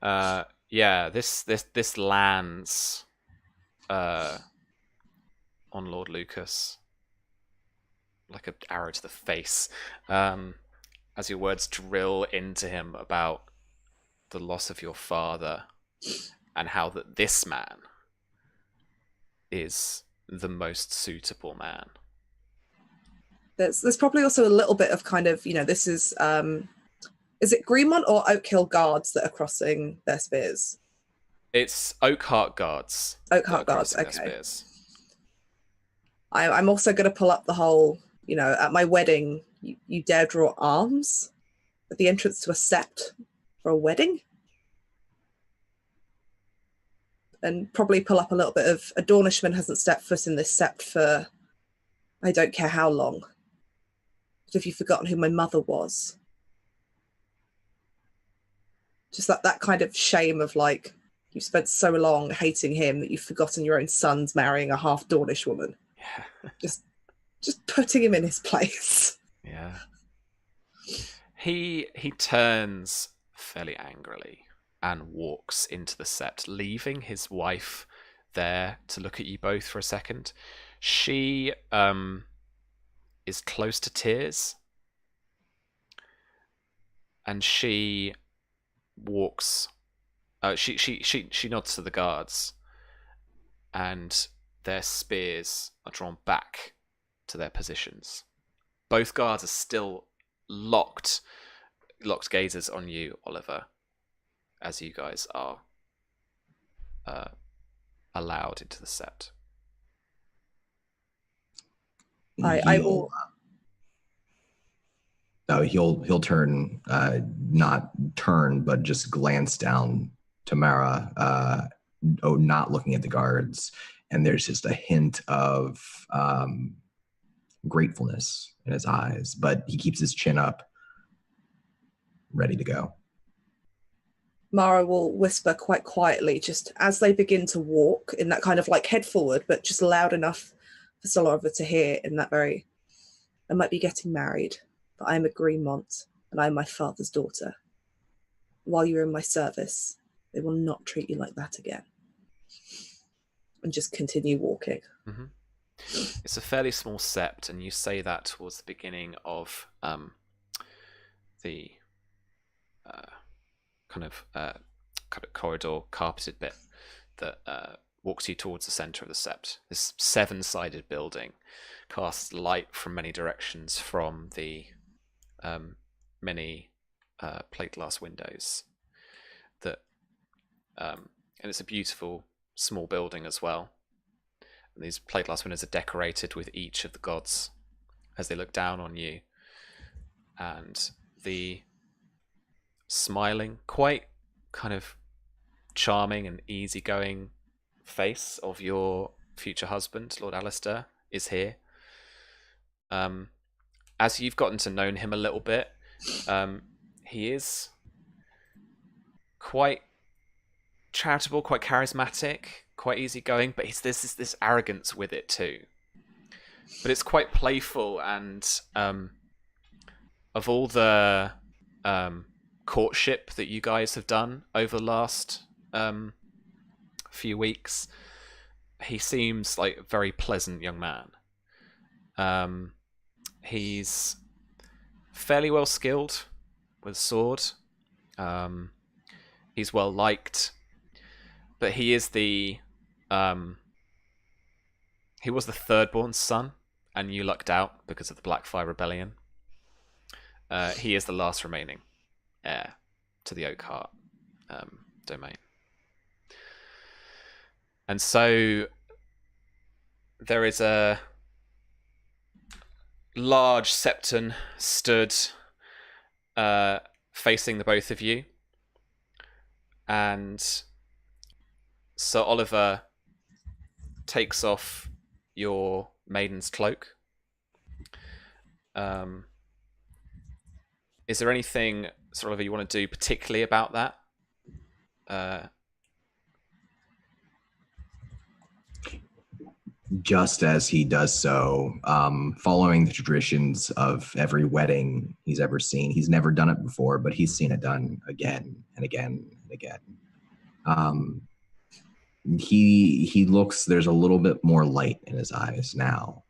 Yeah, this lands on Lord Lucas like an arrow to the face, as your words drill into him about the loss of your father and how that this man is the most suitable man. There's probably also a little bit of kind of, this is it Greenmont or Oak Hill guards that are crossing their spears? It's Oakheart guards. Oakheart guards, okay. I'm also going to pull up the whole, at my wedding, you dare draw arms at the entrance to a sept for a wedding? And probably pull up a little bit of, a Dornishman hasn't stepped foot in this sept for I don't care how long. But have you forgotten who my mother was? Just that kind of shame of like, you've spent so long hating him that you've forgotten your own son's marrying a half Dornish woman. Yeah. Just putting him in his place. Yeah. He turns fairly angrily and walks into the sept, leaving his wife there to look at you both for a second. She is close to tears, and she walks. She nods to the guards, and their spears are drawn back to their positions. Both guards are still locked gazes on you, Oliver, as you guys are allowed into the sept. I will. No, he'll turn, not turn, but just glance down to Mara, not looking at the guards, and there's just a hint of gratefulness in his eyes, but he keeps his chin up, ready to go. Mara will whisper quite quietly, just as they begin to walk, in that kind of like head forward, but just loud enough for Sir Oliver to hear, in that very, I might be getting married, but I am a Greenmont, and I am my father's daughter. While you're in my service, they will not treat you like that again. And just continue walking. Mm-hmm. It's a fairly small sept, and you say that towards the beginning of the kind of corridor, carpeted bit that walks you towards the center of the sept. This 7-sided building casts light from many directions from the many plate glass windows. That and it's a beautiful small building as well. And these plate glass windows are decorated with each of the gods as they look down on you, and the smiling, quite kind of charming and easygoing face of your future husband, Lord Alistair, is here. As you've gotten to know him a little bit, he is quite charitable, quite charismatic, quite easygoing, but there's this arrogance with it too. But it's quite playful, and of all the courtship that you guys have done over the last few weeks, he seems like a very pleasant young man. He's fairly well skilled with a sword. He's well liked, but he is he was the third-born son, and you lucked out because of the Black Fyre Rebellion. He is the last remaining heir to the Oakheart domain. And so there is a large septon stood facing the both of you, and Sir Oliver takes off your maiden's cloak. Is there anything, Sir Oliver, you want to do particularly about that? Just as he does so, following the traditions of every wedding he's ever seen. He's never done it before, but he's seen it done again and again and again. He looks, there's a little bit more light in his eyes now,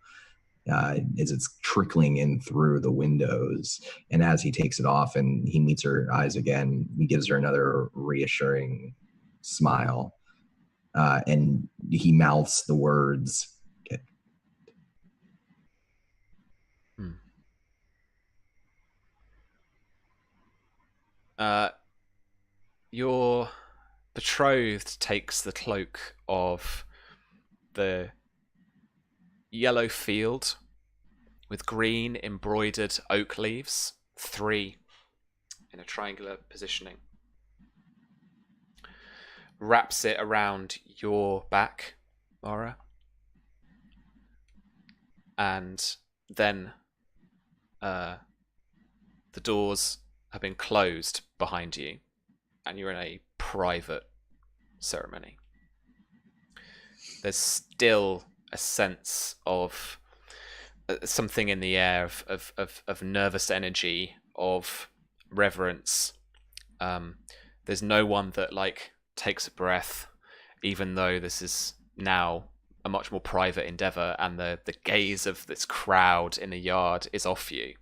as it's trickling in through the windows. And as he takes it off and he meets her eyes again, he gives her another reassuring smile. And he mouths the words, your betrothed takes the cloak of the yellow field with green embroidered oak leaves, 3 in a triangular positioning, wraps it around your back, Mara, and then the doors have been closed behind you, and you're in a private ceremony. There's still a sense of something in the air of nervous energy, of reverence. There's no one that like takes a breath, even though this is now a much more private endeavor, and the gaze of this crowd in the yard is off you.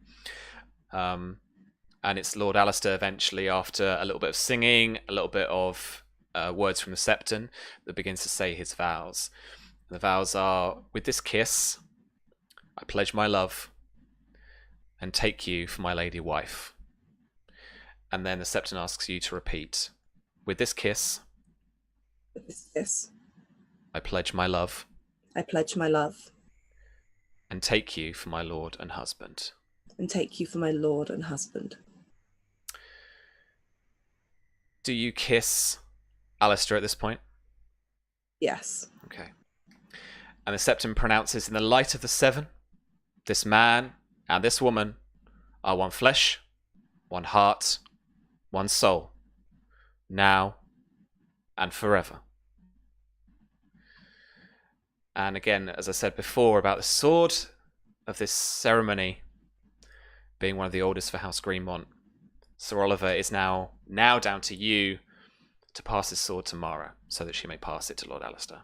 And it's Lord Alistair eventually, after a little bit of singing, a little bit of words from the Septon, that begins to say his vows. The vows are, with this kiss, I pledge my love and take you for my lady wife. And then the Septon asks you to repeat, with this kiss, With this kiss, I pledge my love I pledge my love and take you for my lord and husband. and take you for my lord and husband. Do you kiss Alistair at this point? Yes. Okay. And the Septon pronounces, in the light of the seven, this man and this woman are one flesh, one heart, one soul, now and forever. And again, as I said before about the sword of this ceremony being one of the oldest for House Greenmont, Sir Oliver, is now down to you to pass his sword to Mara so that she may pass it to Lord Alistair.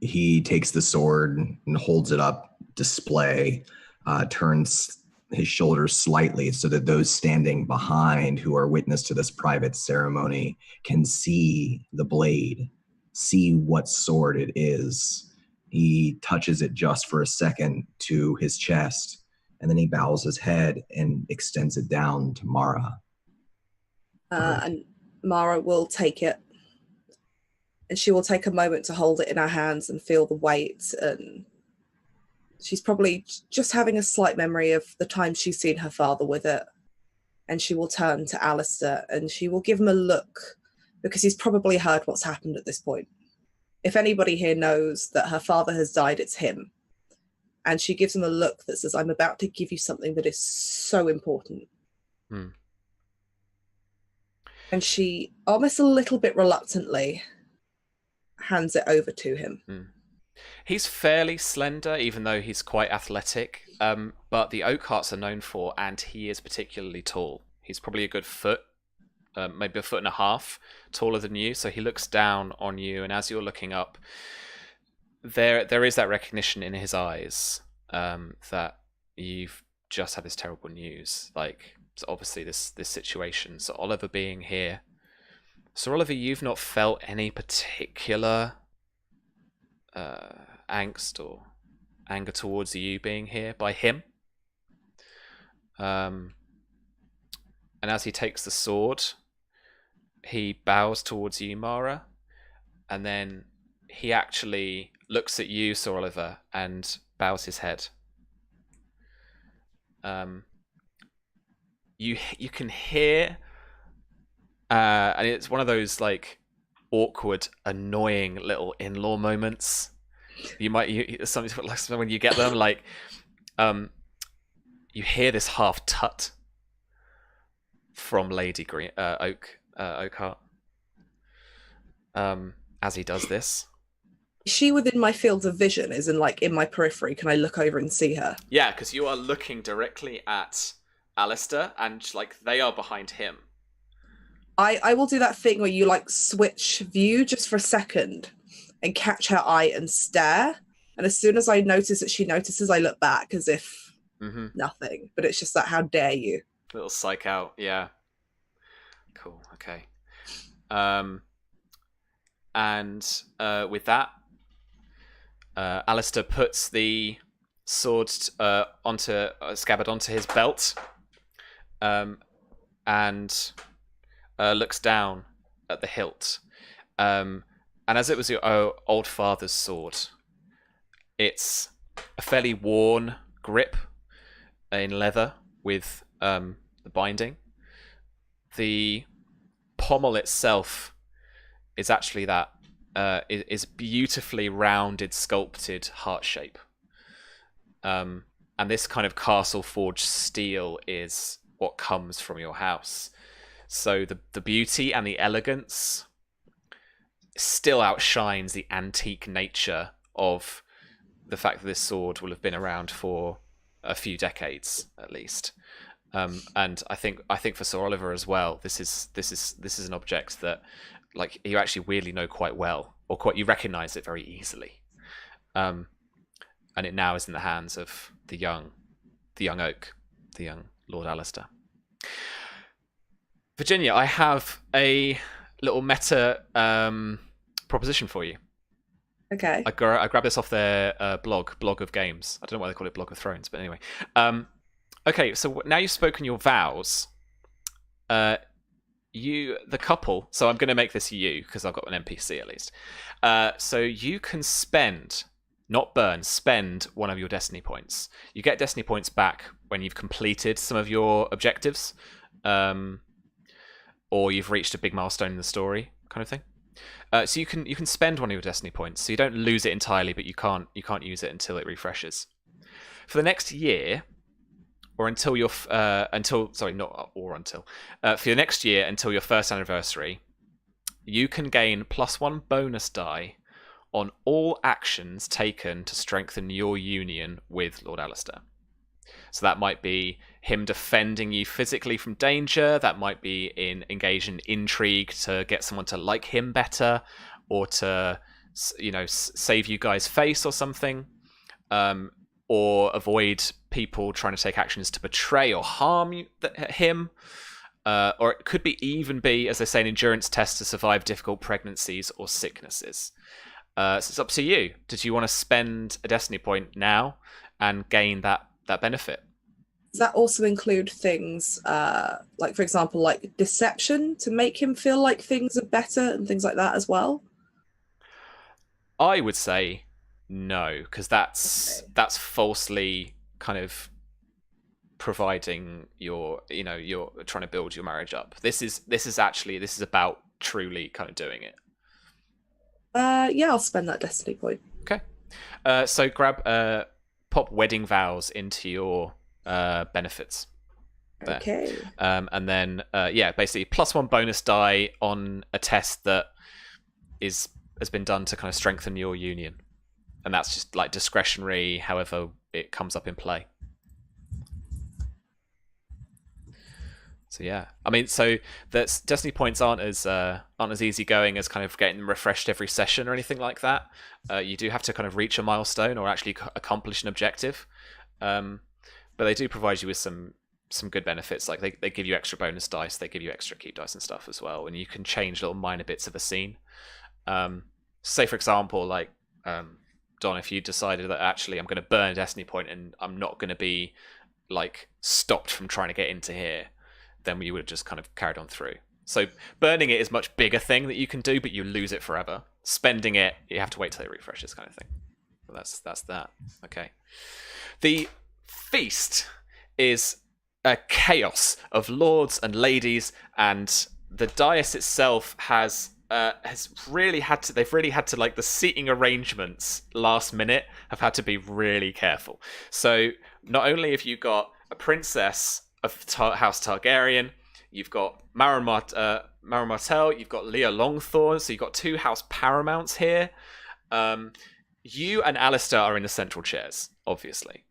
He takes the sword and holds it up, display, turns his shoulders slightly so that those standing behind who are witness to this private ceremony can see the blade, see what sword it is. He touches it just for a second to his chest, and then he bows his head and extends it down to Mara. And Mara will take it, and she will take a moment to hold it in her hands and feel the weight. And she's probably just having a slight memory of the time she's seen her father with it. And she will turn to Alistair and she will give him a look, because he's probably heard what's happened at this point. If anybody here knows that her father has died, it's him. And she gives him a look that says, I'm about to give you something that is so important. And she, almost a little bit reluctantly, hands it over to him. He's fairly slender, even though he's quite athletic. But the Oakhearts are known for, and he is particularly tall. He's probably a good foot, maybe a foot and a half taller than you. So he looks down on you, and as you're looking up, there is that recognition in his eyes that you've just had this terrible news. Like, so obviously this situation. So Oliver being here. So Oliver, you've not felt any particular angst or anger towards you being here by him. And as he takes the sword, he bows towards you, Mara, and then he actually looks at you, Sir Oliver, and bows his head. You can hear, and it's one of those like awkward, annoying little in-law moments. Something like when you get them, like you hear this half tut from Lady Oakhart as he does this. Is she within my field of vision? Is in like in my periphery? Can I look over and see her? Yeah, because you are looking directly at Alistair, and like they are behind him. I will do that thing where you like switch view just for a second and catch her eye and stare. And as soon as I notice that she notices, I look back as if nothing. But it's just that, how dare you? Little psych out, yeah. Cool, okay. And with that, Alistair puts the sword scabbard onto his belt, and looks down at the hilt. And as it was your old father's sword, it's a fairly worn grip in leather with the binding. The pommel itself is actually that is beautifully rounded, sculpted heart shape. And this kind of castle forged steel is what comes from your house. So the beauty and the elegance still outshines the antique nature of the fact that this sword will have been around for a few decades at least. And I think for Sir Oliver as well, this is an object that like you actually weirdly know quite well, or you recognise it very easily. And it now is in the hands of the young oak, the young Lord Alistair. Virginia, I have a little meta proposition for you. Okay. I grabbed this off their blog of games. I don't know why they call it Blog of Thrones, but anyway. Okay, so now you've spoken your vows. The couple. So I'm going to make this you because I've got an NPC at least. So you can spend, not burn, spend one of your destiny points. You get destiny points back when you've completed some of your objectives, or you've reached a big milestone in the story, kind of thing. So you can spend one of your destiny points, so you don't lose it entirely, but you can't use it until it refreshes. For the next year, or until your for your next year until your first anniversary, you can gain +1 bonus die on all actions taken to strengthen your union with Lord Alistair. So that might be him defending you physically from danger. That might be engage in intrigue to get someone to like him better, or to, save you guys face or something, or avoid people trying to take actions to betray or harm him. Or it could even be, as they say, an endurance test to survive difficult pregnancies or sicknesses. So it's up to you. Did you want to spend a destiny point now and gain that benefit? Does that also include things like, for example, like deception to make him feel like things are better and things like that as well? I would say no, because that's falsely kind of providing you're trying to build your marriage up. This is about truly kind of doing it. Yeah, I'll spend that destiny point. Okay. So grab pop wedding vows into your benefits there. Okay. And then basically +1 bonus die on a test that has been done to kind of strengthen your union, and that's just like discretionary, however it comes up in play. So yeah, I mean, so that's destiny points aren't as easygoing as kind of getting them refreshed every session or anything like that. You do have to kind of reach a milestone or actually accomplish an objective, but they do provide you with some good benefits. Like they give you extra bonus dice, they give you extra keep dice and stuff as well, and you can change little minor bits of a scene. Say for example, like Don, if you decided that actually I'm going to burn a destiny point and I'm not going to be like stopped from trying to get into here, then you would have just kind of carried on through. So burning it is a much bigger thing that you can do, but you lose it forever. Spending it, you have to wait till it refreshes, kind of thing. But that's that. Okay. The feast is a chaos of lords and ladies, and the dais itself has really had to like the seating arrangements last minute have had to be really careful. So not only have you got a princess of House Targaryen, you've got Maren Martell, you've got Leah Longthorn, so you've got 2 house paramounts here. You and Alistair are in the central chairs, obviously.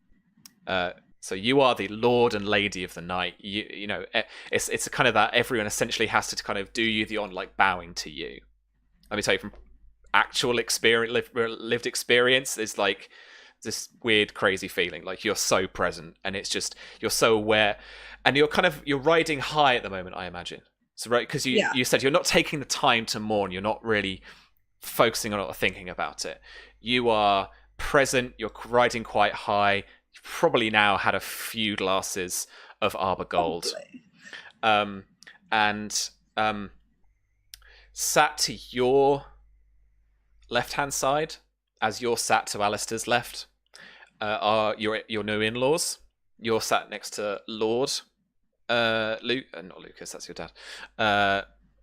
So you are the lord and lady of the night. You know, it's a kind of that everyone essentially has to kind of do you the honor, like bowing to you. Let me tell you from actual experience, lived experience, is like this weird, crazy feeling. Like you're so present, and it's just you're so aware, and you're riding high at the moment, I imagine. So right, because you said you're not taking the time to mourn. You're not really focusing on it or thinking about it. You are present. You're riding quite high. You've probably now had a few glasses of Arbor Gold. And sat to your left-hand side, as you're sat to Alistair's left, are your new in-laws. You're sat next to Lord not Lucas, that's your dad.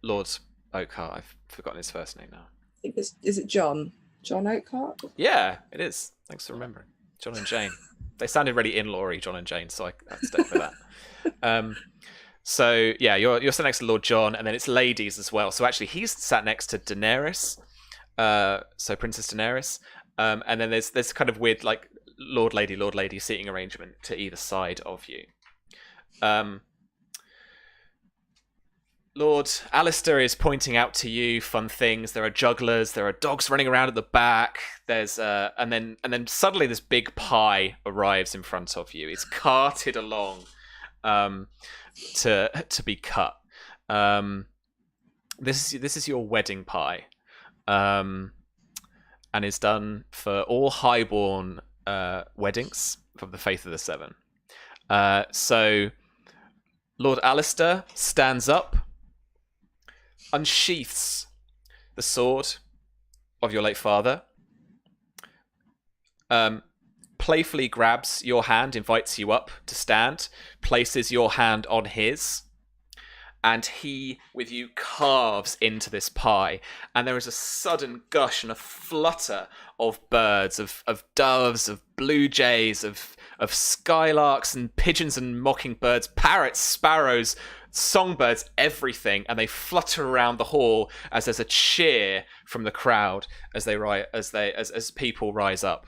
Lord Oakhart, I've forgotten his first name now. think is it John? John Oakhart? Yeah, it is. Thanks for remembering. John and Jane. They sounded really in-law-y, John and Jane, so I stuck with that. So yeah, you're sat next to Lord John, and then it's ladies as well. So actually, he's sat next to Daenerys. So Princess Daenerys, and then there's kind of weird like Lord Lady seating arrangement to either side of you. Lord Alistair is pointing out to you fun things. There are jugglers. There are dogs running around at the back. There's and then suddenly this big pie arrives in front of you. It's carted along to be cut. This is your wedding pie, and is done for all highborn weddings from the Faith of the Seven. So Lord Alistair stands up, unsheaths the sword of your late father, playfully grabs your hand, invites you up to stand, places your hand on his, and he, with you, carves into this pie. And there is a sudden gush and a flutter of birds, of doves, of blue jays, of skylarks and pigeons and mockingbirds, parrots, sparrows, songbirds, everything, and they flutter around the hall as there's a cheer from the crowd as people rise up.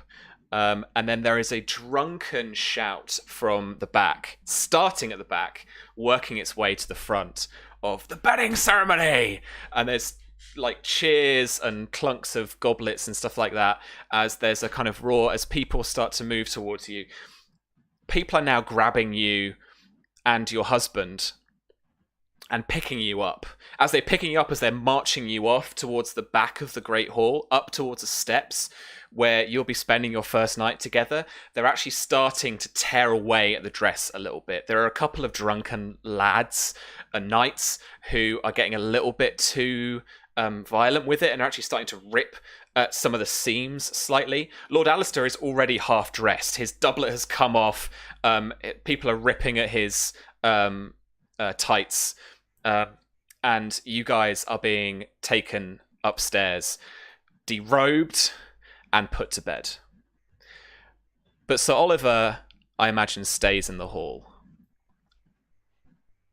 And then there is a drunken shout from the back, starting at the back, working its way to the front, of the wedding ceremony. And there's like cheers and clunks of goblets and stuff like that as there's a kind of roar as people start to move towards you. People are now grabbing you and your husband and picking you up. As they're picking you up, as they're marching you off towards the back of the Great Hall, up towards the steps where you'll be spending your first night together, they're actually starting to tear away at the dress a little bit. There are a couple of drunken lads and knights who are getting a little bit too violent with it and are actually starting to rip at some of the seams slightly. Lord Alistair is already half dressed. His doublet has come off. People are ripping at his tights. And you guys are being taken upstairs, derobed, and put to bed. But Sir Oliver, I imagine, stays in the hall.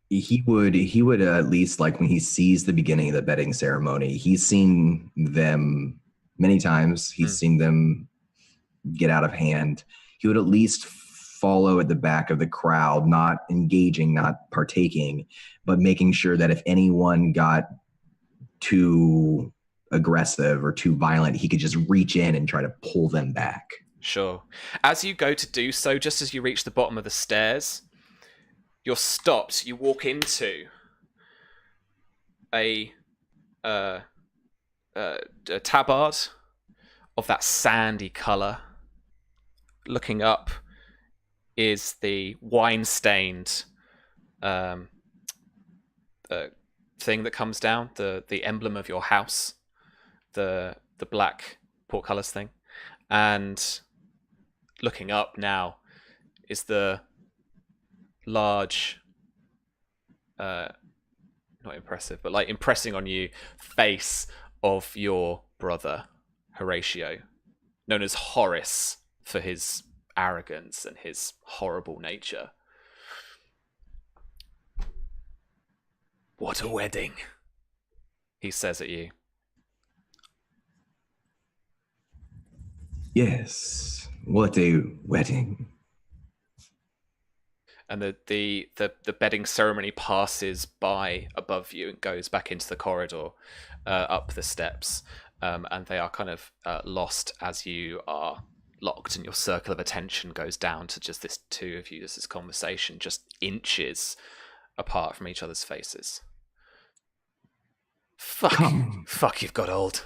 He would at least, like, when he sees the beginning of the bedding ceremony, he's seen them many times. He's seen them get out of hand. He would at least follow at the back of the crowd, not engaging, not partaking, but making sure that if anyone got too aggressive or too violent, he could just reach in and try to pull them back. Sure. As you go to do so, just as you reach the bottom of the stairs, you're stopped. You walk into a tabard of that sandy colour. Looking up is the wine-stained thing that comes down, the emblem of your house, the black portcullis thing. And looking up now is the large, not impressive, but like impressing on you, face of your brother, Horatio, known as Horace for his arrogance and his horrible nature. What a wedding, he says at you. Yes, what a wedding. And the bedding ceremony passes by above you and goes back into the corridor, up the steps, and they are kind of lost as you are locked, and your circle of attention goes down to just this two of you, just this conversation, just inches apart from each other's faces. Fuck, you've got old.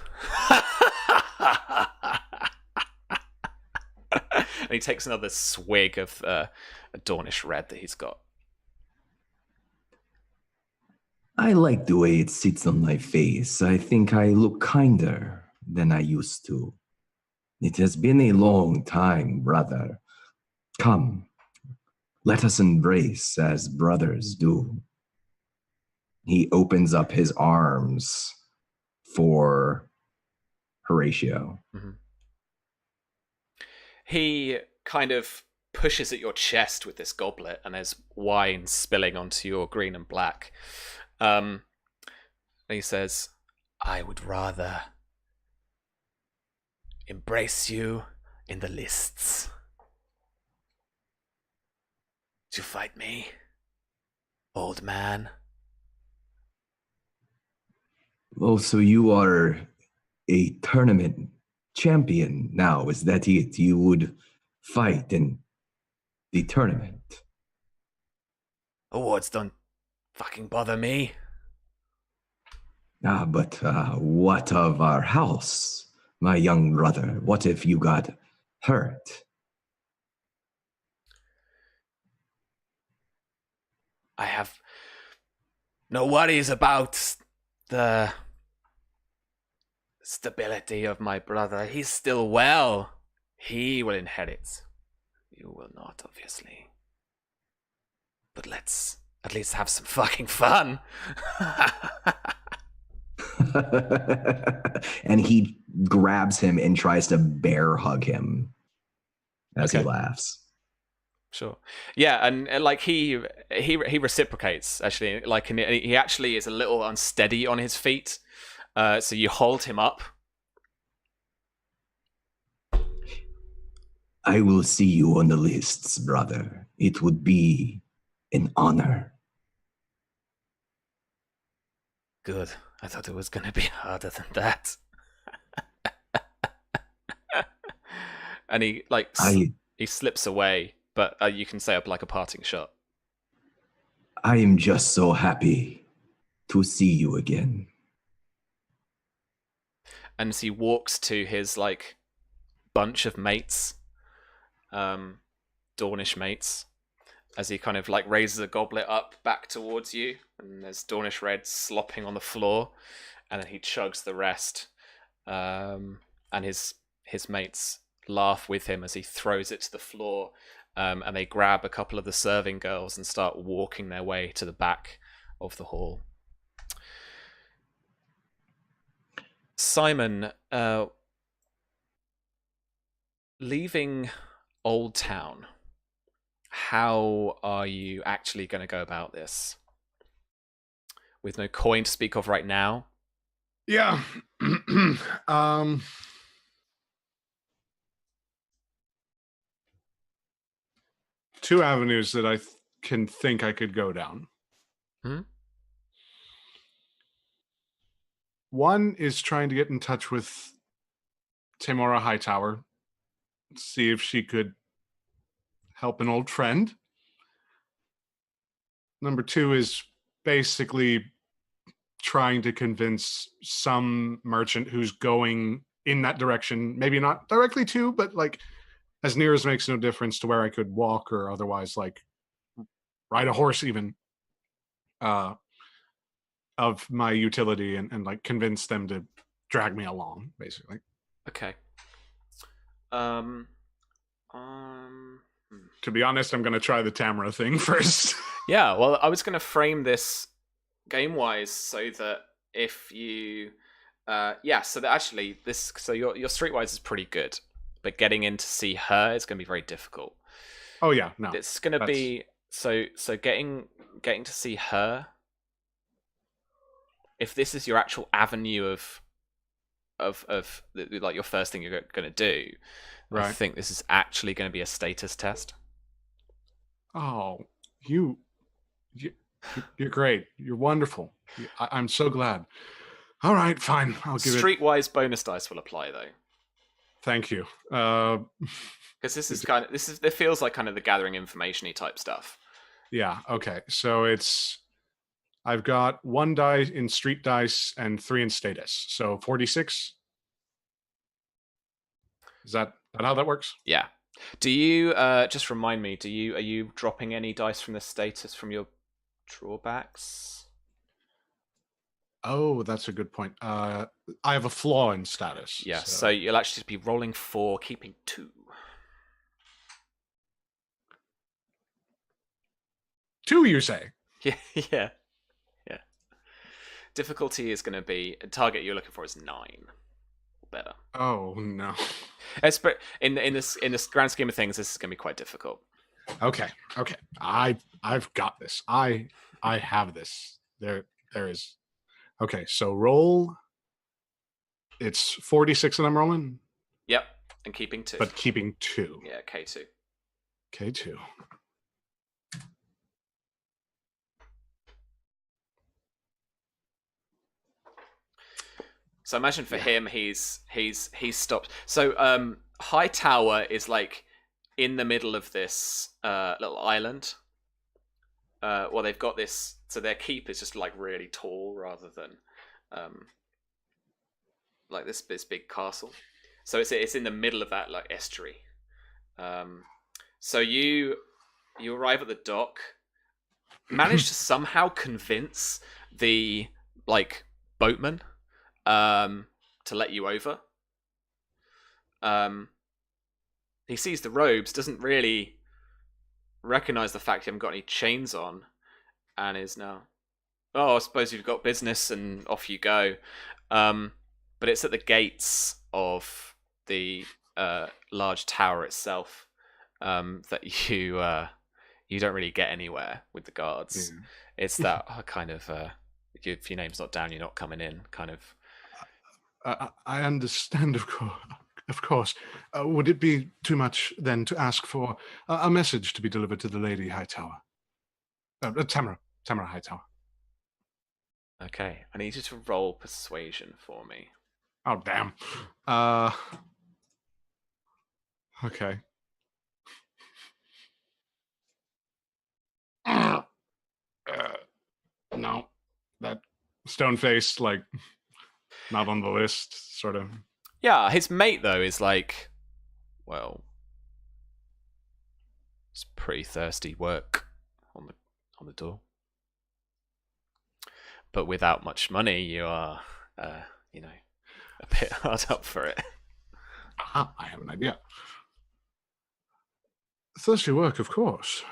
And he takes another swig of a Dornish red that he's got. I like the way it sits on my face. I think I look kinder than I used to. It has been a long time, brother. Come, let us embrace as brothers do. He opens up his arms for Horatio. Mm-hmm. He kind of pushes at your chest with this goblet, and there's wine spilling onto your green and black. And he says, I would rather embrace you in the lists to fight me, old man. Oh, so you are a tournament champion now, is that it? You would fight in the tournament? Awards don't fucking bother me. But what of our house, my young brother? What if you got hurt? I have no worries about the stability of my brother. He's still well. He will inherit. You will not, obviously. But let's at least have some fucking fun. And he grabs him and tries to bear hug him as he Okay. laughs. Sure. Yeah, and like he reciprocates actually. Like, and he actually is a little unsteady on his feet. So you hold him up. I will see you on the lists, brother. It would be an honor. Good. I thought it was going to be harder than that. And he like he slips away, but you can say up like a parting shot. I am just so happy to see you again. And as he walks to his like bunch of mates, Dornish mates, as he kind of like raises a goblet up back towards you, and there's Dornish red slopping on the floor, and then he chugs the rest, and his mates laugh with him as he throws it to the floor, and they grab a couple of the serving girls and start walking their way to the back of the hall. Simon, leaving Old Town, how are you actually going to go about this? With no coin to speak of right now? Yeah. Two avenues that I can think I could go down. One is trying to get in touch with Tamora Hightower, see if she could help an old friend. Number two is basically trying to convince some merchant who's going in that direction, maybe not directly to, but like as near as makes no difference to where I could walk or otherwise like ride a horse even, of my utility and like convince them to drag me along, basically. Okay. To be honest, I'm going to try the Tamara thing first. Yeah, well, I was going to frame this game-wise so that if you... so that actually, so your streetwise is pretty good, but getting in to see her is going to be very difficult. Oh, yeah, no. It's going to be... So getting to see her, if this is your actual avenue of like your first thing you're going to do, right. I think this is actually going to be a status test. Oh, you're great. You're wonderful. I'm so glad. All right, fine. I'll give it. Streetwise bonus dice will apply though. Thank you. Because it feels like kind of the gathering information-y type stuff. Yeah. Okay. So I've got 1 die in street dice and 3 in status. So 46. Is that how that works? Yeah. Do you just remind me? Are you dropping any dice from the status from your drawbacks? Oh, that's a good point. I have a flaw in status. Yeah. So you'll actually be rolling 4, keeping 2. 2, you say? Yeah. Difficulty is going to be target you're looking for is 9. better. Oh no. In this grand scheme of things, this is going to be quite difficult. Okay. I've got this. I have this. There is. Okay, so roll. It's 46 and I'm rolling, Yep, and keeping 2. but keeping 2. Yeah, K2. K2. So imagine for him, he's stopped. So High Tower is like in the middle of this little island. Well, they've got this. So their keep is just like really tall rather than like this big castle. So it's in the middle of that like estuary. So you arrive at the dock, manage to somehow convince the like boatman to let you over. He sees the robes, doesn't really recognize the fact you haven't got any chains on, and is now, oh, I suppose you've got business, and off you go. But it's at the gates of the large tower itself that you don't really get anywhere with the guards. Yeah. It's that kind of if your name's not down, you're not coming in kind of. I understand, of course. Would it be too much then to ask for a message to be delivered to the Lady Hightower? Tamara Hightower. Okay, I need you to roll persuasion for me. Oh, damn. Okay. No. That stone face, like, not on the list, sort of. Yeah, his mate though is like, well, it's pretty thirsty work on the door. But without much money, you are, a bit hard up for it. Aha, I have an idea. Thirsty work, of course.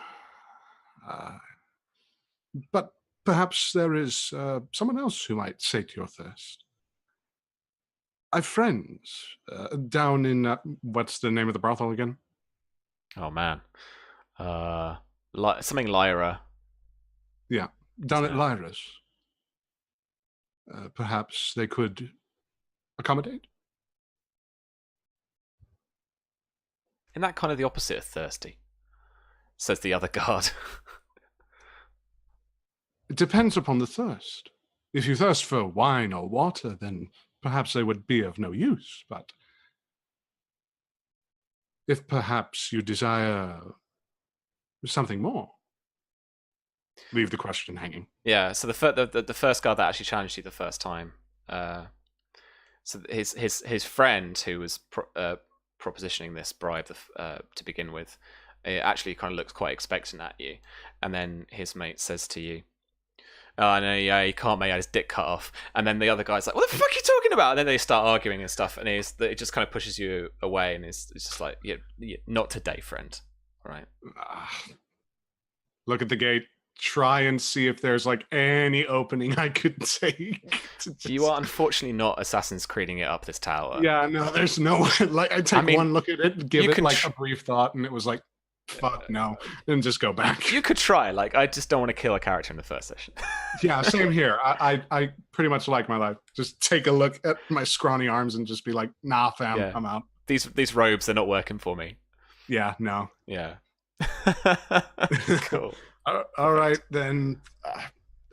But perhaps there is someone else who might sate your thirst. I've friends down in, what's the name of the brothel again? Oh man, something Lyra. Yeah, down at Lyra's. Perhaps they could accommodate? Isn't that kind of the opposite of thirsty? Says the other guard. It depends upon the thirst. If you thirst for wine or water, then perhaps they would be of no use, but if perhaps you desire something more, leave the question hanging. Yeah, so the first guard that actually challenged you the first time, so his friend who was propositioning this bribe to begin with, it actually kind of looks quite expectant at you, and then his mate says to you, "Oh no, yeah, he can't make his dick cut off." And then the other guy's like, "What the fuck are you talking about?" And then they start arguing and stuff, and it just kind of pushes you away, and it's just like, yeah, not today, friend. All right. Look at the gate. Try and see if there's like any opening I could take. You are unfortunately not Assassin's Creeding it up this tower. Yeah, no, there's no like. I take one look at it, give it like a brief thought, and it was like, fuck no, then just go back. You could try. Like, I just don't want to kill a character in the first session. Yeah, same here. I pretty much like my life. Just take a look at my scrawny arms and just be like, nah, fam, Yeah. I'm out. These robes, they're not working for me. Yeah, no. Yeah. Cool. All right, then.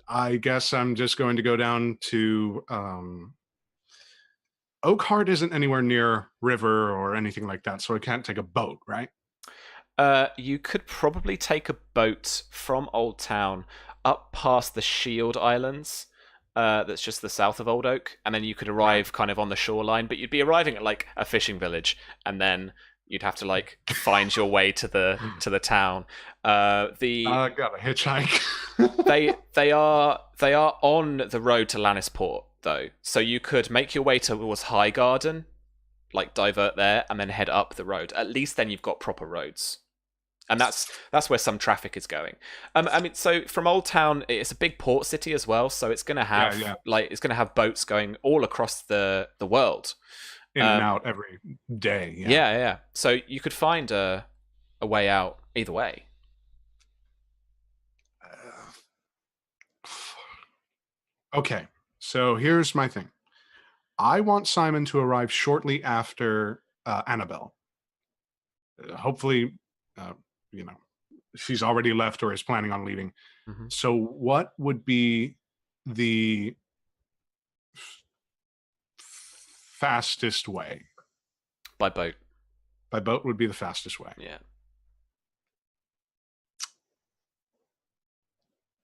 I guess I'm just going to go down to Oakheart. Isn't anywhere near river or anything like that, so I can't take a boat, right? You could probably take a boat from Old Town up past the Shield Islands. That's just the south of Old Oak, and then you could arrive kind of on the shoreline. But you'd be arriving at like a fishing village, and then you'd have to like find your way to the town. I got a hitchhike. they are on the road to Lannisport though, so you could make your way towards High Garden, like divert there, and then head up the road. At least then you've got proper roads, and that's where some traffic is going. I mean, so from Old Town, it's a big port city as well, so it's gonna have like it's gonna have boats going all across the world. in and out every day. Yeah. So you could find a way out either way. Okay, so here's my thing. I want Simon to arrive shortly after Annabelle. Hopefully, she's already left or is planning on leaving. Mm-hmm. So what would be the fastest way? By boat. By boat would be the fastest way. Yeah.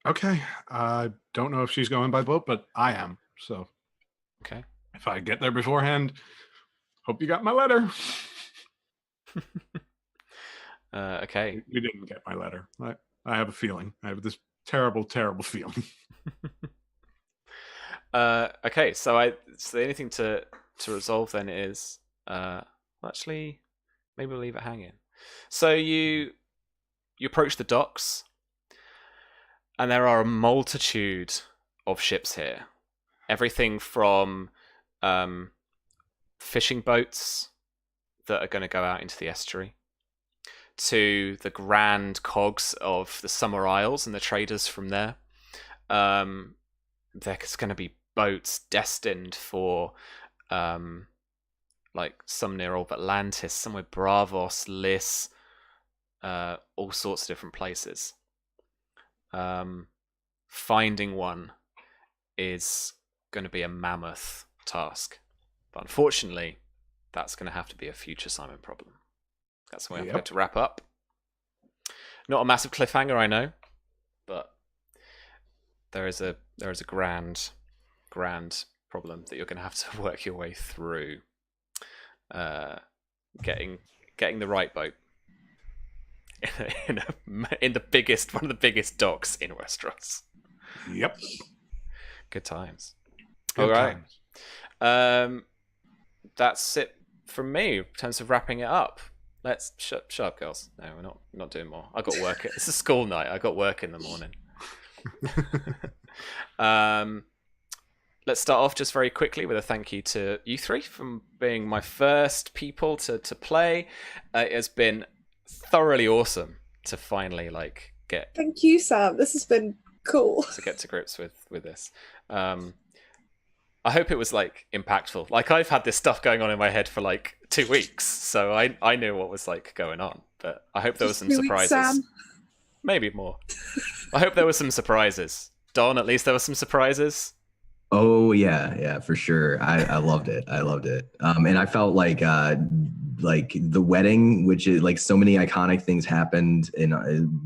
Okay. I don't know if she's going by boat, but I am. So okay. If I get there beforehand, hope you got my letter. Okay. You didn't get my letter. I have a feeling. I have this terrible, terrible feeling. Okay, so the only thing to resolve then is actually maybe we'll leave it hanging. So you approach the docks, and there are a multitude of ships here. Everything from fishing boats that are going to go out into the estuary, to the grand cogs of the Summer Isles and the traders from there. There's going to be boats destined for like some near old Atlantis, somewhere Bravos, Lys, all sorts of different places. Finding one is going to be a mammoth task, but unfortunately that's going to have to be a future Simon problem. That's where I've got to wrap up. Not a massive cliffhanger, I know, but there is a grand problem that you're going to have to work your way through. Getting the right boat in the biggest, one of the biggest docks in Westeros. Yep. Good times. Good All right. times. That's it from me in terms of wrapping it up. Let's shut up, girls. No, we're not doing more. I got work. It's a school night. I got work in the morning. Let's start off just very quickly with a thank you to you three for being my first people to play. It has been thoroughly awesome to finally get. Thank you, Sam. This has been cool. To get to grips with this. I hope it was impactful. I've had this stuff going on in my head for 2 weeks, so I knew what was going on. But I hope there was some surprises. Sam. Maybe more. I hope there were some surprises. Don, at least there were some surprises. Oh yeah, for sure. I loved it. And I felt like the wedding, which is so many iconic things happened and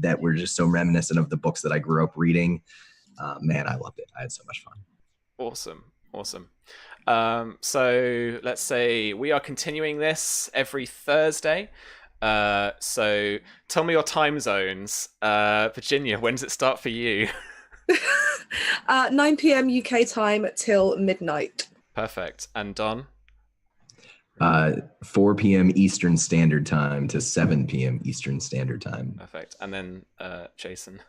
that were just so reminiscent of the books that I grew up reading. Man, I loved it. I had so much fun. Awesome. So let's say we are continuing this every Thursday. So tell me your time zones. Virginia, when does it start for you? 9 p.m. UK time till midnight. Perfect. And Don? 4 p.m. Eastern Standard Time to 7 p.m. Eastern Standard Time. Perfect. And then Jason?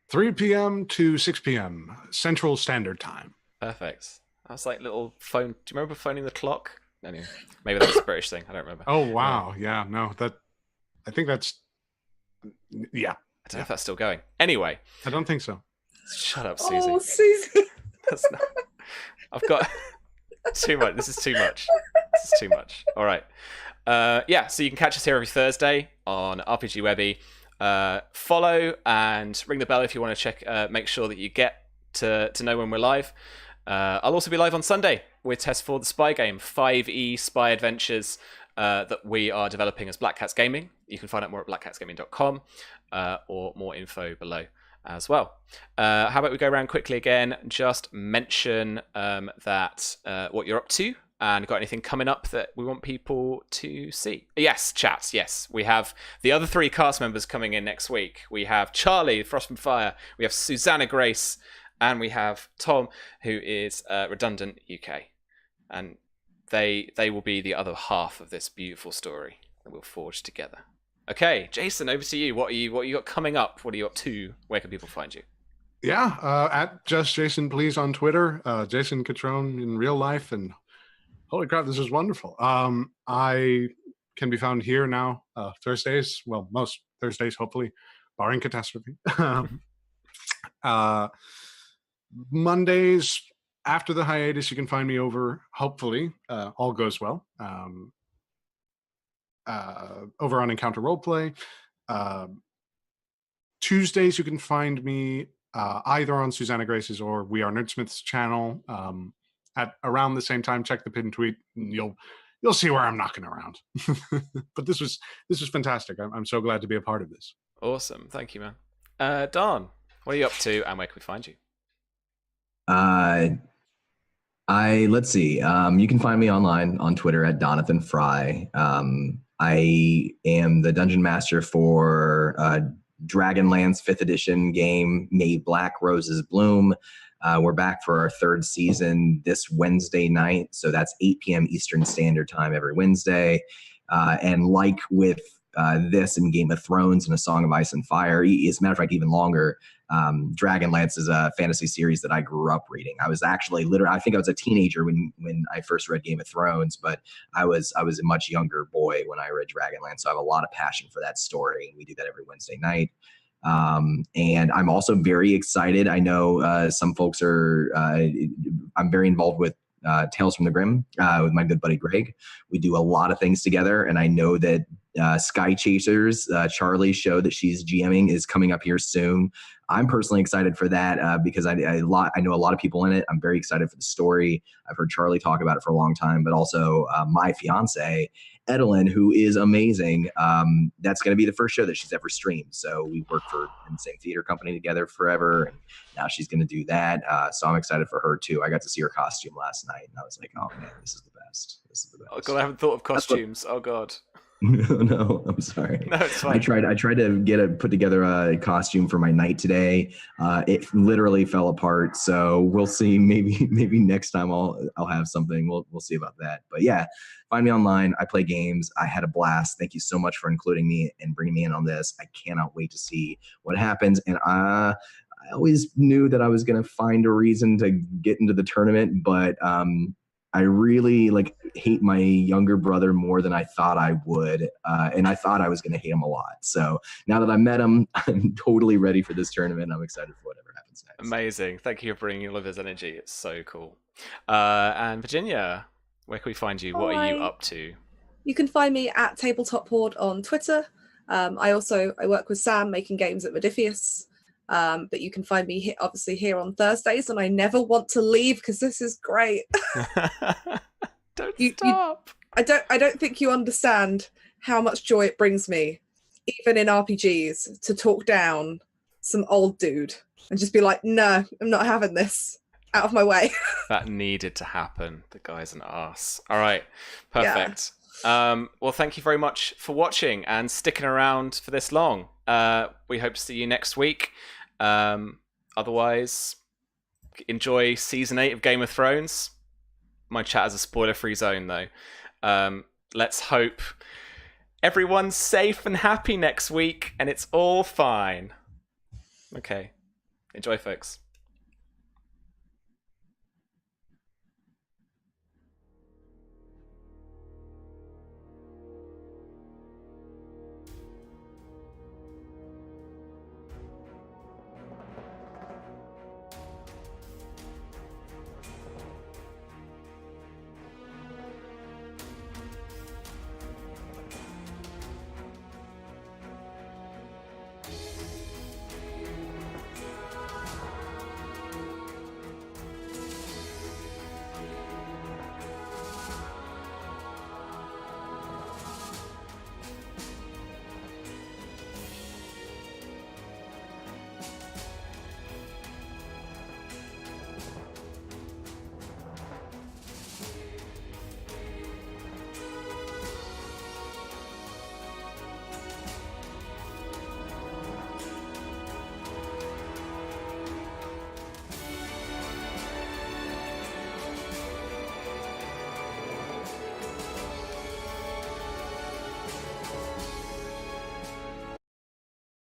3 p.m. to 6 p.m. Central Standard Time. Perfect. I was little phone. Do you remember phoning the clock? Anyway, maybe that's a British thing. I don't remember. Oh wow, yeah, no, I think that's, yeah. I don't know if that's still going. Anyway, I don't think so. Shut up, Susie. Oh, Susie. That's not. I've got too much. This is too much. All right. Yeah. So you can catch us here every Thursday on RPG Webby. Follow and ring the bell if you want to check. Make sure that you get to know when we're live. I'll also be live on Sunday with Test for the Spy Game, 5e Spy Adventures that we are developing as Black Cats Gaming. You can find out more at blackcatsgaming.com or more info below as well. How about we go around quickly again, just mention that what you're up to and got anything coming up that we want people to see. Yes, chats, yes. We have the other 3 cast members coming in next week. We have Charlie, Frost from Fyre. We have Susanna Grace. And we have Tom, who is Redundant UK. And they will be the other half of this beautiful story that we'll forge together. Okay, Jason, over to you. What you got coming up? What are you up to? Where can people find you? Yeah, at Just Jason Please on Twitter, Jason Catrone in real life, and Holy crap, this is wonderful. I can be found here now Thursdays, well, most Thursdays, hopefully, barring catastrophe. uh, Mondays after the hiatus, you can find me over, hopefully, all goes well, over on Encounter Roleplay. Tuesdays, you can find me either on Susanna Grace's or We Are Nerdsmith's channel at around the same time. Check the pin tweet, and you'll see where I'm knocking around. But this was fantastic. I'm so glad to be a part of this. Awesome, thank you, man. Don, what are you up to, and where can we find you? Let's see. You can find me online on Twitter at Donathan Fry. I am the dungeon master for Dragonlance 5th edition game, May Black Roses Bloom. We're back for our 3rd season this Wednesday night. So that's 8 p.m. Eastern Standard Time every Wednesday. And like with this and Game of Thrones and A Song of Ice and Fire, as a matter of fact, even longer, Dragonlance is a fantasy series that I grew up reading. I was actually I think I was a teenager when I first read Game of Thrones, but I was a much younger boy when I read Dragonlance. So I have a lot of passion for that story, and we do that every Wednesday night. And I'm also very excited. I know some folks are, I'm very involved with Tales from the Grim with my good buddy Greg. We do a lot of things together, and I know that Sky Chasers, Charlie's show that she's GMing, is coming up here soon. I'm personally excited for that because I know a lot of people in it. I'm very excited for the story. I've heard Charlie talk about it for a long time, but also my fiance, Edelyn, who is amazing. That's going to be the first show that she's ever streamed. So we worked in the same theater company together forever, and now she's going to do that. So I'm excited for her too. I got to see her costume last night, and I was like, oh man, this is the best. This is the best. Oh god, I haven't thought of costumes. Oh god. No, I'm sorry. No, it's fine. I tried to put together a costume for my night today. It literally fell apart. So we'll see. Maybe next time I'll have something. We'll see about that. But yeah, find me online. I play games. I had a blast. Thank you so much for including me and bringing me in on this. I cannot wait to see what happens. And I always knew that I was going to find a reason to get into the tournament, but I really hate my younger brother more than I thought I would. And I thought I was going to hate him a lot. So now that I met him, I'm totally ready for this tournament. I'm excited for whatever happens next. Amazing. Thank you for bringing all of his energy. It's so cool. And Virginia, where can we find you? What are you up to? You can find me at Tabletop Horde on Twitter. I work with Sam making games at Modiphius. But you can find me obviously here on Thursdays, and I never want to leave because this is great. Don't stop. I don't think you understand how much joy it brings me, even in RPGs, to talk down some old dude and just be like, no, I'm not having this. Out of my way. That needed to happen. The guy's an arse. All right, perfect. Yeah. Well, thank you very much for watching and sticking around for this long. We hope to see you next week. Otherwise, enjoy season 8 of Game of Thrones. My chat has a spoiler-free zone, though. Let's hope everyone's safe and happy next week, and it's all fine. Okay. Enjoy, folks.